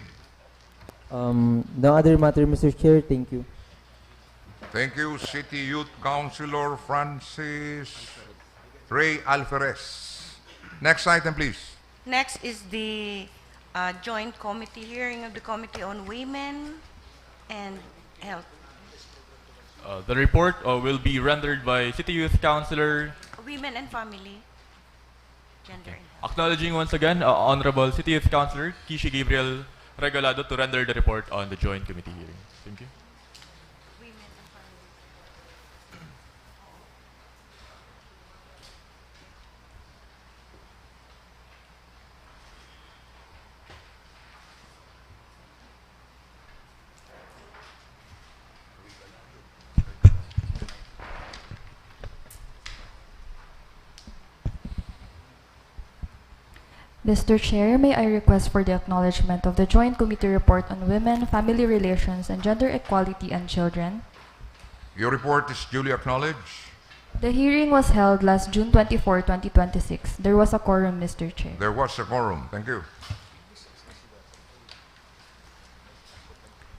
No other matter, Mr. Chair. Thank you. Thank you, City Youth Councilor Francis Ray Alferez. Next item, please. Next is the joint committee hearing of the Committee on Women and Health. The report will be rendered by City Youth Councilor, Women and Family. Gender and Health. acknowledging once again Honorable City Youth Councilor Kishi Gabriel Regalado to render the report on the joint committee hearing. Thank you. Mr. Chair, may I request for the acknowledgement of the Joint Committee Report on Women, Family Relations, and Gender Equality and Children. Your report is duly acknowledged. The hearing was held last June 24, 2026. There was a quorum, Mr. Chair. There was a quorum. Thank you.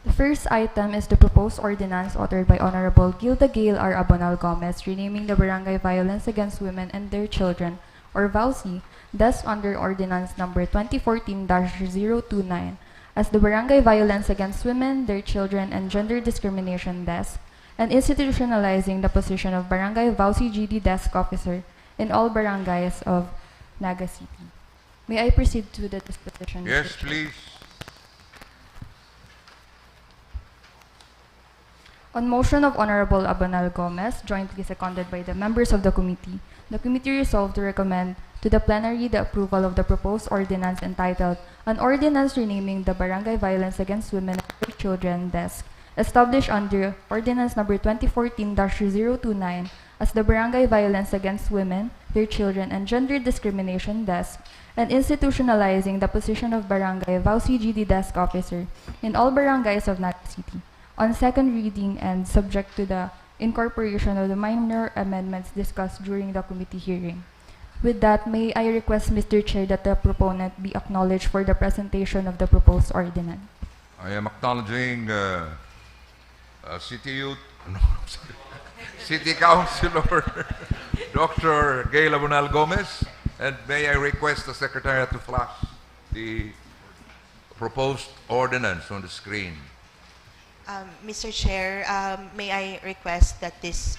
The first item is the proposed ordinance authored by Honorable Gilda Gail R. Abonal Gomez renaming the Barangay Violence Against Women and Their Children, or VAUSI, thus under Ordinance Number 2014-029 as the Barangay Violence Against Women, Their Children, and Gender Discrimination Desk, and institutionalizing the position of Barangay VAUSI GD Desk Officer in all barangays of Naga City. May I proceed to the disposition? Yes, Mr. Chair? please. On motion of Honorable Abonal Gomez, jointly seconded by the members of the committee resolved to recommend to the plenary the approval of the proposed ordinance entitled An Ordinance Renaming the Barangay Violence Against Women and Their Children Desk, established under Ordinance Number 2014-029 as the Barangay Violence Against Women, Their Children, and Gender Discrimination Desk, and institutionalizing the position of Barangay VAUSI GD Desk Officer in all barangays of Naga City, on second reading and subject to the incorporation of the minor amendments discussed during the committee hearing. With that, may I request, Mr. Chair, that the proponent be acknowledged for the presentation of the proposed ordinance. I am acknowledging City Youth, City Councilor Dr. Gail Abonal Gomez, and may I request the Secretariat to flash the proposed ordinance on the screen. Mr. Chair, may I request that this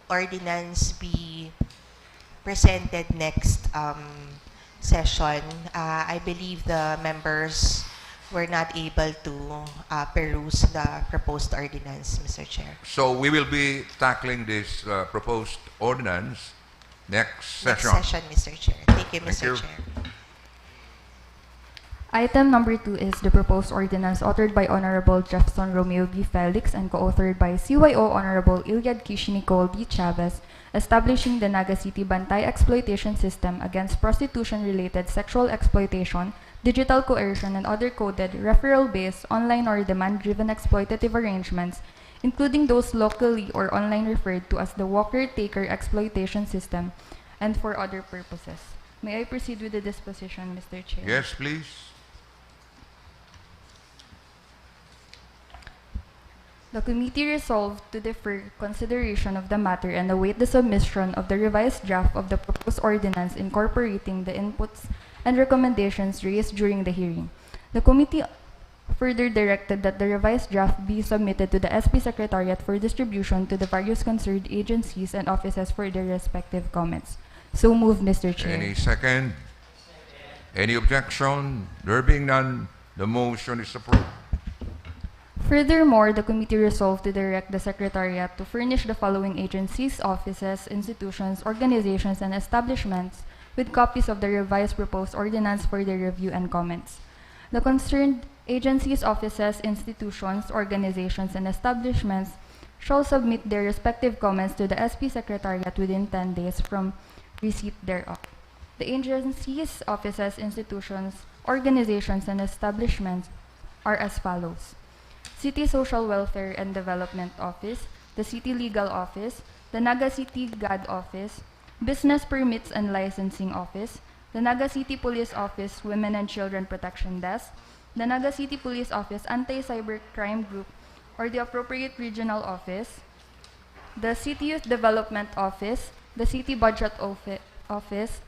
ordinance be presented next session. I believe the members were not able to peruse the proposed ordinance, Mr. Chair. So we will be tackling this proposed ordinance next session. Next session, Mr. Chair. Thank you, Mr. Chair. Item number 2 is the proposed ordinance authored by Honorable Jefferson Romeo B. Felix and co-authored by CYO Honorable Iliad Kish Nicole D. Chavez, establishing the Naga City Bantay Exploitation System against prostitution-related sexual exploitation, digital coercion, and other coded, referral-based, online or demand-driven exploitative arrangements, including those locally or online referred to as the Walker-Taker Exploitation System, and for other purposes. May I proceed with the disposition, Mr. Chair? Yes, please. The committee resolved to defer consideration of the matter and await the submission of the revised draft of the proposed ordinance incorporating the inputs and recommendations raised during the hearing. The committee further directed that the revised draft be submitted to the SP Secretariat for distribution to the various concerned agencies and offices for their respective comments. So moved, Mr. Chair. Any second? Any objection? There being none, the motion is approved. Furthermore, the committee resolved to direct the Secretariat to furnish the following agencies, offices, institutions, organizations, and establishments with copies of the revised proposed ordinance for their review and comments. The concerned agencies, offices, institutions, organizations, and establishments shall submit their respective comments to the SP Secretariat within 10 days from receipt thereof. The agencies, offices, institutions, organizations, and establishments are as follows: City Social Welfare and Development Office, the City Legal Office, the Naga City GAD Office, Business Permits and Licensing Office, the Naga City Police Office Women and Children Protection Desk, the Naga City Police Office Anti-Cybercrime Group or the appropriate regional office, the City Youth Development Office, the City Budget Office,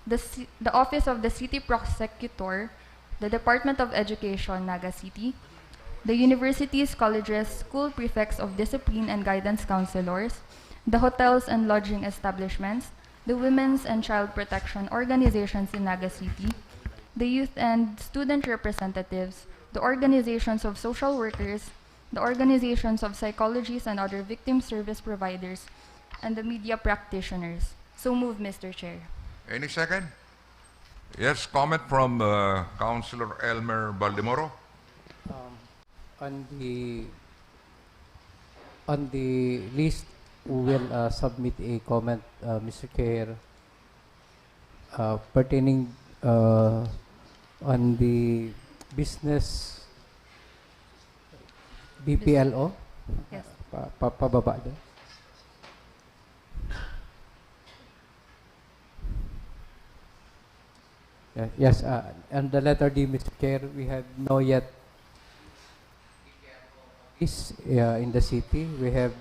the Office of the City Prosecutor, the Department of Education, Naga City, the universities, colleges, school prefects of discipline and guidance counselors, the hotels and lodging establishments, the women's and child protection organizations in Naga City, the youth and student representatives, the organizations of social workers, the organizations of psychologists and other victim service providers, and the media practitioners. So move, Mr. Chair. Any second? Yes, comment from Councilor Elmer Baldemoro. On the list, we will submit a comment, Mr. Chair, pertaining on the business BPLO. Yes. Pababa doon. Yes, and the letter D, Mr. Chair, we have no yet in the city. We have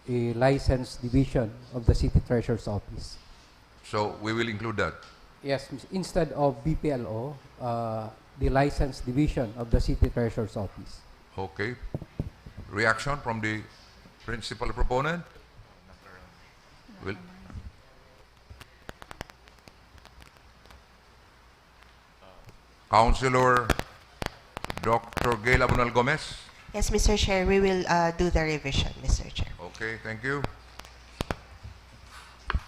a licensed division of the City Treasurer's Office. So we will include that. Yes, instead of BPLO, the licensed division of the City Treasurer's Office. Okay. Reaction from the principal proponent? Will Councilor Dr. Gail Abunal Gomez? Yes, Mr. Chair, we will do the revision, Mr. Chair. Okay, thank you.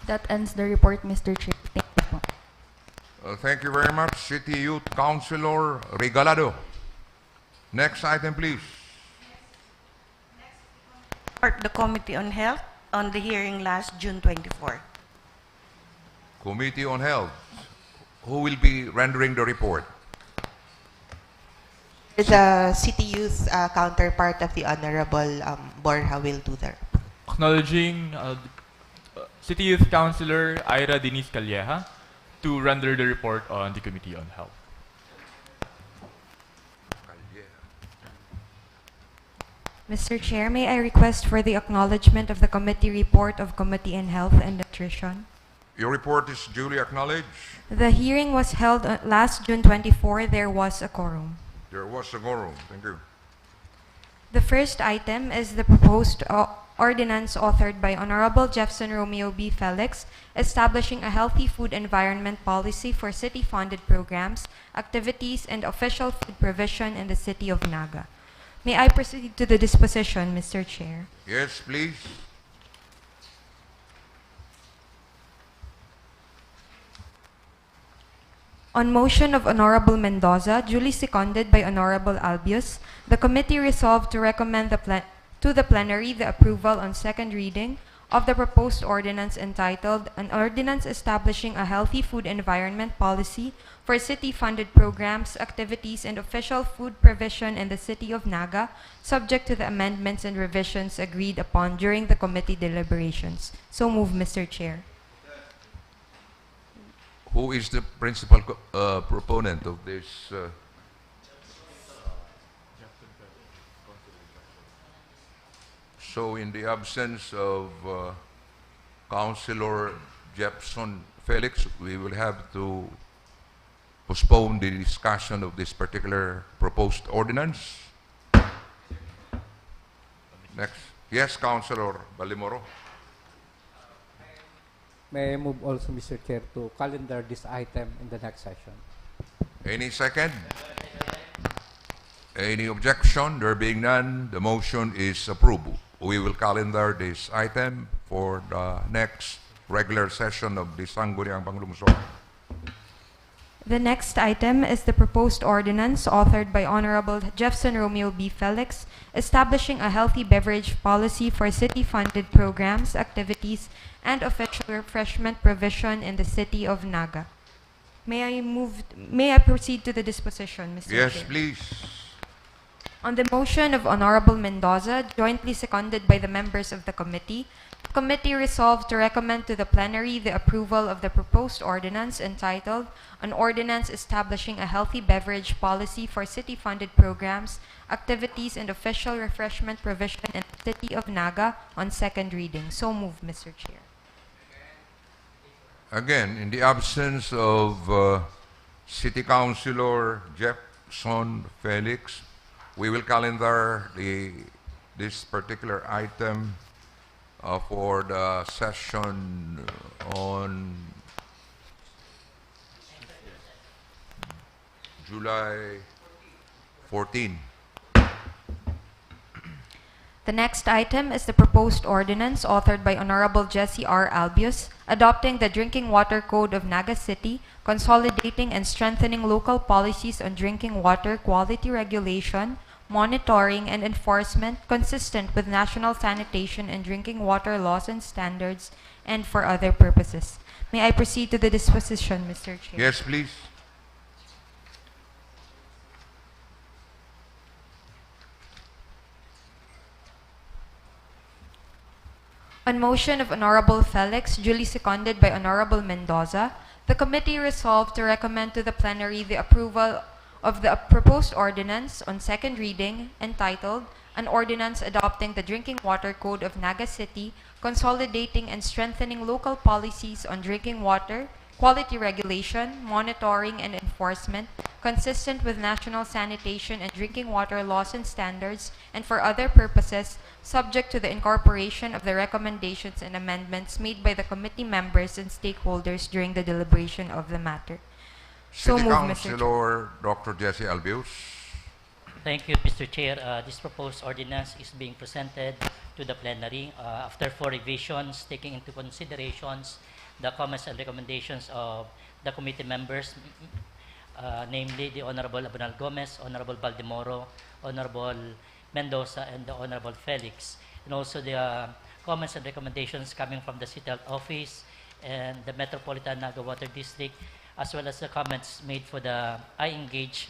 That ends the report, Mr. Chair. Thank you po. Thank you very much, City Youth Councilor Regalado. Next item, please. The Committee on Health on the hearing last June 24. Committee on Health. Who will be rendering the report? The City Youth counterpart of the Honorable Borja will do that. Acknowledging City Youth Councilor Ira Denise Calleja to render the report on the Committee on Health. Mr. Chair, may I request for the acknowledgement of the committee report of Committee on Health and Nutrition? Your report is duly acknowledged. The hearing was held last June 24. There was a quorum. There was a quorum. Thank you. The first item is the proposed ordinance authored by Honorable Jefferson Romeo B. Felix, establishing a healthy food environment policy for city-funded programs, activities, and official food provision in the city of Naga. May I proceed to the disposition, Mr. Chair? Yes, please. On motion of Honorable Mendoza, duly seconded by Honorable Albius, the committee resolved to recommend to the plenary the approval on second reading of the proposed ordinance entitled An Ordinance Establishing a Healthy Food Environment Policy for City-Funded Programs, Activities, and Official Food Provision in the City of Naga, subject to the amendments and revisions agreed upon during the committee deliberations. So move, Mr. Chair. Who is the principal proponent of this? So in the absence of Councilor Jefferson Felix, we will have to postpone the discussion of this particular proposed ordinance. Next. Yes, Councilor Balimoro. May I move also, Mr. Chair, to calendar this item in the next session. Any second? Any objection? There being none, the motion is approved. We will calendar this item for the next regular session of the Sangguniang Panlungsod. The next item is the proposed ordinance authored by Honorable Jefferson Romeo B. Felix, establishing a healthy beverage policy for city-funded programs, activities, and official refreshment provision in the city of Naga. May I proceed to the disposition, Mr. Yes, Chair? please. On the motion of Honorable Mendoza, jointly seconded by the members of the committee, committee resolved to recommend to the plenary the approval of the proposed ordinance entitled An Ordinance Establishing a Healthy Beverage Policy for City-Funded Programs, Activities, and Official Refreshment Provision in the City of Naga on second reading. So moved, Mr. Chair. Again, in the absence of City Councilor Jefferson Felix, we will calendar this particular item for the session on July 14. The next item is the proposed ordinance authored by Honorable Jesse R. Albius, adopting the Drinking Water Code of Naga City, consolidating and strengthening local policies on drinking water quality regulation, monitoring, and enforcement consistent with national sanitation and drinking water laws and standards, and for other purposes. May I proceed to the disposition, Mr. Chair? Yes, please. On motion of Honorable Felix, duly seconded by Honorable Mendoza, the committee resolved to recommend to the plenary the approval of the proposed ordinance on second reading entitled An Ordinance Adopting the Drinking Water Code of Naga City, Consolidating and Strengthening Local Policies on Drinking Water, Quality Regulation, Monitoring, and Enforcement, consistent with national sanitation and drinking water laws and standards, and for other purposes, subject to the incorporation of the recommendations and amendments made by the committee members and stakeholders during the deliberation of the matter. So City moved, Mr. Chair. Councilor Dr. Jesse Albius. Thank you, Mr. Chair. This proposed ordinance is being presented to the plenary after 4 revisions, taking into considerations the comments and recommendations of the committee members, namely the Honorable Abunal Gomez, Honorable Baldemoro, Honorable Mendoza, and the Honorable Felix, and also the comments and recommendations coming from the City Health Office and the Metropolitan Naga Water District, as well as the comments made for the I-Engage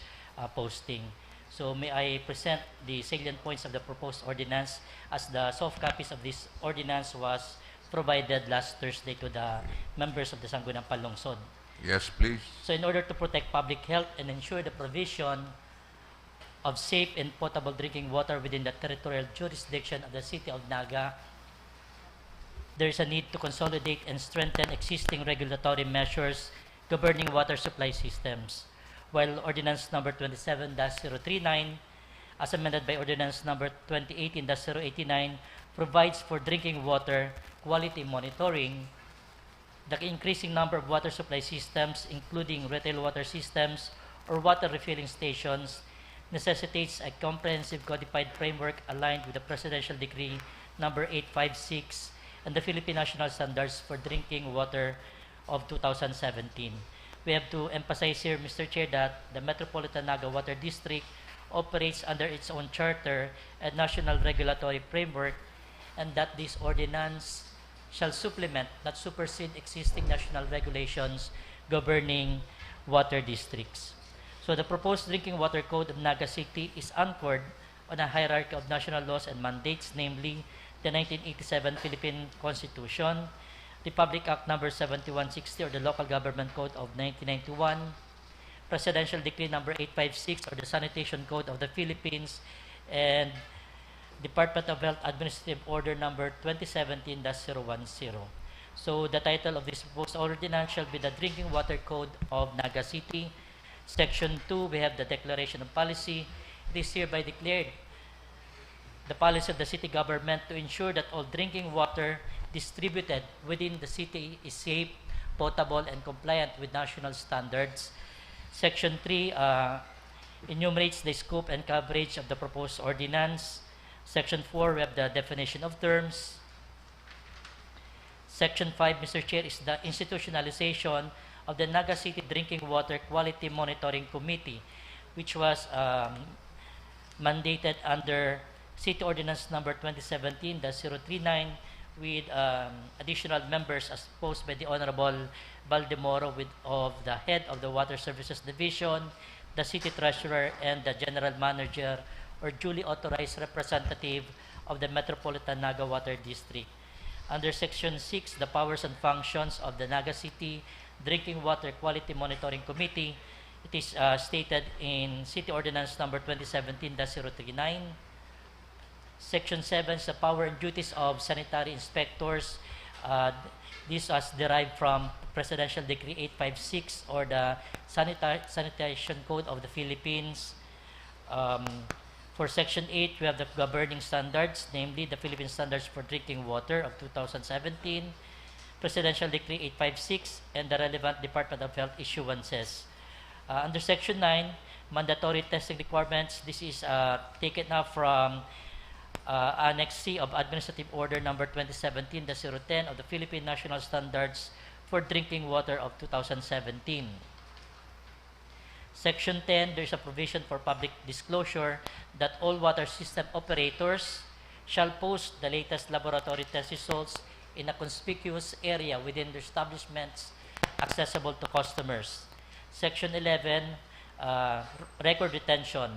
posting. So may I present the salient points of the proposed ordinance, as the soft copies of this ordinance was provided last Thursday to the members of the Sangguniang Panlungsod. Yes, please. So in order to protect public health and ensure the provision of safe and potable drinking water within the territorial jurisdiction of the City of Naga, there is a need to consolidate and strengthen existing regulatory measures governing water supply systems. While Ordinance Number 27-039, as amended by Ordinance Number 2018-089, provides for drinking water quality monitoring, the increasing number of water supply systems, including retail water systems or water refilling stations, necessitates a comprehensive codified framework aligned with the Presidential Decree Number 856 and the Philippine National Standards for Drinking Water of 2017. We have to emphasize here, Mr. Chair, that the Metropolitan Naga Water District operates under its own charter and national regulatory framework, and that this ordinance shall supplement, not supersede, existing national regulations governing water districts. So the proposed Drinking Water Code of Naga City is anchored on a hierarchy of national laws and mandates, namely the 1987 Philippine Constitution, Republic Act Number 7160 or the Local Government Code of 1991, Presidential Decree Number 856 or the Sanitation Code of the Philippines, and Department of Health Administrative Order Number 2017-010. So the title of this proposed ordinance shall be the Drinking Water Code of Naga City. Section 2, we have the Declaration of Policy. It is hereby declared the policy of the city government to ensure that all drinking water distributed within the city is safe, potable, and compliant with national standards. Section 3 enumerates the scope and coverage of the proposed ordinance. Section 4, we have the definition of terms. Section 5, Mr. Chair, is the institutionalization of the Naga City Drinking Water Quality Monitoring Committee, which was mandated under City Ordinance Number 2017-039 with additional members as proposed by the Honorable Baldemoro of the head of the Water Services Division, the City Treasurer, and the General Manager or duly authorized representative of the Metropolitan Naga Water District. Under Section 6, the powers and functions of the Naga City Drinking Water Quality Monitoring Committee, it is stated in City Ordinance number 2017-039. Section 7 is the power and duties of sanitary inspectors. This was derived from Presidential Decree 856 or the Sanitation Code of the Philippines. For Section 8, we have the governing standards, namely the Philippine Standards for Drinking Water of 2017, Presidential Decree 856, and the relevant Department of Health issuances. Under Section 9, mandatory testing requirements. This is taken up from Annex C of Administrative Order number 2017-010 of the Philippine National Standards for Drinking Water of 2017. Section 10, there is a provision for public disclosure that all water system operators shall post the latest laboratory test results in a conspicuous area within their establishments accessible to customers. Section 11, record retention.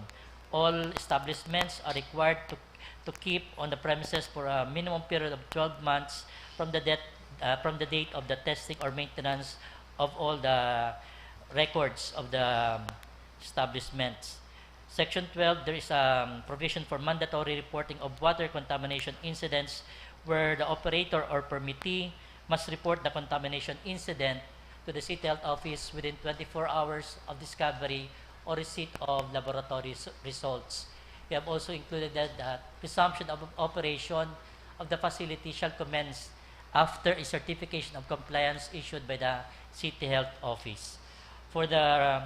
All establishments are required to keep on the premises for a minimum period of 12 months from the date of the testing or maintenance of all the records of the establishments. Section 12, there is a provision for mandatory reporting of water contamination incidents where the operator or permittee must report the contamination incident to the City Health Office within 24 hours of discovery or receipt of laboratory results. We have also included that the presumption of operation of the facility shall commence after a certification of compliance issued by the City Health Office. For the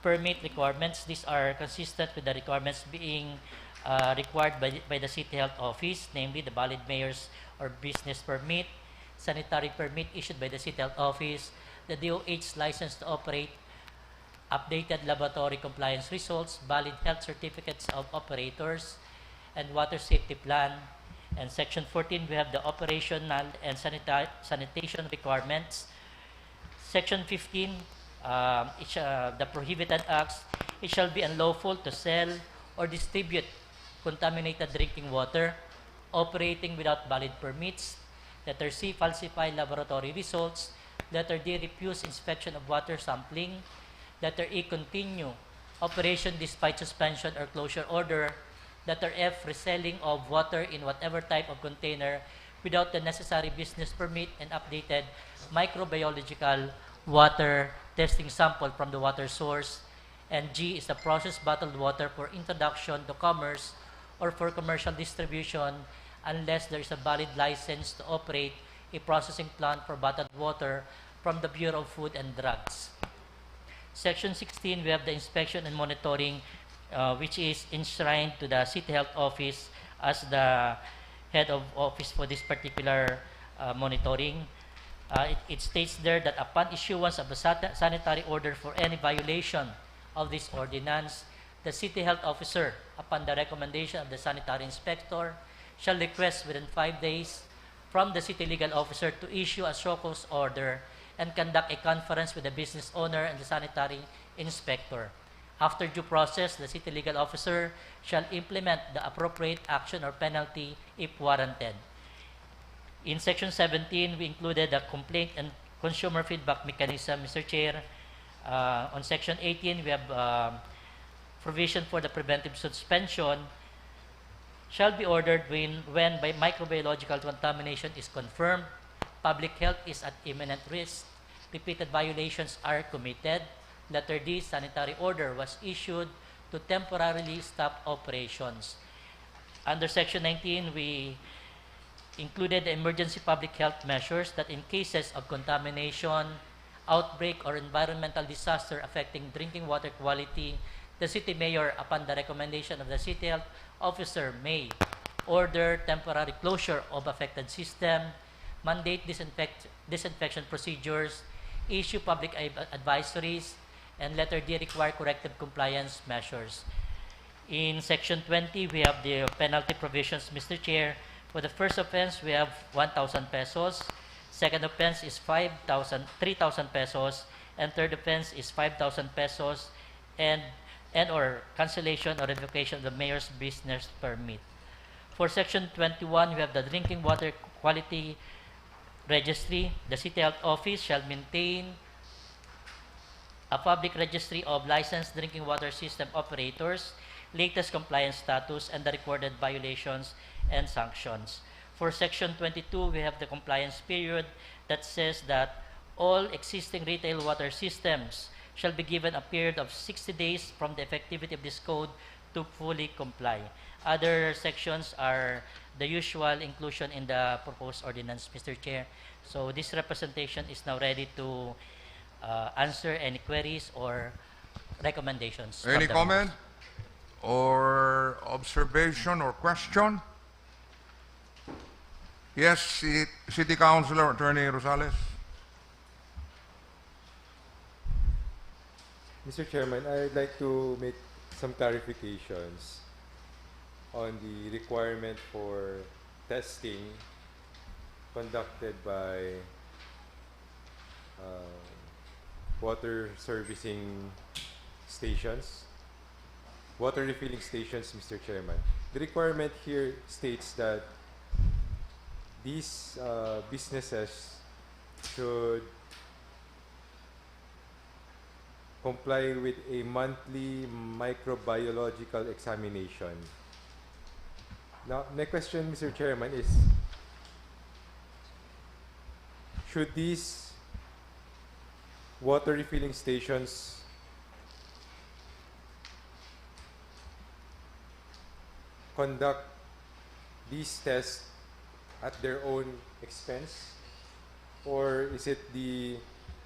permit requirements, these are consistent with the requirements being required by the City Health Office, namely the valid mayor's or business permit, sanitary permit issued by the City Health Office, the DOH license to operate, updated laboratory compliance results, valid health certificates of operators, and water safety plan. And Section 14, we have the operational and sanitation requirements. Section 15, the prohibited acts, it shall be unlawful to sell or distribute contaminated drinking water, operating without valid permits, letter C, falsify laboratory results, letter D, refuse inspection of water sampling, letter E, continue operation despite suspension or closure order, letter F, reselling of water in whatever type of container without the necessary business permit and updated microbiological water testing sample from the water source, and G is the processed bottled water for introduction to commerce or for commercial distribution unless there is a valid license to operate a processing plant for bottled water from the Bureau of Food and Drugs. Section 16, we have the inspection and monitoring, which is enshrined to the City Health Office as the head of office for this particular monitoring. It states there that upon issuance of a sanitary order for any violation of this ordinance, the City Health Officer, upon the recommendation of the sanitary inspector, shall request within 5 days from the City Legal Officer to issue a show cause order and conduct a conference with the business owner and the sanitary inspector. After due process, the City Legal Officer shall implement the appropriate action or penalty if warranted. In Section 17, we included the complaint and consumer feedback mechanism, Mr. Chair. On Section 18, we have provision for the preventive suspension shall be ordered when by microbiological contamination is confirmed, public health is at imminent risk, repeated violations are committed. Letter D, sanitary order was issued to temporarily stop operations. Under Section 19, we included the emergency public health measures that in cases of contamination, outbreak, or environmental disaster affecting drinking water quality, the city mayor, upon the recommendation of the City Health Officer, may order temporary closure of affected system, mandate disinfection procedures, issue public advisories, and letter D, require corrective compliance measures. In Section 20, we have the penalty provisions, Mr. Chair. For the first offense, we have 1,000 pesos. Second offense is 3,000 pesos. And third offense is 5,000 pesos and or cancellation or revocation of the mayor's business permit. For Section 21, we have the Drinking Water Quality Registry. The City Health Office shall maintain a public registry of licensed drinking water system operators, latest compliance status, and the recorded violations and sanctions. For Section 22, we have the compliance period that says that all existing retail water systems shall be given a period of 60 days from the effectivity of this code to fully comply. Other sections are the usual inclusion in the proposed ordinance, Mr. Chair. So this representation is now ready to answer any queries or recommendations. from Any the comment members. or observation or question? Yes, City Councilor Attorney Rosales. Mr. Chairman, I'd like to make some clarifications on the requirement for testing conducted by water servicing stations, water refilling stations, Mr. Chairman. The requirement here states that these businesses should comply with a monthly microbiological examination. Now, my question, Mr. Chairman, is should these water refilling stations conduct these tests at their own expense, or is it the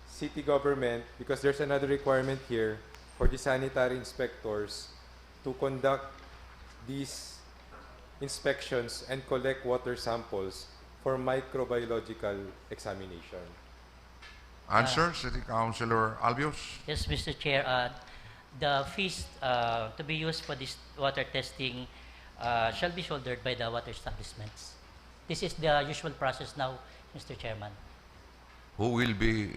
city government, because there's another requirement here for the sanitary inspectors to conduct these inspections and collect water samples for microbiological examination? Answer, City Councilor Albios. Yes, Mr. Chair. The fees to be used for this water testing shall be shouldered by the water establishments. This is the usual process now, Mr. Chairman. Who will be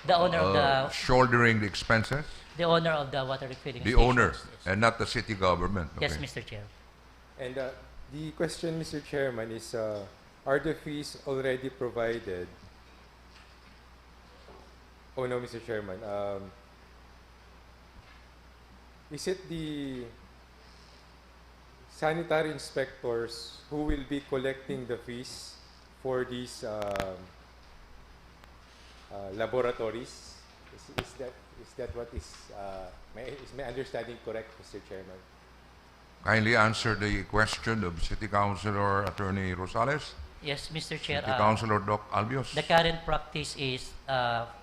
The owner of the shouldering the expenses? the owner of the water refilling The stations. owner, Yes. and not the city government. Yes, Okay. Mr. Chair. And the question, Mr. Chairman, is are the fees already provided? Oh no, Mr. Chairman. Is it the sanitary inspectors who will be collecting the fees for these laboratories? Is that what is my understanding correct, Mr. Chairman? Kindly answer the question of City Councilor Attorney Rosales. Yes, Mr. Chair. City Councilor Doc Albios. The current practice is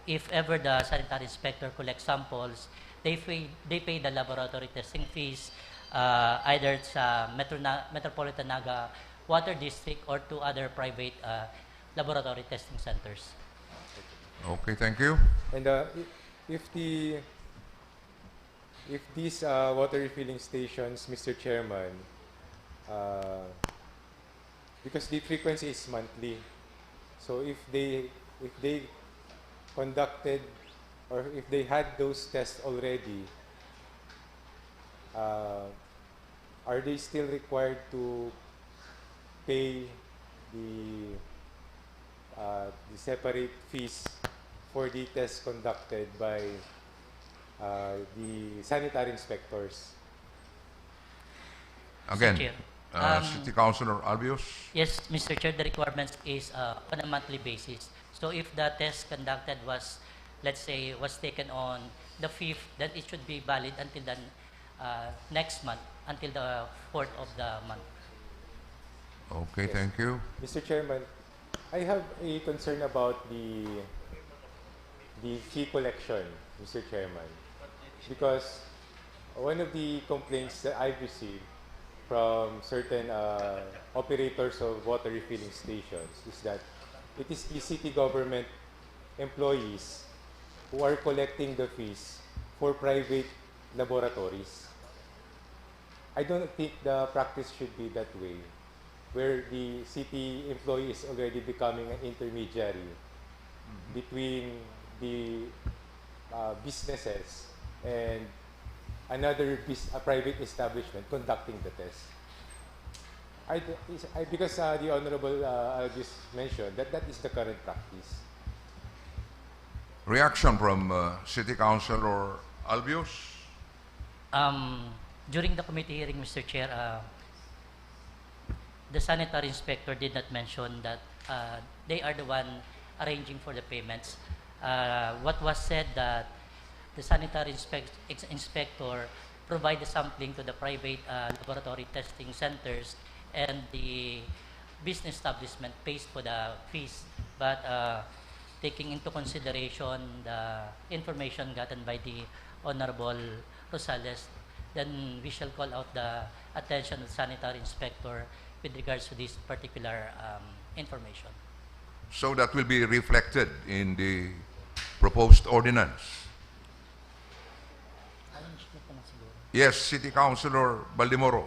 if ever the sanitary inspector collects samples, they pay the laboratory testing fees either sa Metropolitan Naga Water District or to other private laboratory testing centers. Okay, thank you. And if these water refilling stations, Mr. Chairman, because the frequency is monthly, so if they conducted or if they had those tests already, are they still required to pay the separate fees for the tests conducted by the sanitary inspectors? Again, Chair. City Councilor Albios. Yes, Mr. Chair, the requirements is on a monthly basis. So if the test conducted was, let's say, was taken on the 5th, then it should be valid until the next month, until the 4th of the month. Okay, thank you. Mr. Chairman, I have a concern about the fee collection, Mr. Chairman, because one of the complaints that I've received from certain operators of water refilling stations is that it is the city government employees who are collecting the fees for private laboratories. I don't think the practice should be that way, where the city employee is already becoming an intermediary between the businesses and a private establishment conducting the test. Because the Honorable Albius mentioned that is the current practice. Reaction from City Councilor Albius? During the committee hearing, Mr. Chair, the sanitary inspector did not mention that they are the one arranging for the payments. What was said that the sanitary inspector provide the sampling to the private laboratory testing centers and the business establishment pays for the fees. But taking into consideration the information gotten by the Honorable Rosales, then we shall call out the attention of the sanitary inspector with regards to this particular information. So that will be reflected in the proposed ordinance. Yes, City Councilor Baldimoro.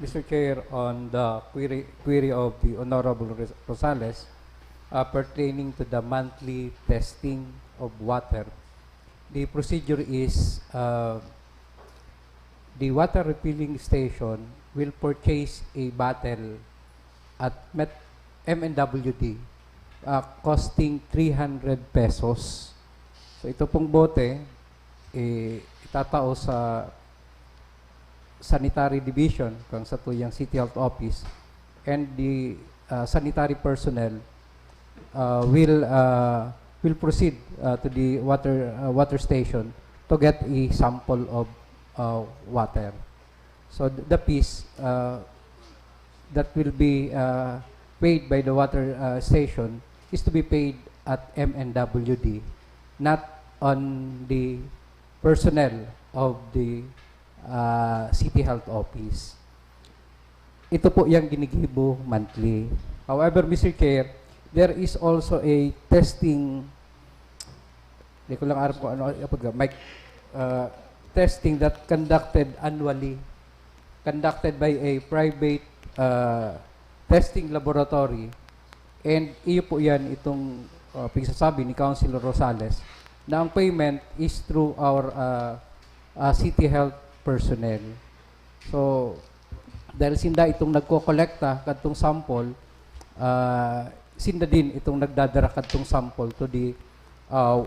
Mr. Chair, on the query of the Honorable Rosales pertaining to the monthly testing of water, the procedure is the water refilling station will purchase a bottle at MNWD costing 300 pesos. So ito pong bote, itatao sa sanitary division kung sa tuyang City Health Office, and the sanitary personnel will proceed to the water station to get a sample of water. So the fees that will be paid by the water station is to be paid at MNWD, not on the personnel of the City Health Office. Ito po yung ginigibo monthly. However, Mr. Chair, there is also a testing, hindi ko lang alam kung ano, testing that conducted annually, conducted by a private testing laboratory, and iyo po yan itong pagsasabi ni Councilor Rosales na ang payment is through our City Health personnel. So, dahil sinda itong nagko-kolekta kadtong sample, sinda din itong nagdadara kadtong sample to the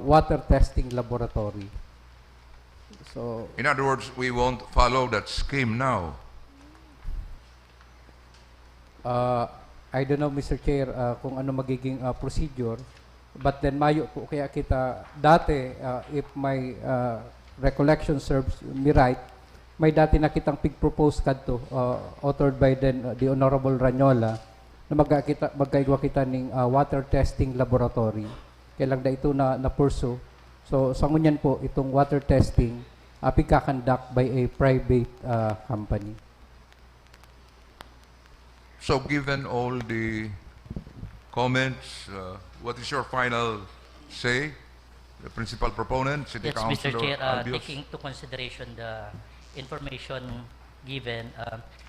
water testing laboratory. So, in other words, we won't follow that scheme now. I don't know, Mr. Chair, kung ano magiging procedure, but then mayo po kaya kita dati, if my recollection serves me right, may dati na kitang pig-propose kadto, authored by then the Honorable Ranyola, na magkaigwa kita ng water testing laboratory. Kailang da ito na pursue. So, sa ngunyan po, itong water testing, pigkakandak by a private company. So, given all the comments, what is your final say? The principal proponent, City Yes, Councilor Mr. Chair, Albius. taking into consideration the information given,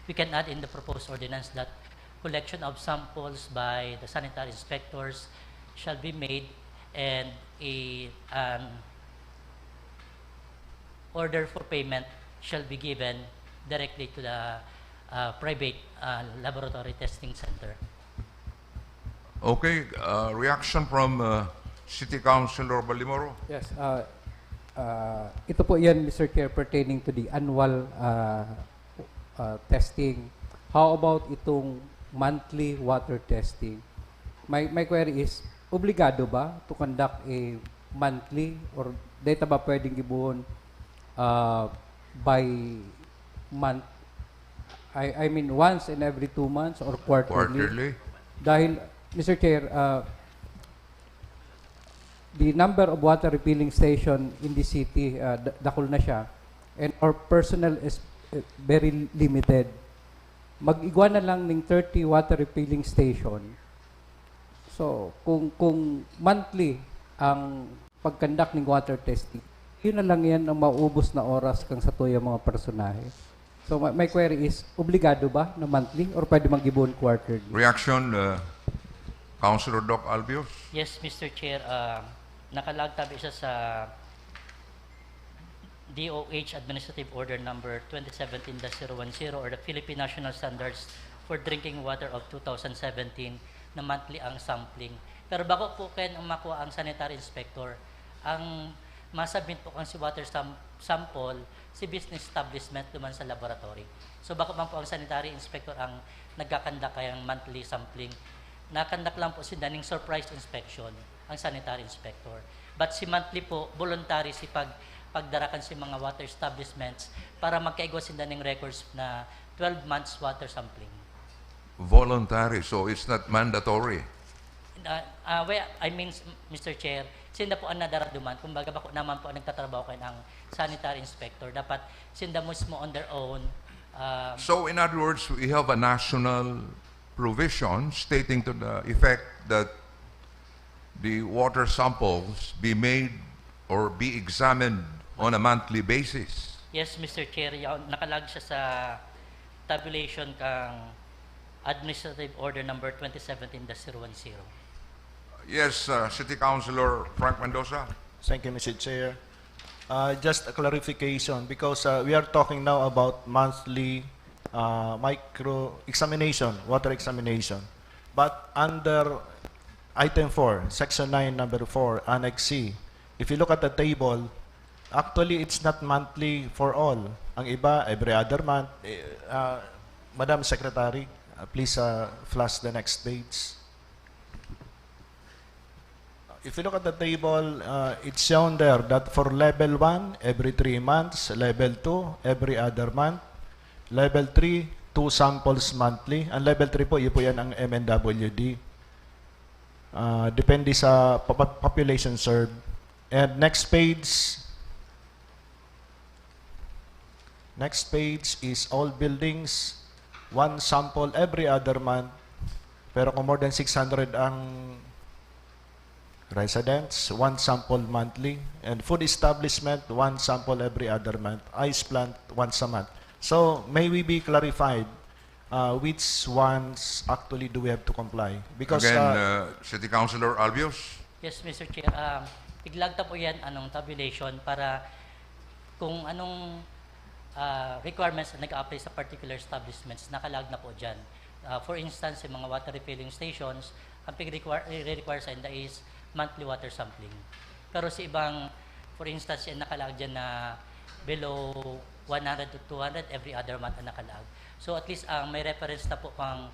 we can add in the proposed ordinance that collection of samples by the sanitary inspectors shall be made, and an order for payment shall be given directly to the private laboratory testing center. Okay, reaction from City Councilor Baldimoro. Yes, ito po yan, Mr. Chair, pertaining to the annual testing. How about itong monthly water testing? My query is, obligado ba to conduct a monthly, or data ba pwedeng ibuhon by month? I mean once in every 2 months or quarterly? Dahil, Mr. Chair, the number of water refilling station in the city, dakol na siya, and our personnel is very limited. Mag-igwa na lang ng 30 water refilling station. So, kung monthly ang pag-conduct ng water testing, yun na lang yan ang mauubos na oras kang sa tuya mga personahe. So, my query is, obligado ba na monthly or pwede mag-ibon quarterly? Reaction, Councilor Doc Albius. Yes, Mr. Chair, nakalagtab isa sa DOH Administrative Order Number 2017-010 or the Philippine National Standards for Drinking Water of 2017 na monthly ang sampling. Pero bago po kayo makuha ang sanitary inspector, ang masubmit po kang si water sample si business establishment naman sa laboratory. So bako man po ang sanitary inspector ang nagkakandak kayang monthly sampling. Nakandak lang po si daning surprise inspection ang sanitary inspector. But si monthly po, voluntary si pagdarakan si mga water establishments para magkaigo si daning records na 12 months water sampling. Voluntary, so it's not mandatory. Well, I mean, Mr. Chair, sinda po ang nadaraduman, kumbaga bako naman po ang nagtatrabaho kayo ng sanitary inspector. Dapat sinda mismo on their own. So in other words, we have a national provision stating to the effect that the water samples be made or be examined on a monthly basis. Yes, Mr. Chair, nakalag siya sa tabulation kang Administrative Order Number 2017-010. Yes, City Councilor Frank Mendoza. Thank you, Mr. Chair. Just a clarification, because we are talking now about monthly micro-examination, water examination. But under Item 4, Section 9, Number 4, Annex C, if you look at the table, actually it's not monthly for all. Ang iba, every other month. Madam Secretary, please flash the next page. If you look at the table, it's shown there that for level 1, every 3 months, level 2, every other month, level 3, 2 samples monthly, and level 3 po, yun po yan ang MNWD. Depende sa population served. And next page is all buildings, 1 sample every other month. Pero kung more than 600 ang residents, 1 sample monthly. And food establishment, 1 sample every other month. Ice plant, once a month. So, may we be clarified which ones actually do we have to comply? Because again, City Councilor Albios. Yes, Mr. Chair. Iglagta po yan anong tabulation para kung anong requirements na nag-apply sa particular establishments, nakalag na po dyan. For instance, yung mga water refilling stations, ang require sa inda is monthly water sampling. Pero sa ibang, for instance, yung nakalag dyan na below 100 to 200 every other month ang nakalag. So at least may reference na po kang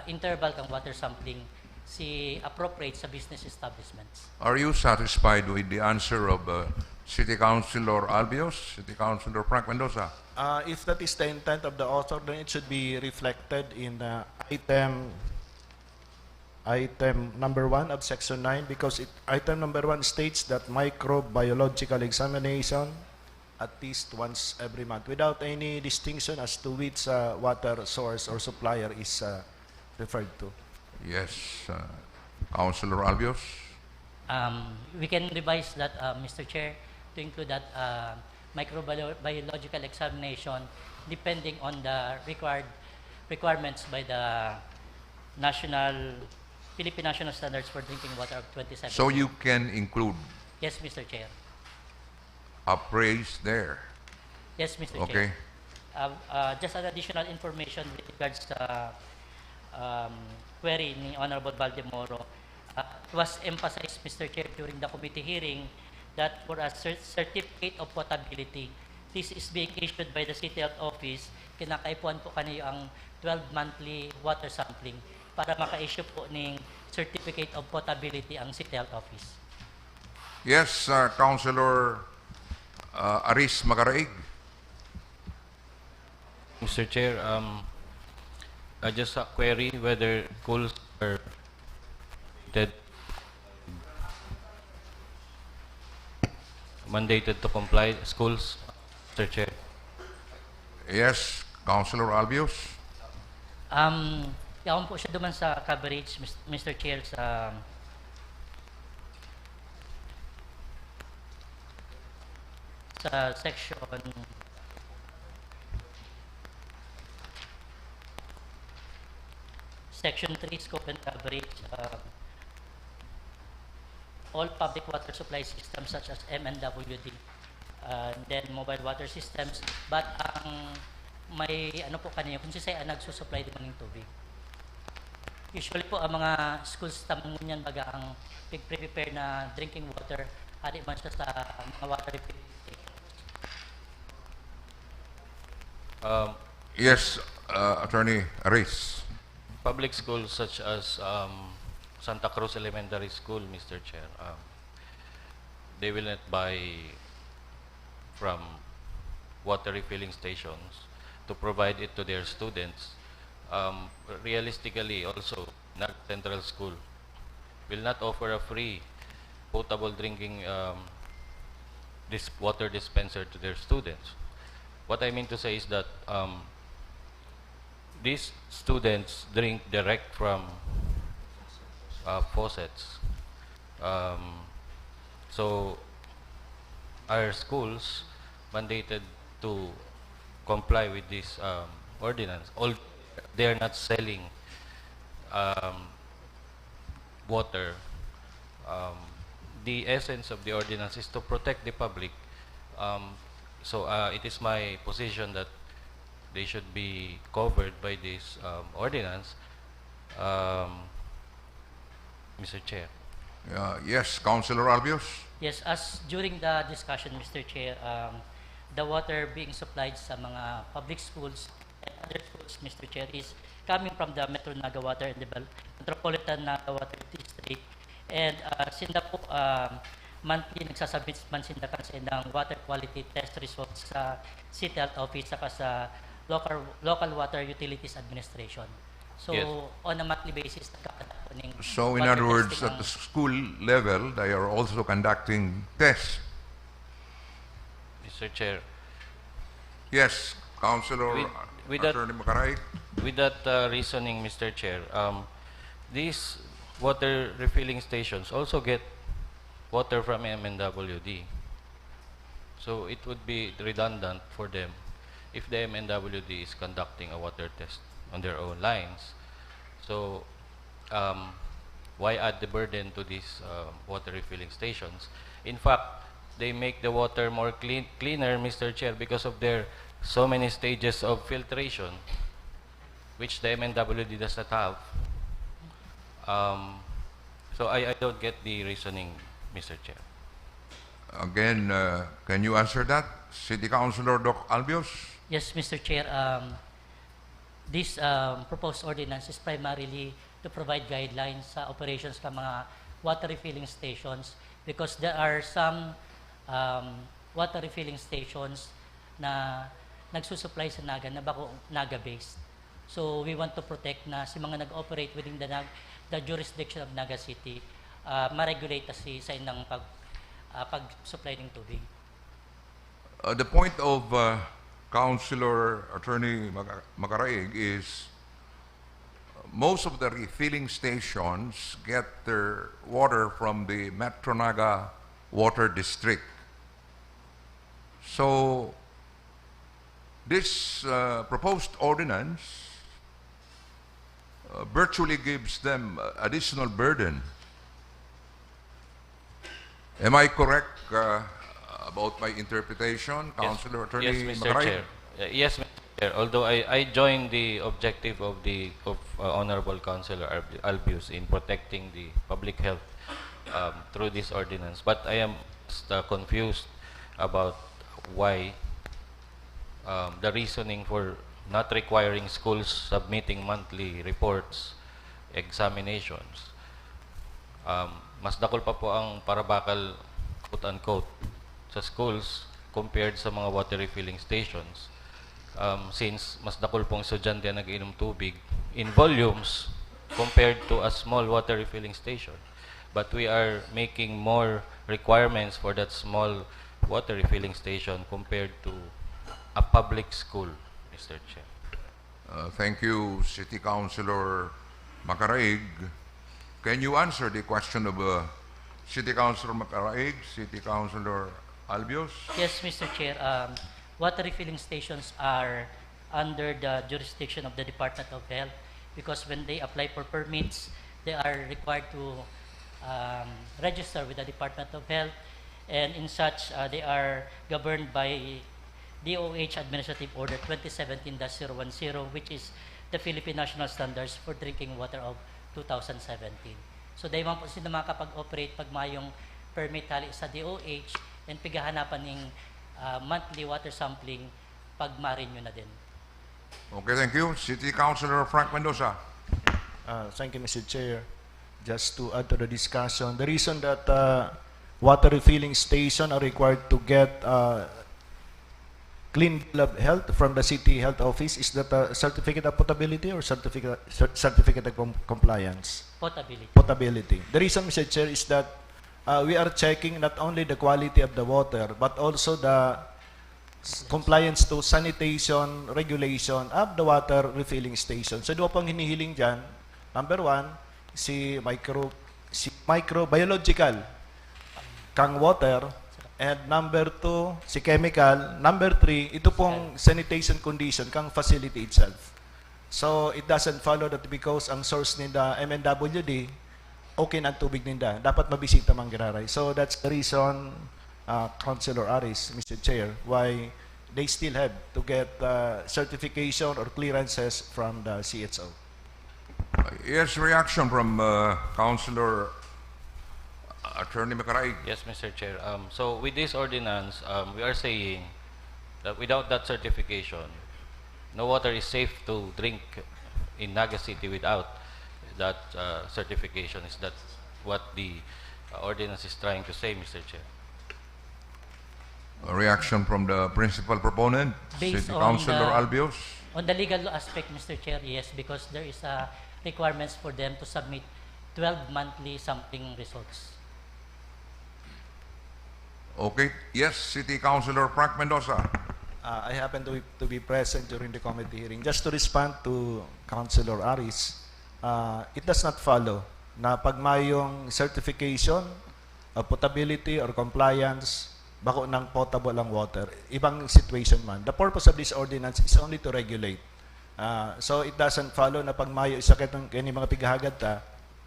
interval kang water sampling si appropriate sa business establishments. Are you satisfied with the answer of City Councilor Albios, City Councilor Frank Mendoza? If that is the intent of the author, then it should be reflected in item number 1 of section 9, because item number 1 states that microbiological examination at least once every month, without any distinction as to which water source or supplier is referred to. Yes, Councilor Albios. We can revise that, Mr. Chair, to include that microbiological examination depending on the requirements by the Philippine National Standards for Drinking Water of 2017. So you can include Yes, Mr. Chair. appraise there. Yes, Mr. Okay. Chair. Just an additional information with regards to query ni Honorable Valdemoro. It was emphasized, Mr. Chair, during the committee hearing that for a certificate of potability, this is being issued by the City Health Office. Kinakaipuan po kaniyo ang 12 monthly water sampling para maka-issue po ng certificate of potability ang City Health Office. Yes, Councilor Aris Magaraig. Mr. Chair, just a query whether schools are mandated to comply, schools, Mr. Chair. Yes, Councilor Albios. Yaon po siya duman sa coverage, Mr. Chair, sa section 3, scope and coverage. All public water supply systems such as MNWD then mobile water systems. But ang may ano po kanina, kung sisay ang nagsusupply din ng tubig. Usually po, ang mga schools sa Sangguniang baga ang prepare na drinking water, hari man siya sa mga water refilling station. Yes, Attorney Aris. Public schools such as Santa Cruz Elementary School, Mr. Chair, they will not buy from water refilling stations to provide it to their students. Realistically, also, Naga Central School will not offer a free potable drinking water dispenser to their students. What I mean to say is that these students drink direct from faucets. So our schools mandated to comply with this ordinance. All they are not selling water. The essence of the ordinance is to protect the public. So it is my position that they should be covered by this ordinance, Mr. Chair. Yes, Councilor Albios. Yes, as during the discussion, Mr. Chair, the water being supplied sa mga public schools and other schools, Mr. Chair, is coming from the Metro Naga Water and Metropolitan Naga Water District. And sinda po, monthly nagsasubmit man sinda kasi ng water quality test results sa City Health Office saka sa local Water Utilities Administration. So, yes, on a monthly basis, nagkakadak po ng So, in water other words, testing at the school level, they are also conducting tests. Mr. Chair. Yes, Councilor Attorney Macaray. With that reasoning, Mr. Chair, these water refilling stations also get water from MNWD. So it would be redundant for them if the MNWD is conducting a water test on their own lines. So why add the burden to these water refilling stations? In fact, they make the water more cleaner, Mr. Chair, because of their so many stages of filtration, which the MNWD does not have. So I don't get the reasoning, Mr. Chair. Again, can you answer that? City Councilor Doc Albios? Yes, Mr. Chair. This proposed ordinance is primarily to provide guidelines sa operations ng mga water refilling stations because there are some water refilling stations na nagsusupply sa Naga na bako Naga-based. So we want to protect na si mga nag-operate within the jurisdiction of Naga City, ma-regulate si sa inang pag-supply ng tubig. The point of Councilor Attorney Macaraig is most of the refilling stations get their water from the Metro Naga Water District. So this proposed ordinance virtually gives them additional burden. Am I correct about my interpretation, Councilor Attorney Yes, Mr. Macaray? Chair. Yes, Mr. Chair. Although I join the objective of Honorable Councilor Albios in protecting the public health through this ordinance, but I am confused about why the reasoning for not requiring schools submitting monthly reports, examinations. Mas dakol pa po ang parabakal, quote-unquote, sa schools compared sa mga water refilling stations. Since mas dakol pong estudyante ang nag-inom tubig in volumes compared to a small water refilling station. But we are making more requirements for that small water refilling station compared to a public school, Mr. Chair. Thank you, City Councilor Macaraig. Can you answer the question of City Councilor Macaraig, City Councilor Albios? Yes, Mr. Chair. Water refilling stations are under the jurisdiction of the Department of Health because when they apply for permits, they are required to register with the Department of Health and in such, they are governed by DOH Administrative Order 2017-010, which is the Philippine National Standards for Drinking Water of 2017. So dahil man po sila makakapag-operate pag mayong permit tali sa DOH and pigahanapan ng monthly water sampling pag ma-renew na din. Okay, thank you. City Councilor Frank Mendoza. Thank you, Mr. Chair. Just to add to the discussion, the reason that water refilling station are required to get clean bill of health from the city health office is that a certificate of potability or certificate of compliance? Potability. Potability. The reason, Mr. Chair, is that we are checking not only the quality of the water but also the compliance to sanitation regulation of the water refilling station. So dua pang hinihiling dyan, number one, si microbiological kang water, and number two, si chemical, number three, ito pong sanitation condition kang facility itself. So it doesn't follow that because ang source nila MNWD, okay na ang tubig nila, dapat mabisita mang giraray. So that's the reason, Councilor Aris, Mr. Chair, why they still have to get certification or clearances from the CHO. Yes, reaction from Councilor Attorney Macaraig. Yes, Mr. Chair. So with this ordinance, we are saying that without that certification, no water is safe to drink in Naga City without that certification. Is that what the ordinance is trying to say, Mr. Chair? A reaction from the principal proponent, Based City on Councilor the- Albios. On the legal aspect, Mr. Chair, yes, because there is a requirements for them to submit 12 monthly sampling results. Okay. Yes, City Councilor Frank Mendoza. I happen to be present during the committee hearing. Just to respond to Councilor Aris, it does not follow na pag mayong certification of potability or compliance, bako ng potable ang water, ibang situation man. The purpose of this ordinance is only to regulate. So it doesn't follow na pag mayo isa kani mga pigahagad ta,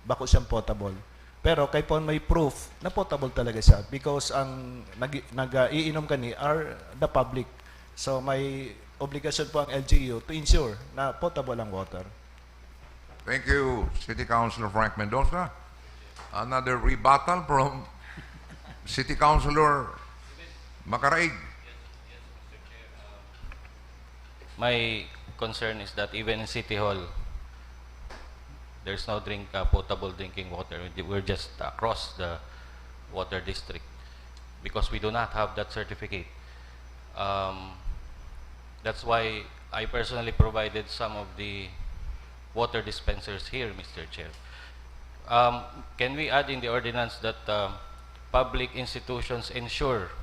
bako siyang potable. Pero kay pon may proof na potable talaga siya because ang nag-iinom kani are the public. So may obligasyon po ang LGU to ensure na potable ang water. Thank you, City Councilor Frank Mendoza. Another rebuttal from City Councilor Macaraig. My concern is that even in City Hall, there's no potable drinking water. We're just across the water district because we do not have that certificate. That's why I personally provided some of the water dispensers here, Mr. Chair. Can we add in the ordinance that public institutions ensure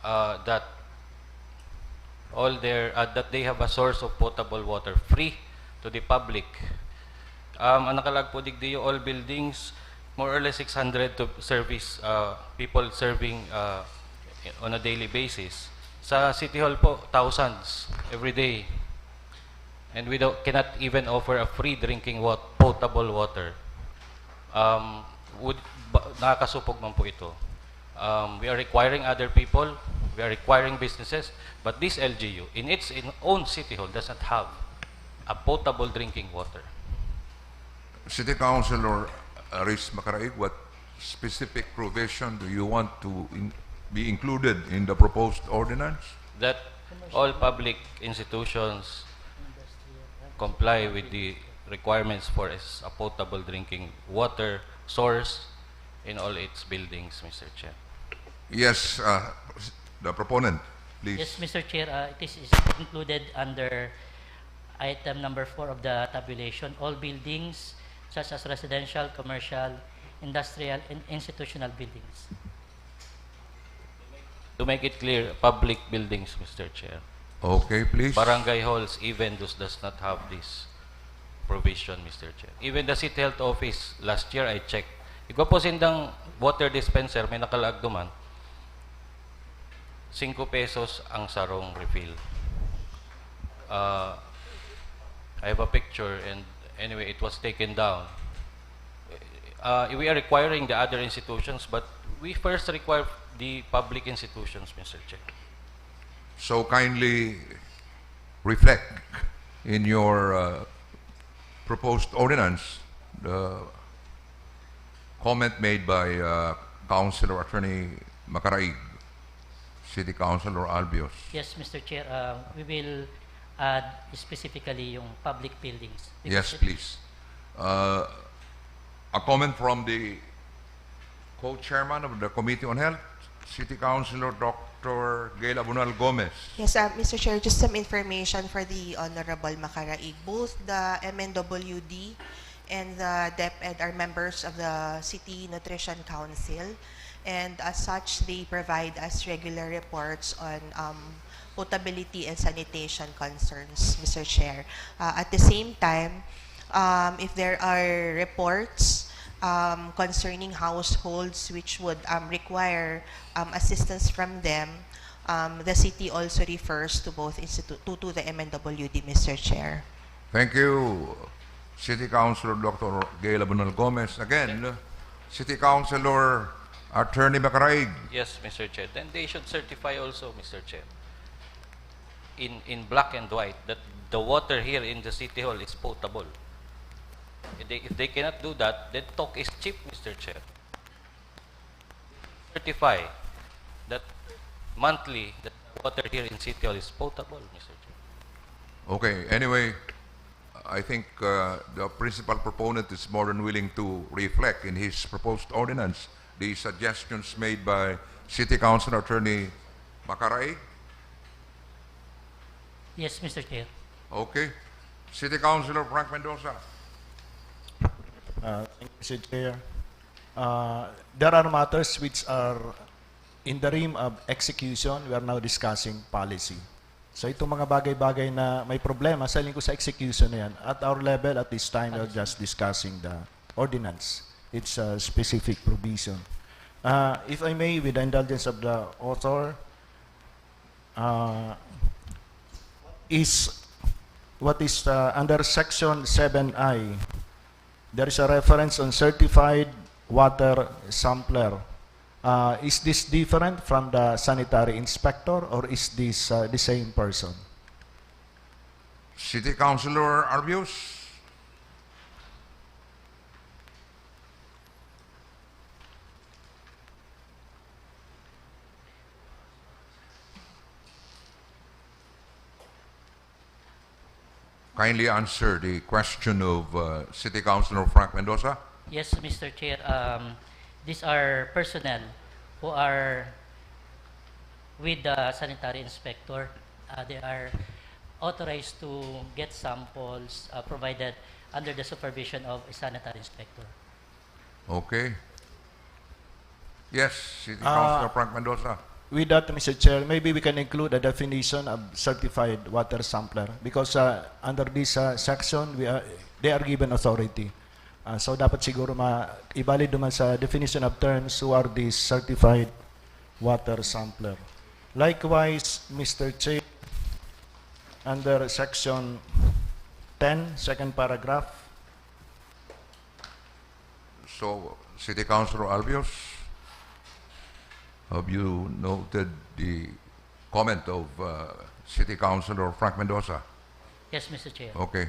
that that they have a source of potable water free to the public? Ang nakalag po digdi all buildings, more or less 600 to service people serving on a daily basis. Sa City Hall po, thousands every day. And we cannot even offer a free drinking potable water. Nakakasupog man po ito. We are requiring other people, we are requiring businesses, but this LGU, in its own City Hall, does not have a potable drinking water. City Councilor Aris Macaraig, what specific provision do you want to be included in the proposed ordinance? That all public institutions comply with the requirements for a potable drinking water source in all its buildings, Mr. Chair. Yes, the proponent, please. Yes, Mr. Chair, this is included under item number 4 of the tabulation. All buildings such as residential, commercial, industrial, and institutional buildings. To make it clear, public buildings, Mr. Chair. Okay, please. Barangay halls even does not have this provision, Mr. Chair. Even the City Health Office, last year I checked. Ikaw po sindang water dispenser, may nakalag duman, 5 pesos ang sarong refill. I have a picture and anyway, it was taken down. We are requiring the other institutions, but we first require the public institutions, Mr. Chair. So kindly reflect in your proposed ordinance the comment made by Councilor Attorney Macaraig, City Councilor Albios. Yes, Mr. Chair, we will add specifically yung public buildings. Yes, please. A comment from the co-chairman of the Committee on Health, City Councilor Dr. Gail Abunal Gomez. Yes, Mr. Chair, just some information for the Honorable Macaraig. Both the MNWD and the DepEd are members of the City Nutrition Council, and as such, they provide us regular reports on potability and sanitation concerns, Mr. Chair. At the same time, if there are reports concerning households which would require assistance from them, the city also refers to both to the MNWD, Mr. Chair. Thank you, City Councilor Dr. Gail Abunal Gomez. Again, City Councilor Attorney Macaraig. Yes, Mr. Chair. Then they should certify also, Mr. Chair, in black and white, that the water here in the City Hall is potable. If they cannot do that, then talk is cheap, Mr. Chair. Certify that monthly that water here in City Hall is potable, Mr. Chair. Okay, anyway, I think the principal proponent is more than willing to reflect in his proposed ordinance the suggestions made by City Councilor Attorney Macaraig. Yes, Mr. Chair. Okay. City Councilor Frank Mendoza. Thank you, Mr. Chair. There are matters which are in the realm of execution. We are now discussing policy. So itong mga bagay-bagay na may problema, sa ko sa execution na yan. At our level, at this time, we're just discussing the ordinance. It's a specific provision. If I may, with the indulgence of the author, what is under Section 7I, there is a reference on certified water sampler. Is this different from the sanitary inspector, or is this the same person? City Councilor Arbius. Kindly answer the question of City Councilor Frank Mendoza. Yes, Mr. Chair. These are personnel who are with the sanitary inspector. They are authorized to get samples provided under the supervision of a sanitary inspector. Okay. Yes, City Councilor Frank Mendoza. With that, Mr. Chair, maybe we can include a definition of certified water sampler, because under this section, they are given authority. So dapat siguro ibalid naman sa definition of terms who are these certified water sampler. Likewise, Mr. Chair, under section 10, second paragraph. So, City Councilor Albios, have you noted the comment of City Councilor Frank Mendoza? Yes, Mr. Chair. Okay.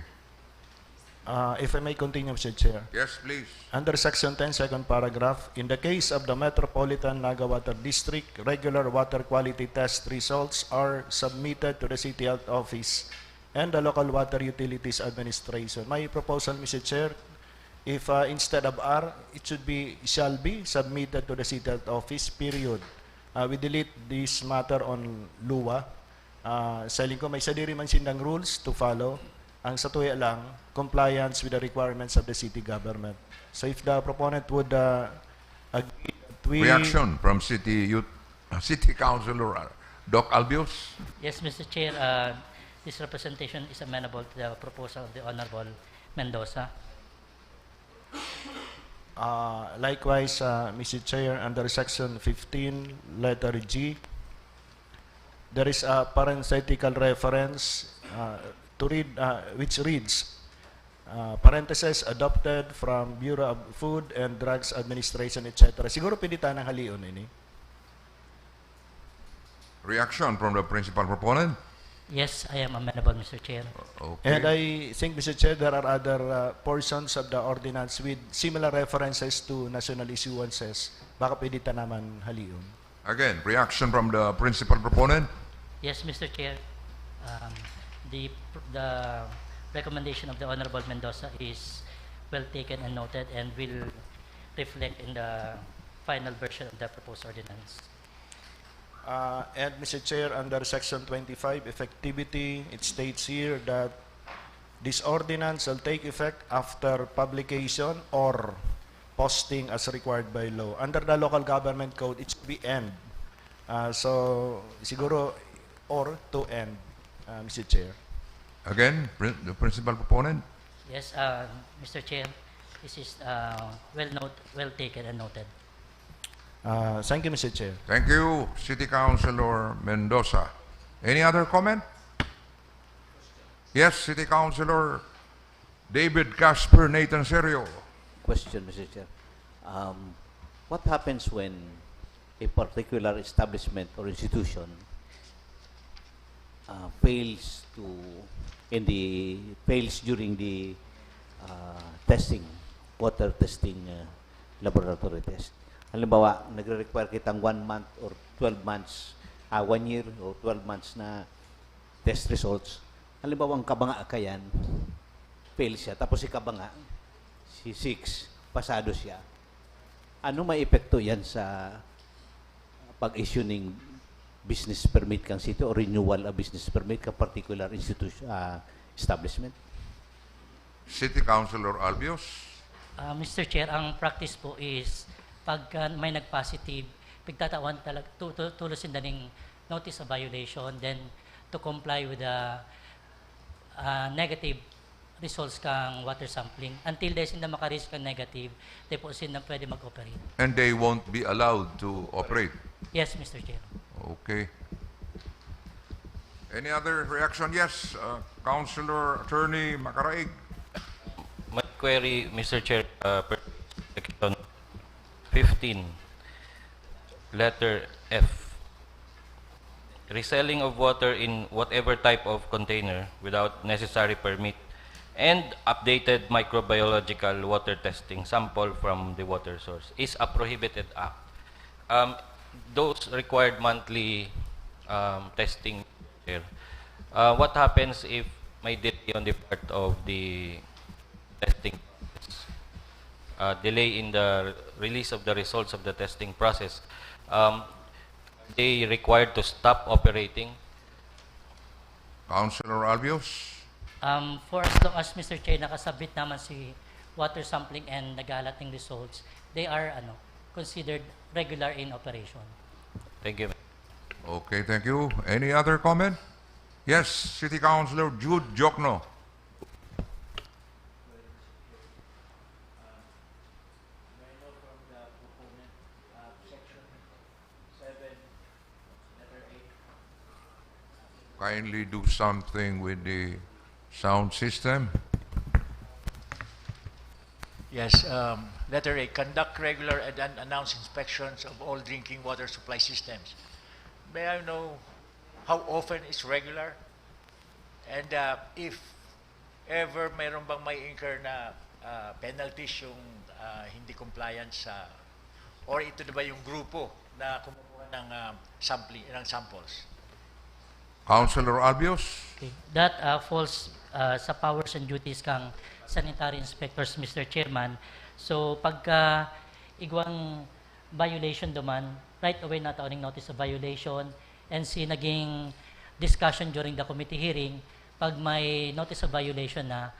If I may continue, Mr. Chair. Yes, please. Under section 10, second paragraph, in the case of the Metropolitan Naga Water District, regular water quality test results are submitted to the City Health Office and the Local Water Utilities Administration. My proposal, Mr. Chair, if instead of R, it should be, shall be submitted to the City Health Office, period. We delete this matter on LUA. Selling ko, may sadiri man sindang rules to follow. Ang sa tuya lang, compliance with the requirements of the city government. So if the proponent would agree that we... Reaction from City Councilor Doc Albios. Yes, Mr. Chair. This representation is amenable to the proposal of the Honorable Mendoza. Likewise, Mr. Chair, under section 15, letter G, there is a parenthetical reference to read, which reads, parenthesis, adopted from Bureau of Food and Drugs Administration, etc. Siguro pwede tayo ng halion ini. Reaction from the principal proponent? Yes, I am amenable, Mr. Chair. Okay. And I think, Mr. Chair, there are other portions of the ordinance with similar references to national issuances. Baka pwede ta naman halion. Again, reaction from the principal proponent? Yes, Mr. Chair. The recommendation of the Honorable Mendoza is well taken and noted and will reflect in the final version of the proposed ordinance. And Mr. Chair, under Section 25, effectivity, it states here that this ordinance will take effect after publication or posting as required by law. Under the local government code, it should be end. So, siguro, or to end, Mr. Chair. Again, the principal proponent? Yes, Mr. Chair, this is well taken and noted. Thank you, Mr. Chair. Thank you, City Councilor Mendoza. Any other comment? Yes, City Councilor David Casper Nathan Serio. Question, Mr. Chair. What happens when a particular establishment or institution fails during the testing, water testing laboratory test? Halimbawa, nagre-require kitang 1 month or 12 months, 1 year or 12 months na test results. Halimbawa, ang kabanga kayan, fail siya. Tapos si kabanga, si 6, pasado siya. Ano may epekto yan sa pag-issue ng business permit kang city o renewal of business permit ka particular institution, establishment? City Councilor Albios. Mr. Chair, ang practice po is pag may nag-positive, pagtatawan talaga, tulusin na ng notice of violation, then to comply with the negative results kang water sampling. Until there's na makaris kang negative, they po na pwede mag-operate. And they won't be allowed to operate? Yes, Mr. Chair. Okay. Any other reaction? Yes, Councilor Attorney Macaraig. My query, Mr. Chair, Section 15, letter F. Reselling of water in whatever type of container without necessary permit and updated microbiological water testing sample from the water source is a prohibited act. Those required monthly testing here. What happens if may delay on the part of the testing process? Delay in the release of the results of the testing process? They required to stop operating? Councilor Albios. For as long as Mr. Chair nakasubmit naman si water sampling and nagalating results, they are considered regular in operation. Thank you. Okay, thank you. Any other comment? Yes, City Councilor Jude Jokno. Kindly do something with the sound system. Yes, letter A, conduct regular and unannounced inspections of all drinking water supply systems. May I know how often is regular? And if ever mayroon bang may incur na penalties yung hindi compliance sa or ito na ba yung grupo na kumukuha ng samples? Councilor Albios. Okay. That falls sa powers and duties kang sanitary inspectors, Mr. Chairman. So pagka igwang violation duman, right away na taoning notice of violation and naging discussion during the committee hearing, pag may notice of violation na,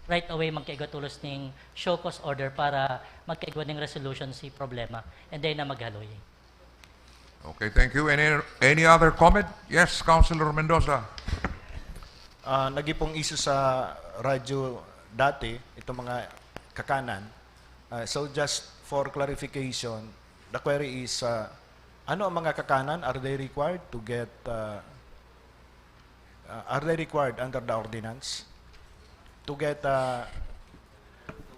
right away magkaigwa tulos ng show cause order para magkaigwa ng resolution si problema and then na maghaloy. Okay, thank you. Any other comment? Yes, Councilor Mendoza. Nagipong issue sa radyo dati, itong mga kakanan. So just for clarification, the query is, ano ang mga kakanan? Are they required to get, are they required under the ordinance? to get a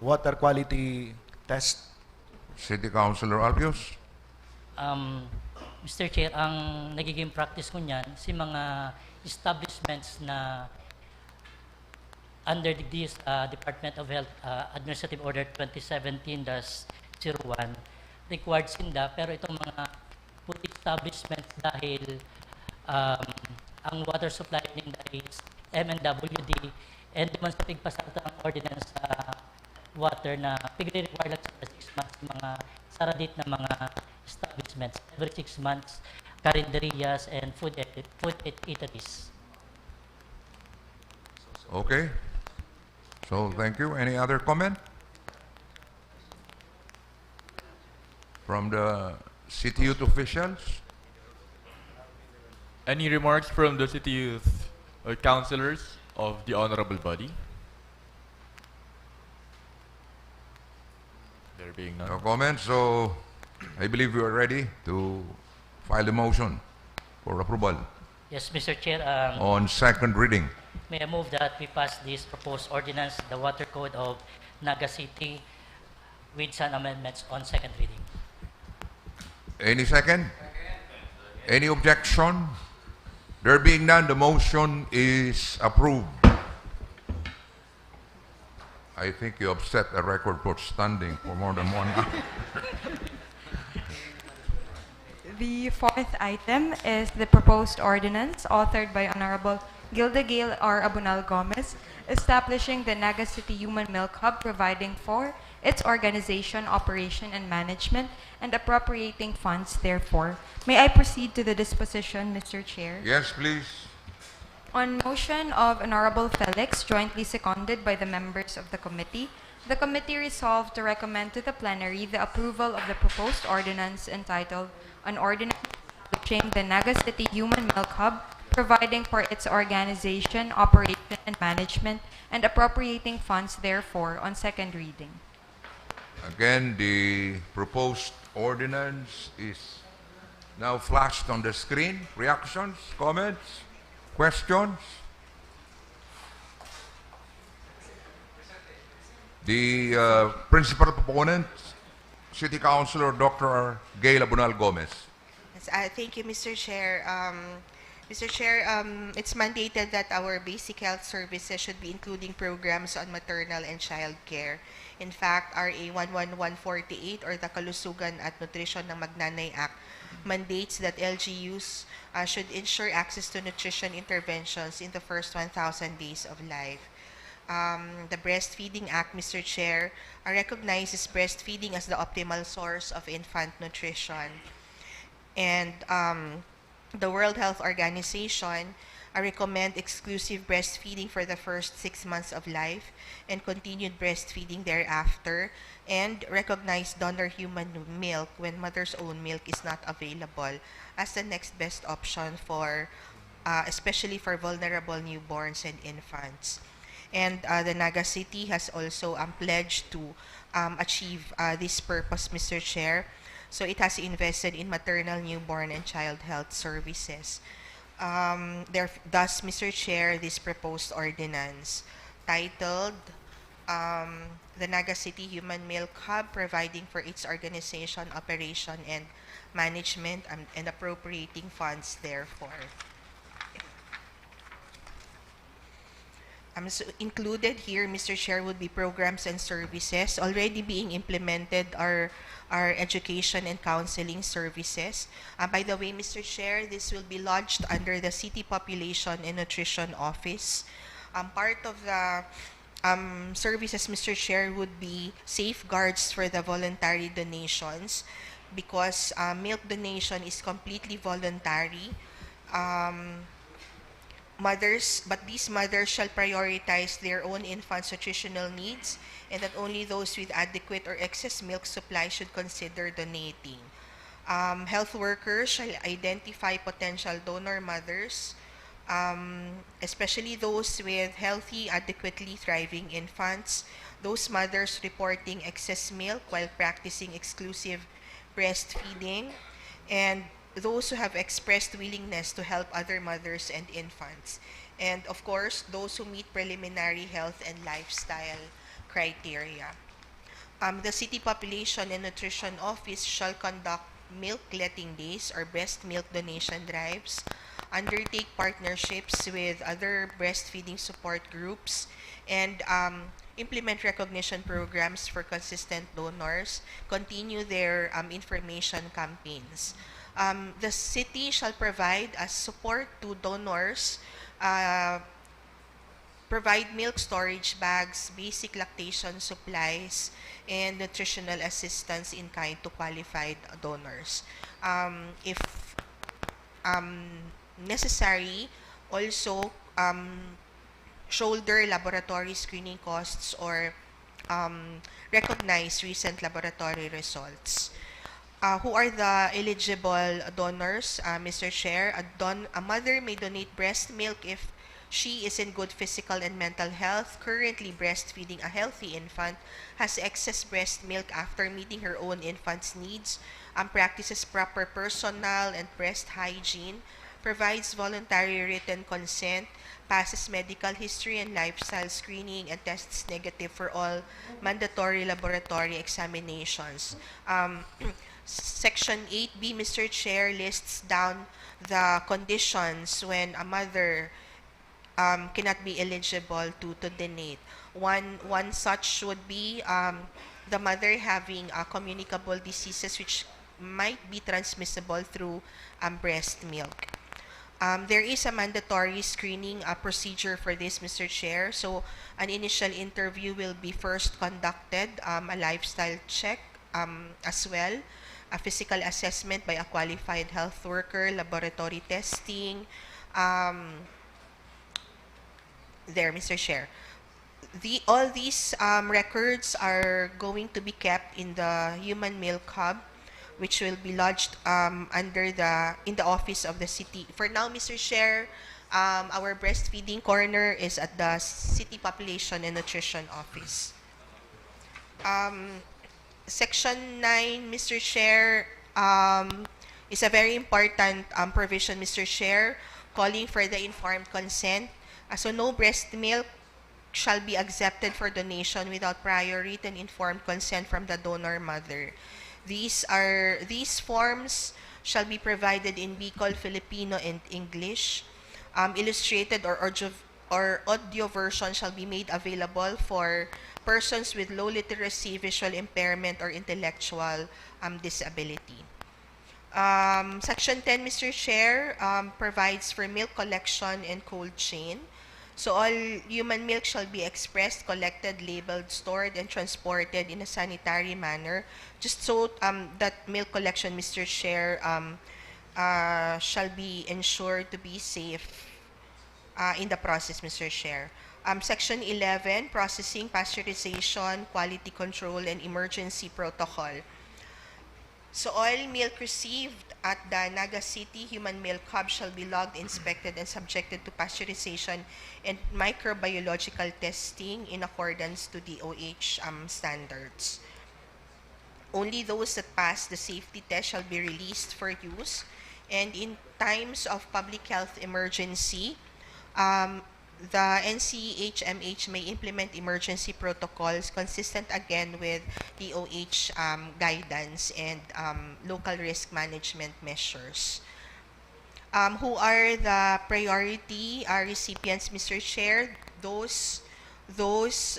water quality test? City Councilor Albios. Mr. Chair, ang nagiging practice ko niyan, si mga establishments na under this Department of Health Administrative Order 2017-01, required sinda, pero itong mga food establishments dahil ang water supply nila is MNWD and naman sa pigpasata ng ordinance sa water na pigre-require lang sa 6 months mga saradit na mga establishments every 6 months, carinderias and food eateries. Okay. So, thank you. Any other comment? From the city youth officials? Any remarks from the city youth or councilors of the honorable body? There being none. No comments. So, I believe we are ready to file the motion for approval Yes, Mr. Chair. on second reading. May I move that we pass this proposed ordinance, the Water Code of Naga City, with some amendments on second reading. Any second? Any objection? There being none, the motion is approved. I think you have set a record for standing for more than 1 hour. The fourth item is the proposed ordinance authored by Honorable Gilda Gail R. Abunal Gomez, establishing the Naga City Human Milk Hub, providing for its organization, operation, and management, and appropriating funds therefore. May I proceed to the disposition, Mr. Chair? Yes, please. On motion of Honorable Felix, jointly seconded by the members of the committee resolved to recommend to the plenary the approval of the proposed ordinance entitled An Ordinance Establishing the Naga City Human Milk Hub, providing for its organization, operation, and management, and appropriating funds therefore on second reading. Again, the proposed ordinance is now flashed on the screen. Reactions, comments, questions? The principal proponent, City Councilor Dr. Gail Abunal Gomez. Yes, thank you, Mr. Chair. Mr. Chair, it's mandated that our basic health services should be including programs on maternal and child care. In fact, RA 11148 or the Kalusugan at Nutrition ng Magnanay Act mandates that LGUs should ensure access to nutrition interventions in the first 1,000 days of life. The Breastfeeding Act, Mr. Chair, recognizes breastfeeding as the optimal source of infant nutrition. And the World Health Organization recommend exclusive breastfeeding for the first 6 months of life and continued breastfeeding thereafter, and recognize donor human milk when mother's own milk is not available as the next best option for especially for vulnerable newborns and infants. And the Naga City has also pledged to achieve this purpose, Mr. Chair. So it has invested in maternal, newborn, and child health services. Thus, Mr. Chair, this proposed ordinance titled the Naga City Human Milk Hub, providing for its organization, operation, and management, and appropriating funds therefore. So included here, Mr. Chair, would be programs and services already being implemented are our education and counseling services. By the way, Mr. Chair, this will be lodged under the City Population and Nutrition Office. Part of the services, Mr. Chair, would be safeguards for the voluntary donations, because milk donation is completely voluntary. But these mothers shall prioritize their own infant's nutritional needs, and that only those with adequate or excess milk supply should consider donating. Health workers shall identify potential donor mothers, especially those with healthy, adequately thriving infants, those mothers reporting excess milk while practicing exclusive breastfeeding, and those who have expressed willingness to help other mothers and infants. and of course, those who meet preliminary health and lifestyle criteria. The City Population and Nutrition Office shall conduct milk letting days or breast milk donation drives, undertake partnerships with other breastfeeding support groups, and implement recognition programs for consistent donors, continue their information campaigns. The city shall provide as support to donors, provide milk storage bags, basic lactation supplies, and nutritional assistance in kind to qualified donors. If necessary, also shoulder laboratory screening costs or recognize recent laboratory results. Who are the eligible donors, Mr. Chair? A mother may donate breast milk if she is in good physical and mental health, currently breastfeeding a healthy infant, has excess breast milk after meeting her own infant's needs, practices proper personal and breast hygiene, provides voluntary written consent, passes medical history and lifestyle screening, and tests negative for all mandatory laboratory examinations. Section 8B, Mr. Chair, lists down the conditions when a mother cannot be eligible to donate. One such would be the mother having communicable diseases which might be transmissible through breast milk. There is a mandatory screening procedure for this, Mr. Chair. So an initial interview will be first conducted, a lifestyle check as well, a physical assessment by a qualified health worker, laboratory testing. There, Mr. Chair. All these records are going to be kept in the Human Milk Hub, which will be lodged in the office of the city. For now, Mr. Chair, our breastfeeding corner is at the City Population and Nutrition Office. Section 9, Mr. Chair, is a very important provision, Mr. Chair, calling for the informed consent. So no breast milk shall be accepted for donation without prior written informed consent from the donor mother. These forms shall be provided in Bicol, Filipino, and English. Illustrated or audio version shall be made available for persons with low literacy, visual impairment, or intellectual disability. Section 10, Mr. Chair, provides for milk collection and cold chain. So all human milk shall be expressed, collected, labeled, stored, and transported in a sanitary manner, just so that milk collection, Mr. Chair, shall be ensured to be safe in the process, Mr. Chair. Section 11, processing, pasteurization, quality control, and emergency protocol. So all milk received at the Naga City Human Milk Hub shall be logged, inspected, and subjected to pasteurization and microbiological testing in accordance to DOH standards. Only those that pass the safety test shall be released for use. And in times of public health emergency, the NCHMH may implement emergency protocols consistent again with DOH guidance and local risk management measures. Who are the priority recipients, Mr. Chair? Those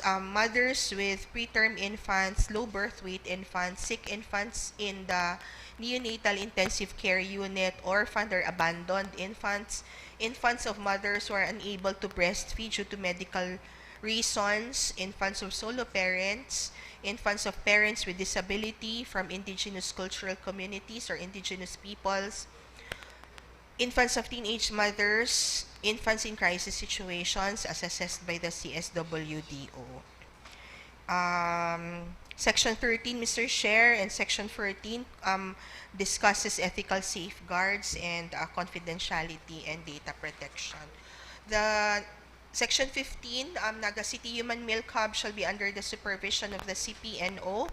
mothers with preterm infants, low birth weight infants, sick infants in the neonatal intensive care unit, orphaned or abandoned infants, infants of mothers who are unable to breastfeed due to medical reasons, infants of solo parents, infants of parents with disability from indigenous cultural communities or indigenous peoples, infants of teenage mothers, infants in crisis situations as assessed by the CSWDO. Section 13, Mr. Chair, and Section 14 discusses ethical safeguards and confidentiality and data protection. The Section 15, Naga City Human Milk Hub shall be under the supervision of the CPNO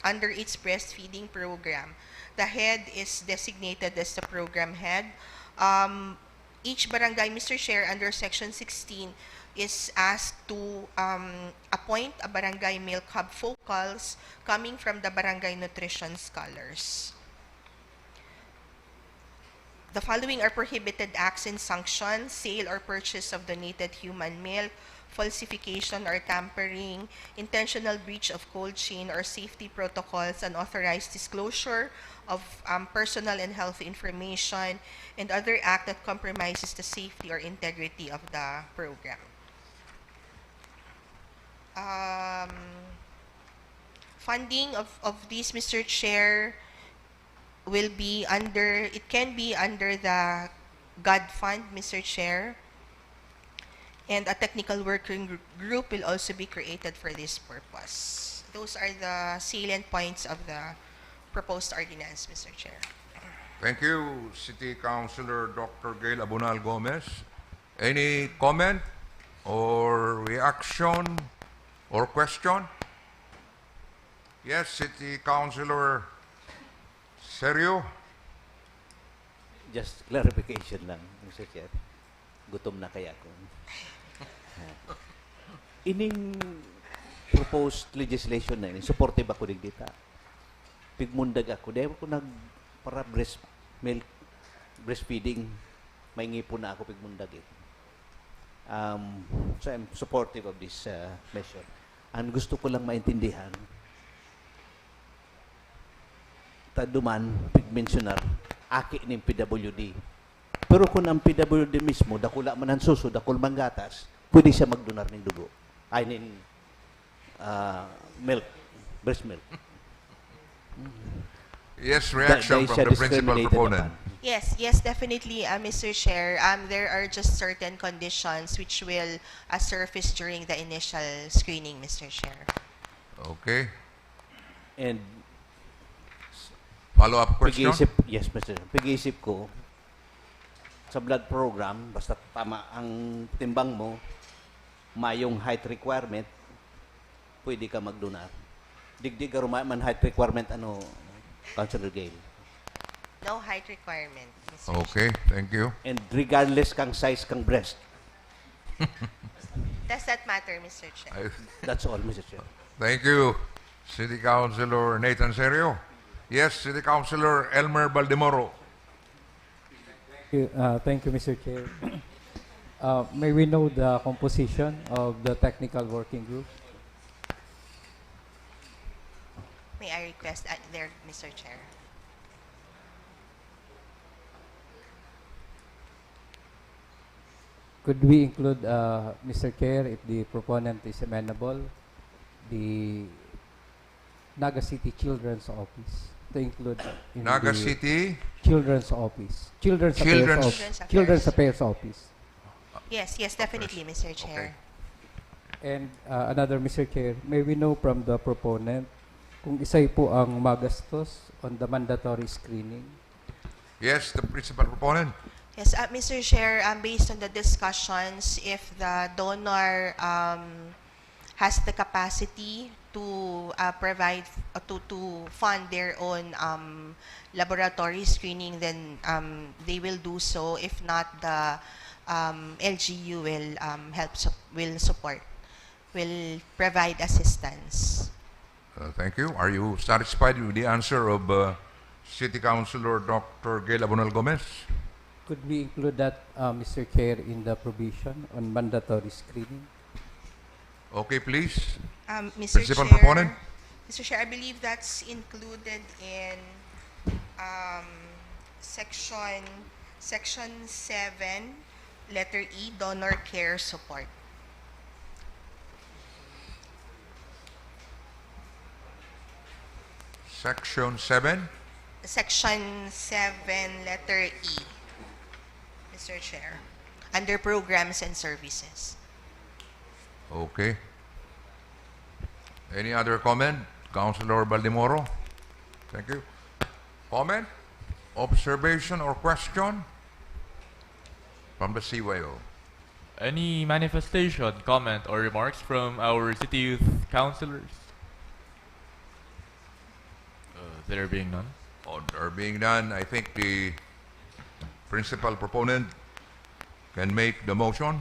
under its breastfeeding program. The head is designated as the program head. each barangay, Mr. Chair, under Section 16 is asked to appoint a barangay milk hub focals coming from the barangay nutrition scholars. The following are prohibited acts and sanctions: sale or purchase of donated human milk, falsification or tampering, intentional breach of cold chain or safety protocols, unauthorized disclosure of personal and health information, and other act that compromises the safety or integrity of the program. Funding of these, Mr. Chair, will be under, it can be under the GOD Fund, Mr. Chair, and a technical working group will also be created for this purpose. Those are the salient points of the proposed ordinance, Mr. Chair. Thank you, City Councilor Dr. Gail Abunal Gomez. Any comment or reaction or question? Yes, City Councilor Sergio. Just clarification lang, Mr. Chair. Gutom na kaya ako. Ining proposed legislation na ini, supportive ako din dita. Pigmundag ako. Dahil ako para breastfeeding, may ngipon na ako pigmundag eh. So I'm supportive of this measure. Ang gusto ko lang maintindihan, taduman, pigmensionar, aki ng PWD. Pero kung ang PWD mismo, dakula man ang suso, dakul man gatas, pwede siya magdonar ng dugo. I mean, milk, breast milk. Yes, reaction from the principal proponent. Yes, yes, definitely, Mr. Chair. There are just certain conditions which will surface during the initial screening, Mr. Chair. Okay. And follow-up question? Yes, Mr. Chair. Pag-iisip ko, sa blood program, basta tama ang timbang mo, mayong height requirement, pwede ka magdonar. Digdig ka man height requirement, Councilor Gail? No height requirement, Mr. Okay, thank you. And regardless kang size kang breast. Does that matter, Mr. Chair? That's all, Mr. Chair. Thank you, City Councilor Nathan Serio. Yes, City Councilor Elmer Baldemoro. Thank you, Mr. Chair. May we know the composition of the technical working group? May I request there, Mr. Chair? Could we include, Mr. Chair, if the proponent is amenable, the Naga City Children's Office to include in Naga the City Children's Office, Children's Affairs Office. Yes, yes, definitely, Mr. Chair. And another, Mr. Chair, may we know from the proponent kung isay po ang magastos on the mandatory screening? Yes, the principal proponent. Yes, Mr. Chair, based on the discussions, if the donor has the capacity to provide, to fund their own laboratory screening, then they will do so. If not, the LGU will will provide assistance. Thank you. Are you satisfied with the answer of City Councilor Dr. Gail Abunal Gomez? Could we include that, Mr. Chair, in the provision on mandatory screening? Okay, please. Mr. Principal Chair, proponent. Mr. Chair, I believe that's included in section 7, letter E, donor care support. Section 7. Section 7, letter E, Mr. Chair, under programs and services. Okay. Any other comment? Councilor Baldemoro? Thank you. Comment? Observation or question? From the CYO. Any manifestation, comment, or remarks from our City Youth Councilors? There being none. There being none, I think the principal proponent can make the motion.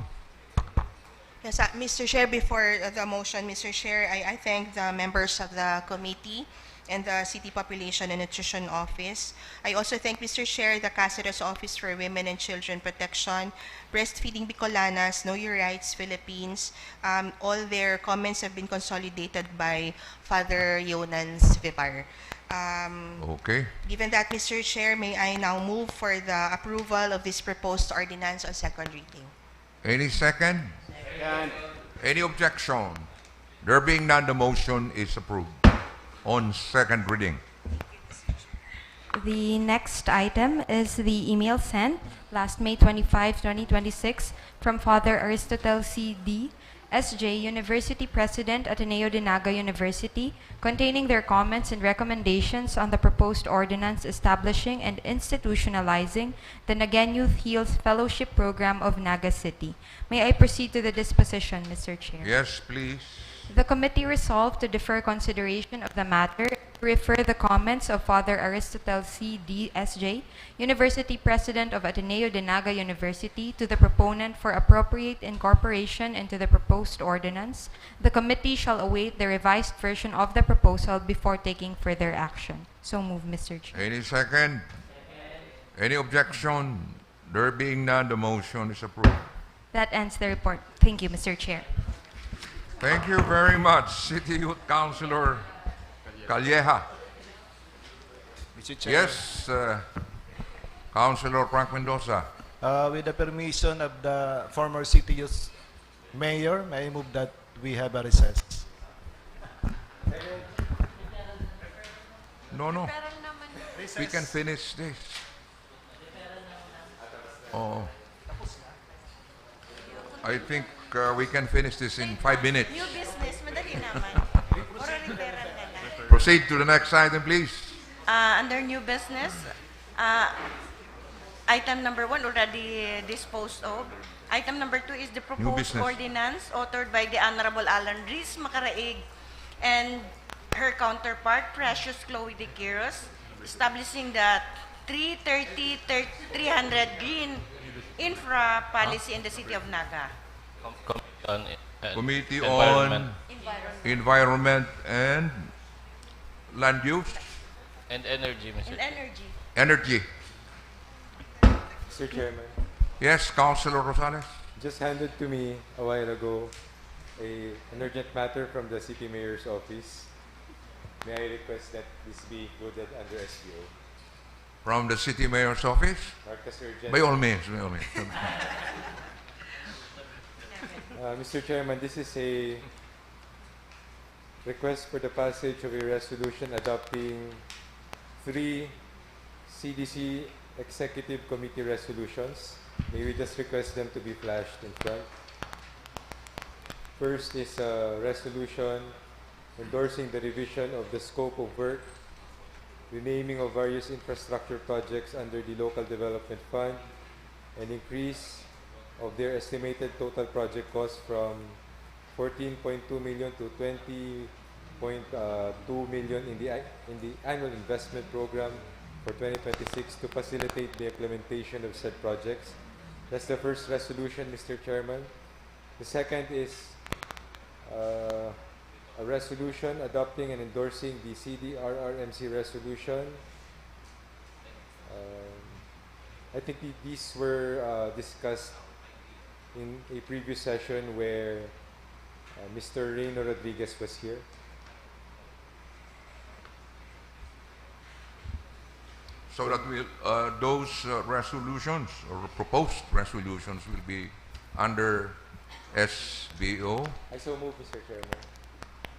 Yes, Mr. Chair, before the motion, Mr. Chair, I thank the members of the committee and the City Population and Nutrition Office. I also thank, Mr. Chair, the Cáceres Office for Women and Children Protection, Breastfeeding Bicolanas, Know Your Rights Philippines. All their comments have been consolidated by Father Yonans Vivar. Okay. Given that, Mr. Chair, may I now move for the approval of this proposed ordinance on second reading. Any second? Any objection? There being none, the motion is approved on second reading. The next item is the email sent last May 25, 2026 from Father Aristotle C.D., S.J., University President, LGU-Naga University, containing their comments and recommendations on the proposed ordinance establishing and institutionalizing the Nagayan Youth Heals Fellowship Program of Naga City. May I proceed to the disposition, Mr. Chair? Yes, please. The committee resolved to defer consideration of the matter, to refer the comments of Father Aristotle C.D. S.J., University President of LGU-Naga University, to the proponent for appropriate incorporation into the proposed ordinance. The committee shall await the revised version of the proposal before taking further action. So move, Mr. Chair. Any second? Any objection? There being none, the motion is approved. That ends the report. Thank you, Mr. Chair. Thank you very much, City Youth Councilor Calleja. Mr. Chair. Yes, Councilor Frank Mendoza. With the permission of the former City Youth Mayor, may I move that we have a recess? No. We can finish this. Oh. I think we can finish this in 5 minutes. New business, madali naman. Or referral na lang. Proceed to the next item, please. Under new business, item number 1 already disposed of. Item number 2 is the proposed business. ordinance authored by the Honorable Alan Riz Macaraig and her counterpart, Precious Chloe De Quiros, establishing the 330-300 green infra policy in the city of Naga. Committee Environment. on Environment and Land Use? And energy, Mr. And Chair. energy. Energy. Mr. Chairman, Yes, Councilor Rosales. just handed to me a while ago an urgent matter from the City Mayor's office. May I request that this be included under SBO? From the City Mayor's office? Marked as urgent. By all means, by all means. Mr. Chairman, this is a request for the passage of a resolution adopting 3 CDC Executive Committee resolutions. May we just request them to be flashed in front. First is a resolution endorsing the revision of the scope of work, renaming of various infrastructure projects under the Local Development Fund, and increase of their estimated total project cost from 14.2 million to 20.2 million in the annual investment program for 2026 to facilitate the implementation of said projects. That's the first resolution, Mr. Chairman. The second is a resolution adopting and endorsing the CDRRMC resolution. I think these were discussed in a previous session where Mr. Reyno Rodriguez was here. So that those resolutions or proposed resolutions will be under SBO I so move, Mr. Chairman.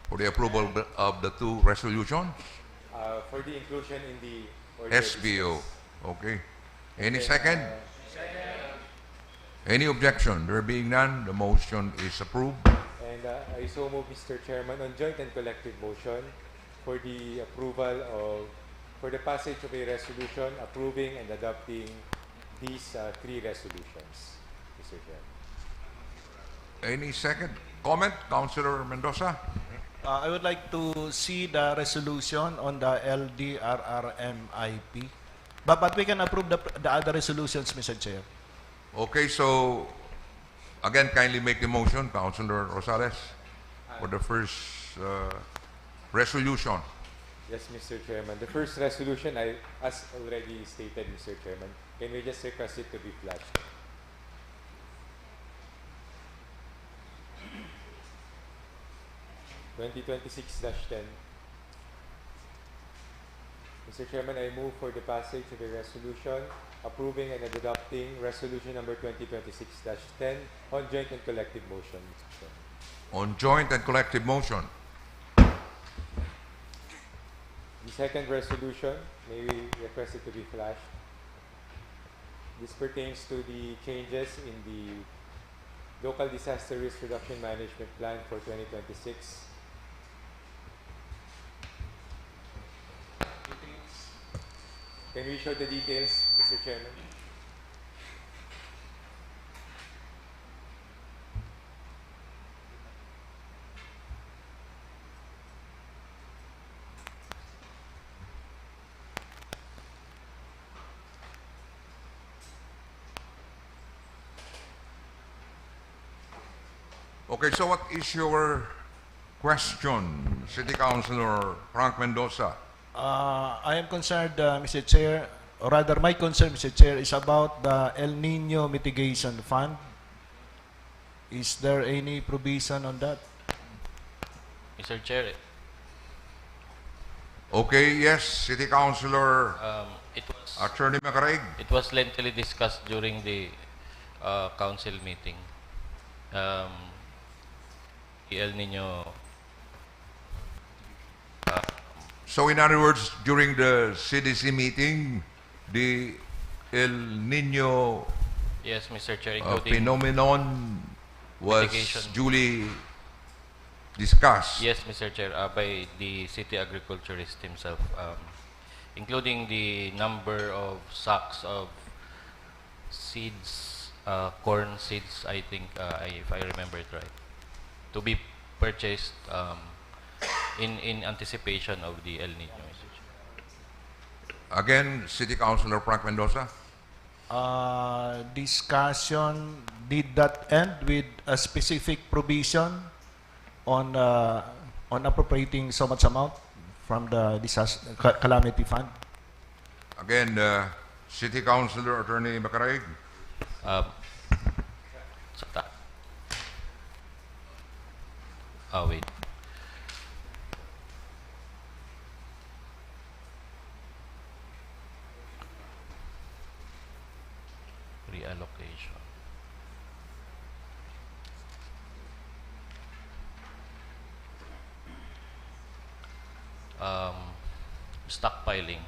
for the approval of the 2 resolutions. For the inclusion in the order of SBO. business. Okay. Any Then, second? Any objection? There being none, the motion is approved. And I so move, Mr. Chairman, on joint and collective motion for the approval of, for the passage of a resolution approving and adopting these 3 resolutions, Mr. Chairman. Any second comment, Councilor Mendoza? I would like to see the resolution on the LDRRMIP. But we can approve the other resolutions, Mr. Chair. Okay, so again, kindly make the motion, Councilor Rosales, for the first resolution. Yes, Mr. Chairman. The first resolution, as already stated, Mr. Chairman, can we just request it to be flashed? (2026-10). Mr. Chairman, I move for the passage of a resolution approving and adopting resolution number 2026-10 on joint and collective motion, Mr. Chairman. On joint and collective motion. The second resolution, may we request it to be flashed? This pertains to the changes in the Local Disaster Risk Reduction Management Plan for 2026. Can we show the details, Mr. Chairman? Okay, so what is your question, City Councilor Frank Mendoza? I am concerned, Mr. Chair, or rather my concern, Mr. Chair, is about the El Nino Mitigation Fund. Is there any provision on that? Mr. Chair, Okay, yes, City Councilor Attorney Macaraig. it was lengthily discussed during the council meeting. The El Nino. So in other words, during the CDC meeting, the El Nino Yes, Mr. Chair, including phenomenon was mitigation. duly discussed. Yes, Mr. Chair, by the city agriculturist himself, including the number of sacks of seeds, corn seeds, I think, if I remember it right, to be purchased in anticipation of the El Nino. Mr. Chair. Again, City Councilor Frank Mendoza. Discussion, did that end with a specific provision on appropriating so much amount from the disaster calamity fund? Again, City Councilor Attorney Macaraig. Wait. Reallocation. Stockpiling.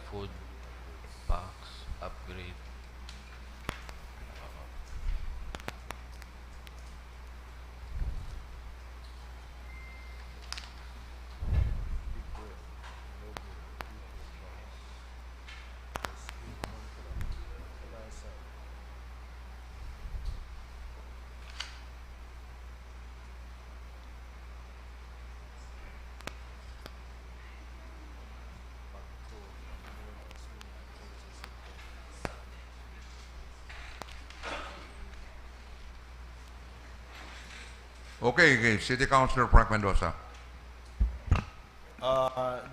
Food packs, upgrade. Okay, City Councilor Frank Mendoza.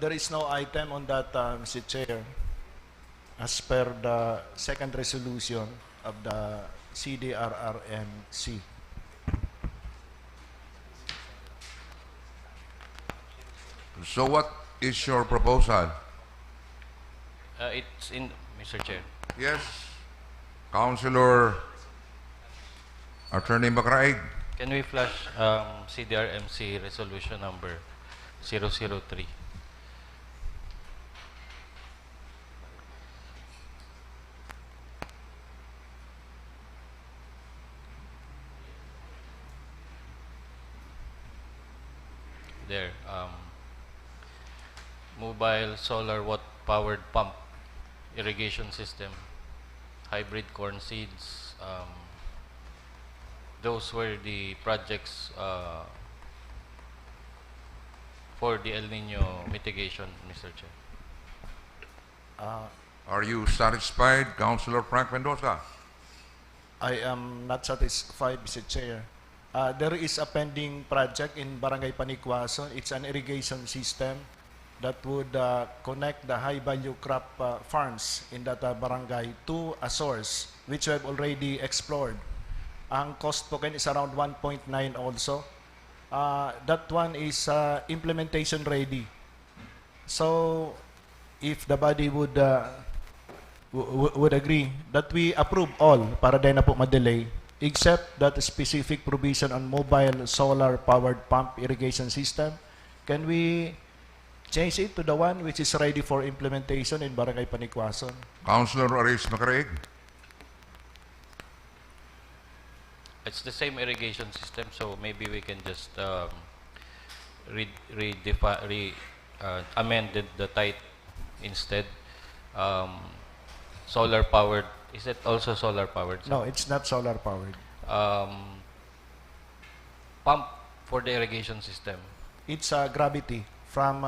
There is no item on that, Mr. Chair, as per the second resolution of the CDRRMC. So what is your proposal? It's in, Mr. Chair. Yes, Councilor Attorney Macaraig. Can we flash CDRMC resolution number 003? There. Mobile solar watt powered pump irrigation system, hybrid corn seeds. Those were the projects for the El Nino mitigation, Mr. Chair. Are you satisfied, Councilor Frank Mendoza? I am not satisfied, Mr. Chair. There is a pending project in Barangay Panikwason. It's an irrigation system that would connect the high-value crop farms in that barangay to a source, which we have already explored. Ang cost po is around 1.9 also. That one is implementation ready. So, if the body would agree that we approve all para din na po madelay, except that specific provision on mobile solar powered pump irrigation system, can we change it to the one which is ready for implementation in Barangay Panikwason? Councilor Aris Macaraig. It's the same irrigation system, so maybe we can just amend the type instead. Solar powered. Is it also solar powered? No, it's not solar powered. Pump for the irrigation system. It's gravity from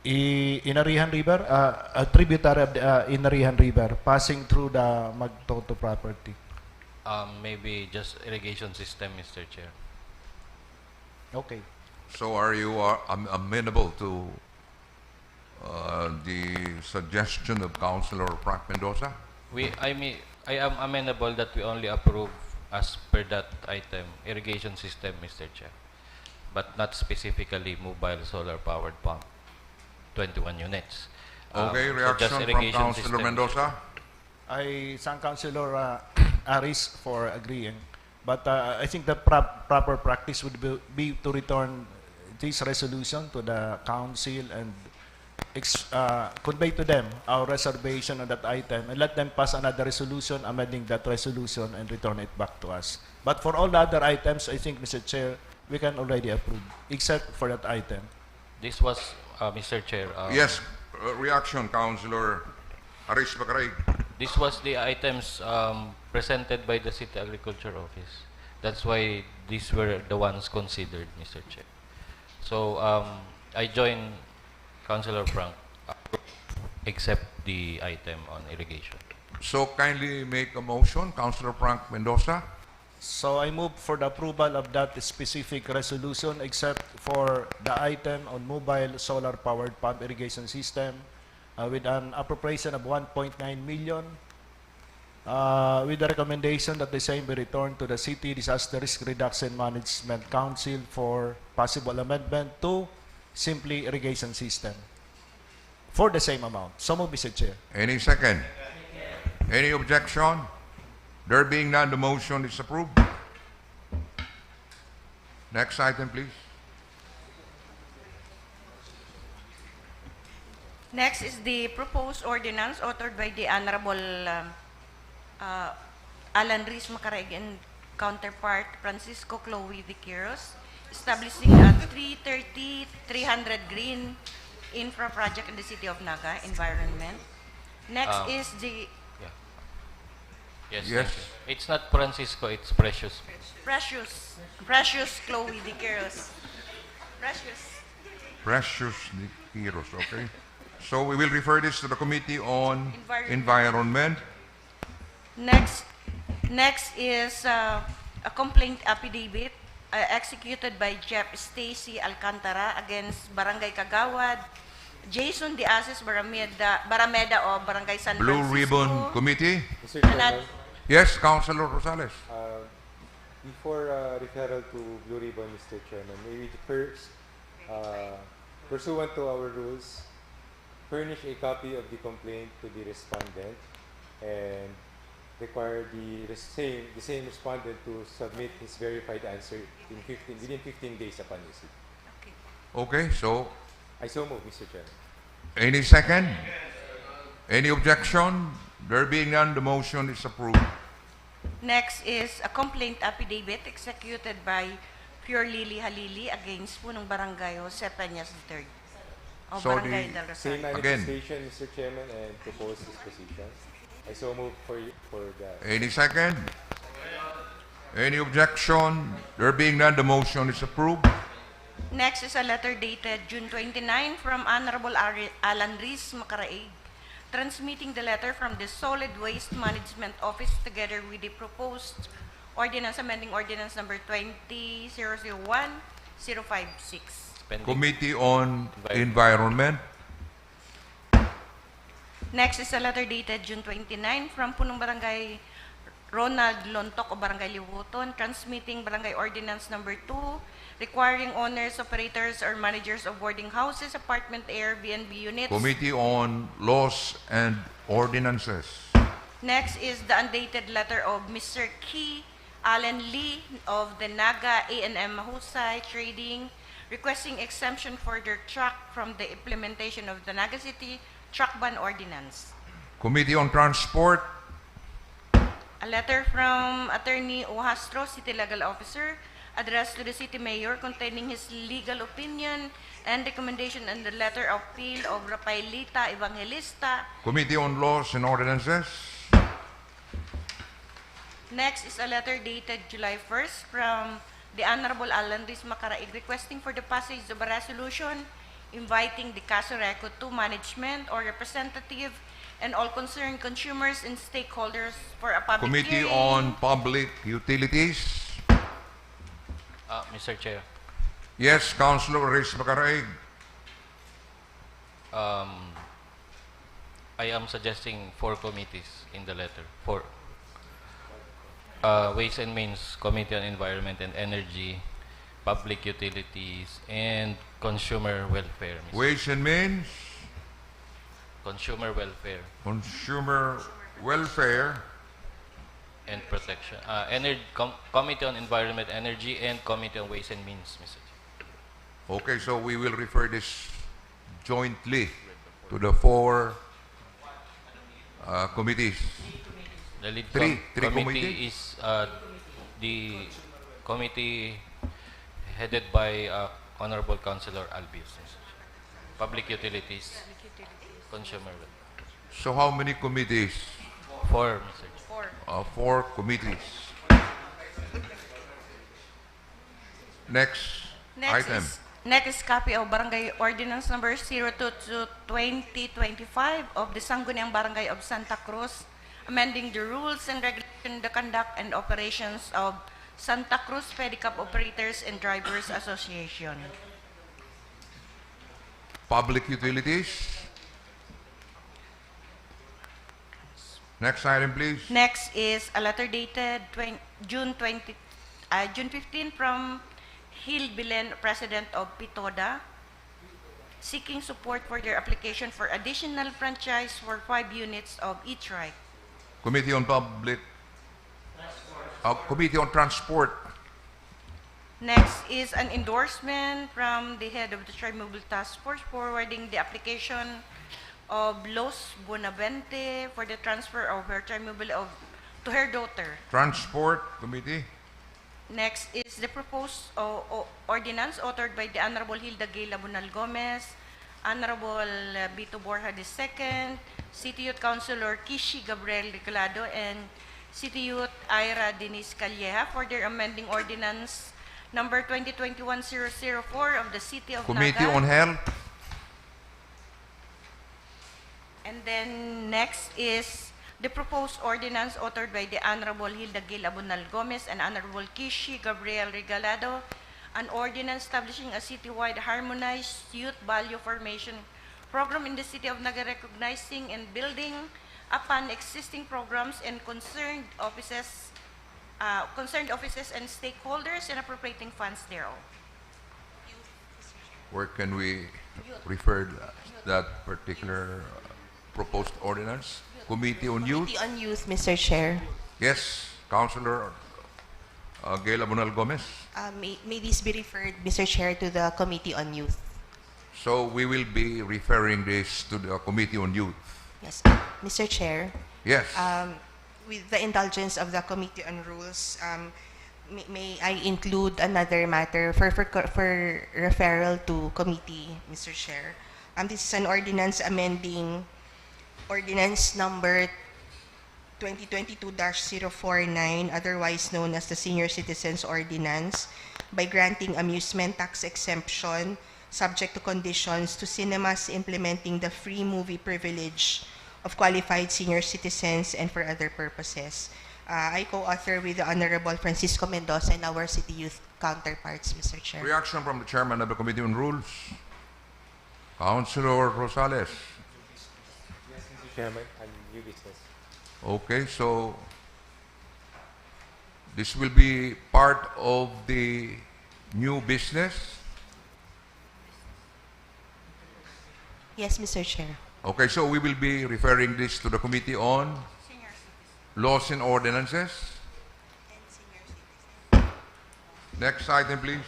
Inarihan River, a tributary of the Inarihan River passing through the Magtoto property. Maybe just irrigation system, Mr. Chair. Okay. So are you amenable to the suggestion of Councilor Frank Mendoza? I am amenable that we only approve as per that item, irrigation system, Mr. Chair, but not specifically mobile solar powered pump, 21 units. Okay, so reaction just from irrigation Councilor system, Mendoza? I thank Councilor Aris for agreeing, but I think the proper practice would be to return this resolution to the council and convey to them our reservation on that item and let them pass another resolution amending that resolution and return it back to us. But for all the other items, I think, Mr. Chair, we can already approve, except for that item. This was, Mr. Chair. Yes, reaction, Councilor Aris Macaraig. This was the items presented by the City Agriculture Office. That's why these were the ones considered, Mr. Chair. So I join Councilor Frank, except the item on irrigation. So kindly make a motion, Councilor Frank Mendoza. So I move for the approval of that specific resolution except for the item on mobile solar powered pump irrigation system with an appropriation of 1.9 million with the recommendation that the same be returned to the City Disaster Risk Reduction Management Council for possible amendment to simply irrigation system for the same amount. So move, Mr. Chair. Any second? Any objection? There being none, the motion is approved. Next item, please. Next is the proposed ordinance authored by the Honorable Alan Rees Macaraig and counterpart Francisco Chloe Viqueros, establishing a 300 green infra project in the city of Naga, environment. Next is the... Yes. Yes. It's not Francisco, it's Precious. Precious Chloe Viqueros. Precious Nikiros, okay. So we will refer this to the Committee on Environment. Next is a complaint affidavit executed by Jeff Stacy Alcantara against Barangay Kagawad, Jason De Asis Barameda o Barangay San Blue Francisco. Ribbon Committee. Mr. Chairman, Yes, Councilor Rosales. before referral to Blue Ribbon, Mr. Chairman, may we first, pursuant to our rules, furnish a copy of the complaint to the respondent and require the same respondent to submit his verified answer within 15 days upon receipt. Okay, so I so move, Mr. Chairman. any second? Any objection? There being none, the motion is approved. Next is a complaint affidavit executed by Pure Lily Halili against Punong Barangay Jose Peñas III. O So Barangay Del Same Rosario. manifestation, Mr. Chairman, and propose disposition. I so move for the... Any second? Any objection? There being none, the motion is approved. Next is a letter dated June 29 from Honorable Alan Riz Macaraig, transmitting the letter from the Solid Waste Management Office together with the proposed ordinance amending ordinance number 20-001-056. Committee on Environment. Next is a letter dated June 29 from Punong Barangay Ronald Lontok o Barangay Liwoton, transmitting Barangay Ordinance number 2, requiring owners, operators, or managers of boarding houses, apartment, Airbnb units. Committee on Laws and Ordinances. Next is the undated letter of Mr. Key Allen Lee of the Naga A&M Mahusay Trading, requesting exemption for their truck from the implementation of the Naga City Truck Ban Ordinance. Committee on Transport. A letter from Attorney Ohastro, City Legal Officer, addressed to the City Mayor containing his legal opinion and recommendation on the letter of appeal of Rafaelita Evangelista. Committee on Laws and Ordinances. Next is a letter dated July 1st from the Honorable Alan Riz Macaraig, requesting for the passage of a resolution inviting the Casoreco to management or representative and all concerned consumers and stakeholders for a public Committee hearing. on Public Utilities. Mr. Chair, Yes, Councilor Riz Macaraig. I am suggesting 4 committees in the letter. 4. Ways and Means, Committee on Environment and Energy, Public Utilities, and Consumer Welfare. Mr. Ways and Means, Consumer Welfare Consumer Welfare, and Protection. Committee on Environment, Energy, and Committee on Ways and Means, Mr. Chair. Okay, so we will refer this jointly to the 4 committees. The lead Three committee committees? is the committee headed by Honorable Councilor Albius. Mr. Chair. Public Utilities, Consumer Welfare. So how many committees? 4, Mr. Chair. 4 committees. Next item. Next copy of Barangay Ordinance number 02/2025 of the Sangguniang Barangay of Santa Cruz, amending the rules and regulation, the conduct and operations of Santa Cruz Pedicab Operators and Drivers Association. Public Utilities. Next item, please. Next is a letter dated June 15 from Hil Bilen, President of Pitoda, seeking support for their application for additional franchise for 5 units of each right. Committee on Committee on Transport. Next is an endorsement from the head of the Tri-Mobile Task Force forwarding the application of Los Bonavente for the transfer of her Tri-Mobile to her daughter. Transport Committee. Next is the proposed ordinance authored by the Honorable Hilda Gayla Bunal Gomez, Honorable Vito Borja II, City Youth Councilor Kishi Gabriel Regalado, and City Youth Ira Denise Calleja for their amending ordinance number 2021-004 of the City of Committee Naga. on Health. And then next is the proposed ordinance authored by the Honorable Hilda Gil Abunal Gomez and Honorable Kishi Gabriel Regalado, an ordinance establishing a citywide harmonized youth value formation program in the City of Naga, recognizing and building upon existing programs and concerned offices and stakeholders and appropriating funds thereof. Where can we refer that particular proposed ordinance? Committee on Youth? Committee on Youth, Mr. Chair. Yes, Councilor Gayla Bunal Gomez. May this be referred, Mr. Chair, to the Committee on Youth. So we will be referring this to the Committee on Youth. Yes, Mr. Chair. Yes. With the indulgence of the Committee on Rules, may I include another matter for referral to committee, Mr. Chair. This is an ordinance amending ordinance number 2022-049, otherwise known as the Senior Citizens Ordinance, by granting amusement tax exemption subject to conditions to cinemas implementing the free movie privilege of qualified senior citizens and for other purposes. I co-author with the Honorable Francisco Mendoza and our city youth counterparts, Mr. Chair. Reaction from the Chairman of the Committee on Rules. Councilor Rosales. Yes, Mr. Chairman, and new business. Okay, so this will be part of the new business. Yes, Mr. Chair. Okay, so we will be referring this to the Committee on Laws and Ordinances. Next item, please.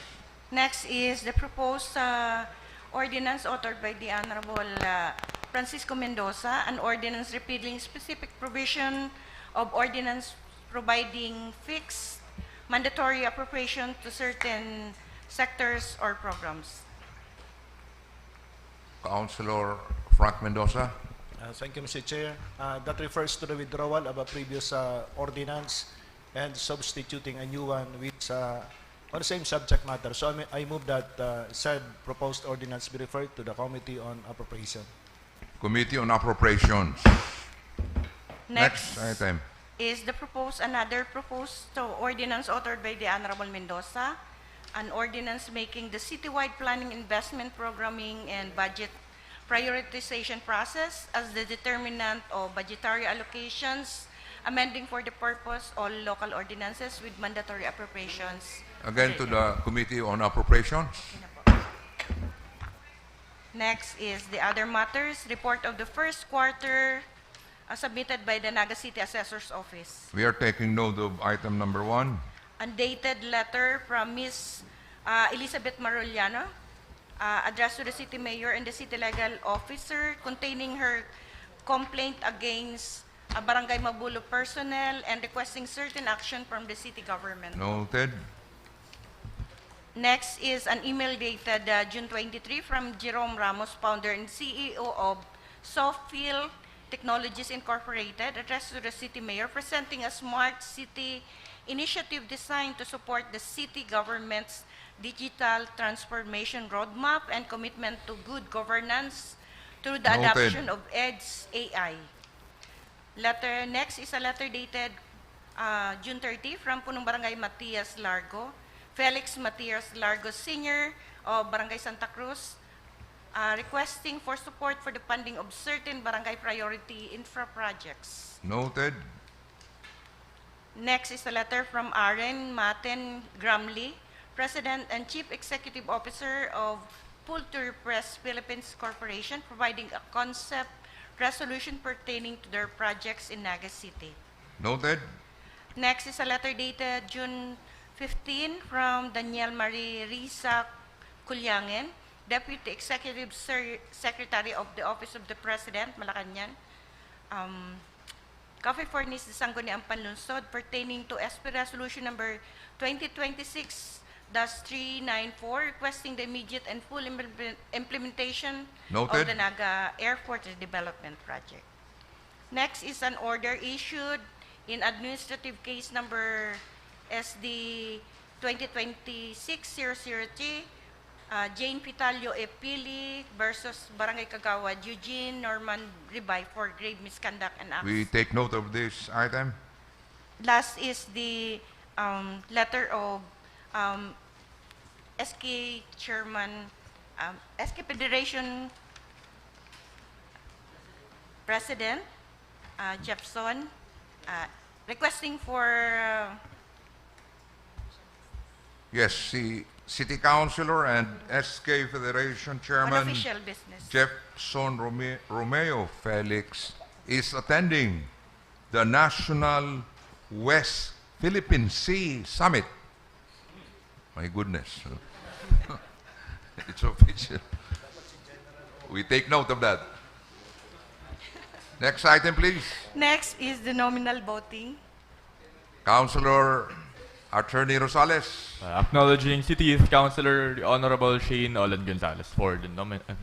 Next is the proposed ordinance authored by the Honorable Francisco Mendoza, an ordinance repealing specific provision of ordinance providing fixed mandatory appropriation to certain sectors or programs. Councilor Frank Mendoza. Thank you, Mr. Chair. That refers to the withdrawal of a previous ordinance and substituting a new one with on the same subject matter. So I move that said proposed ordinance be referred to the Committee on Appropriation. Committee on Appropriations. Next item. Is another proposed ordinance authored by the Honorable Mendoza, an ordinance making the citywide planning, investment, programming, and budget prioritization process as the determinant of budgetary allocations, amending for the purpose all local ordinances with mandatory appropriations. Again to the Committee on Appropriations. Next is the other matters, report of the first quarter submitted by the Naga City Assessor's Office. We are taking note of item number 1. Undated letter from Ms. Elizabeth Maruliano, addressed to the City Mayor and the City Legal Officer, containing her complaint against Barangay Mabulo personnel and requesting certain action from the city government. Noted. Next is an email dated June 23 from Jerome Ramos, founder and CEO of Softfield Technologies Incorporated, addressed to the City Mayor, presenting a smart city initiative designed to support the city government's digital transformation roadmap and commitment to good governance through the adoption of EDGE AI. Next is a letter dated June 30 from Punong Barangay Matias Largo, Felix Matias Largo Sr. of Barangay Santa Cruz, requesting for support for the funding of certain barangay priority infra projects. Noted. Next is a letter from Aren Maten Gramley, President and Chief Executive Officer of Pulture Press Philippines Corporation, providing a concept resolution pertaining to their projects in Naga City. Noted. Next is a letter dated June 15 from Daniel Marie Risa Culyangen, Deputy Executive Secretary of the Office of the President, Malacanang, Coffee Furnace de Sangguniang Panlungsod, pertaining to SP Resolution number 2026-394, requesting the immediate and full implementation Noted. of the Naga Airport Development Project. Next is an order issued in administrative case number SD 2026-003, Jane Pitalio Epili versus Barangay Kagawad, Eugene Norman Ribay for grave misconduct and acts. We take note of this item. Last is the letter of SK Chairman, SK Federation President Jepson, requesting for Yes, the City Councilor and SK Federation Chairman unofficial business. Jefferson Romeo Felix is attending the National West Philippine Sea Summit. My goodness. It's official. We take note of that. Next item, please. Next is the nominal voting. Councilor Attorney Rosales. Acknowledging City Youth Councilor, the Honorable Shane Olan Gonzalez for the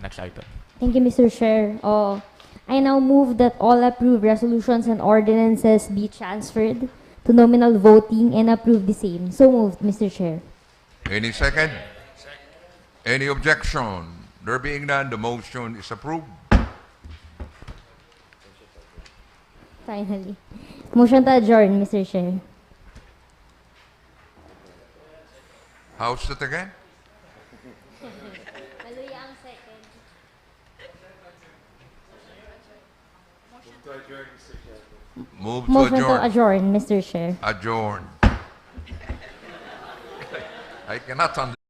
next item. Thank you, Mr. Chair. I now move that all approved resolutions and ordinances be transferred to nominal voting and approve the same. So moved, Mr. Chair. Any second? Any objection? There being none, the motion is approved. Finally. Motion to adjourn, Mr. Chair. How's it again? Move to Motion adjourn. to adjourn, Mr. Chair. Adjourn. I cannot understand.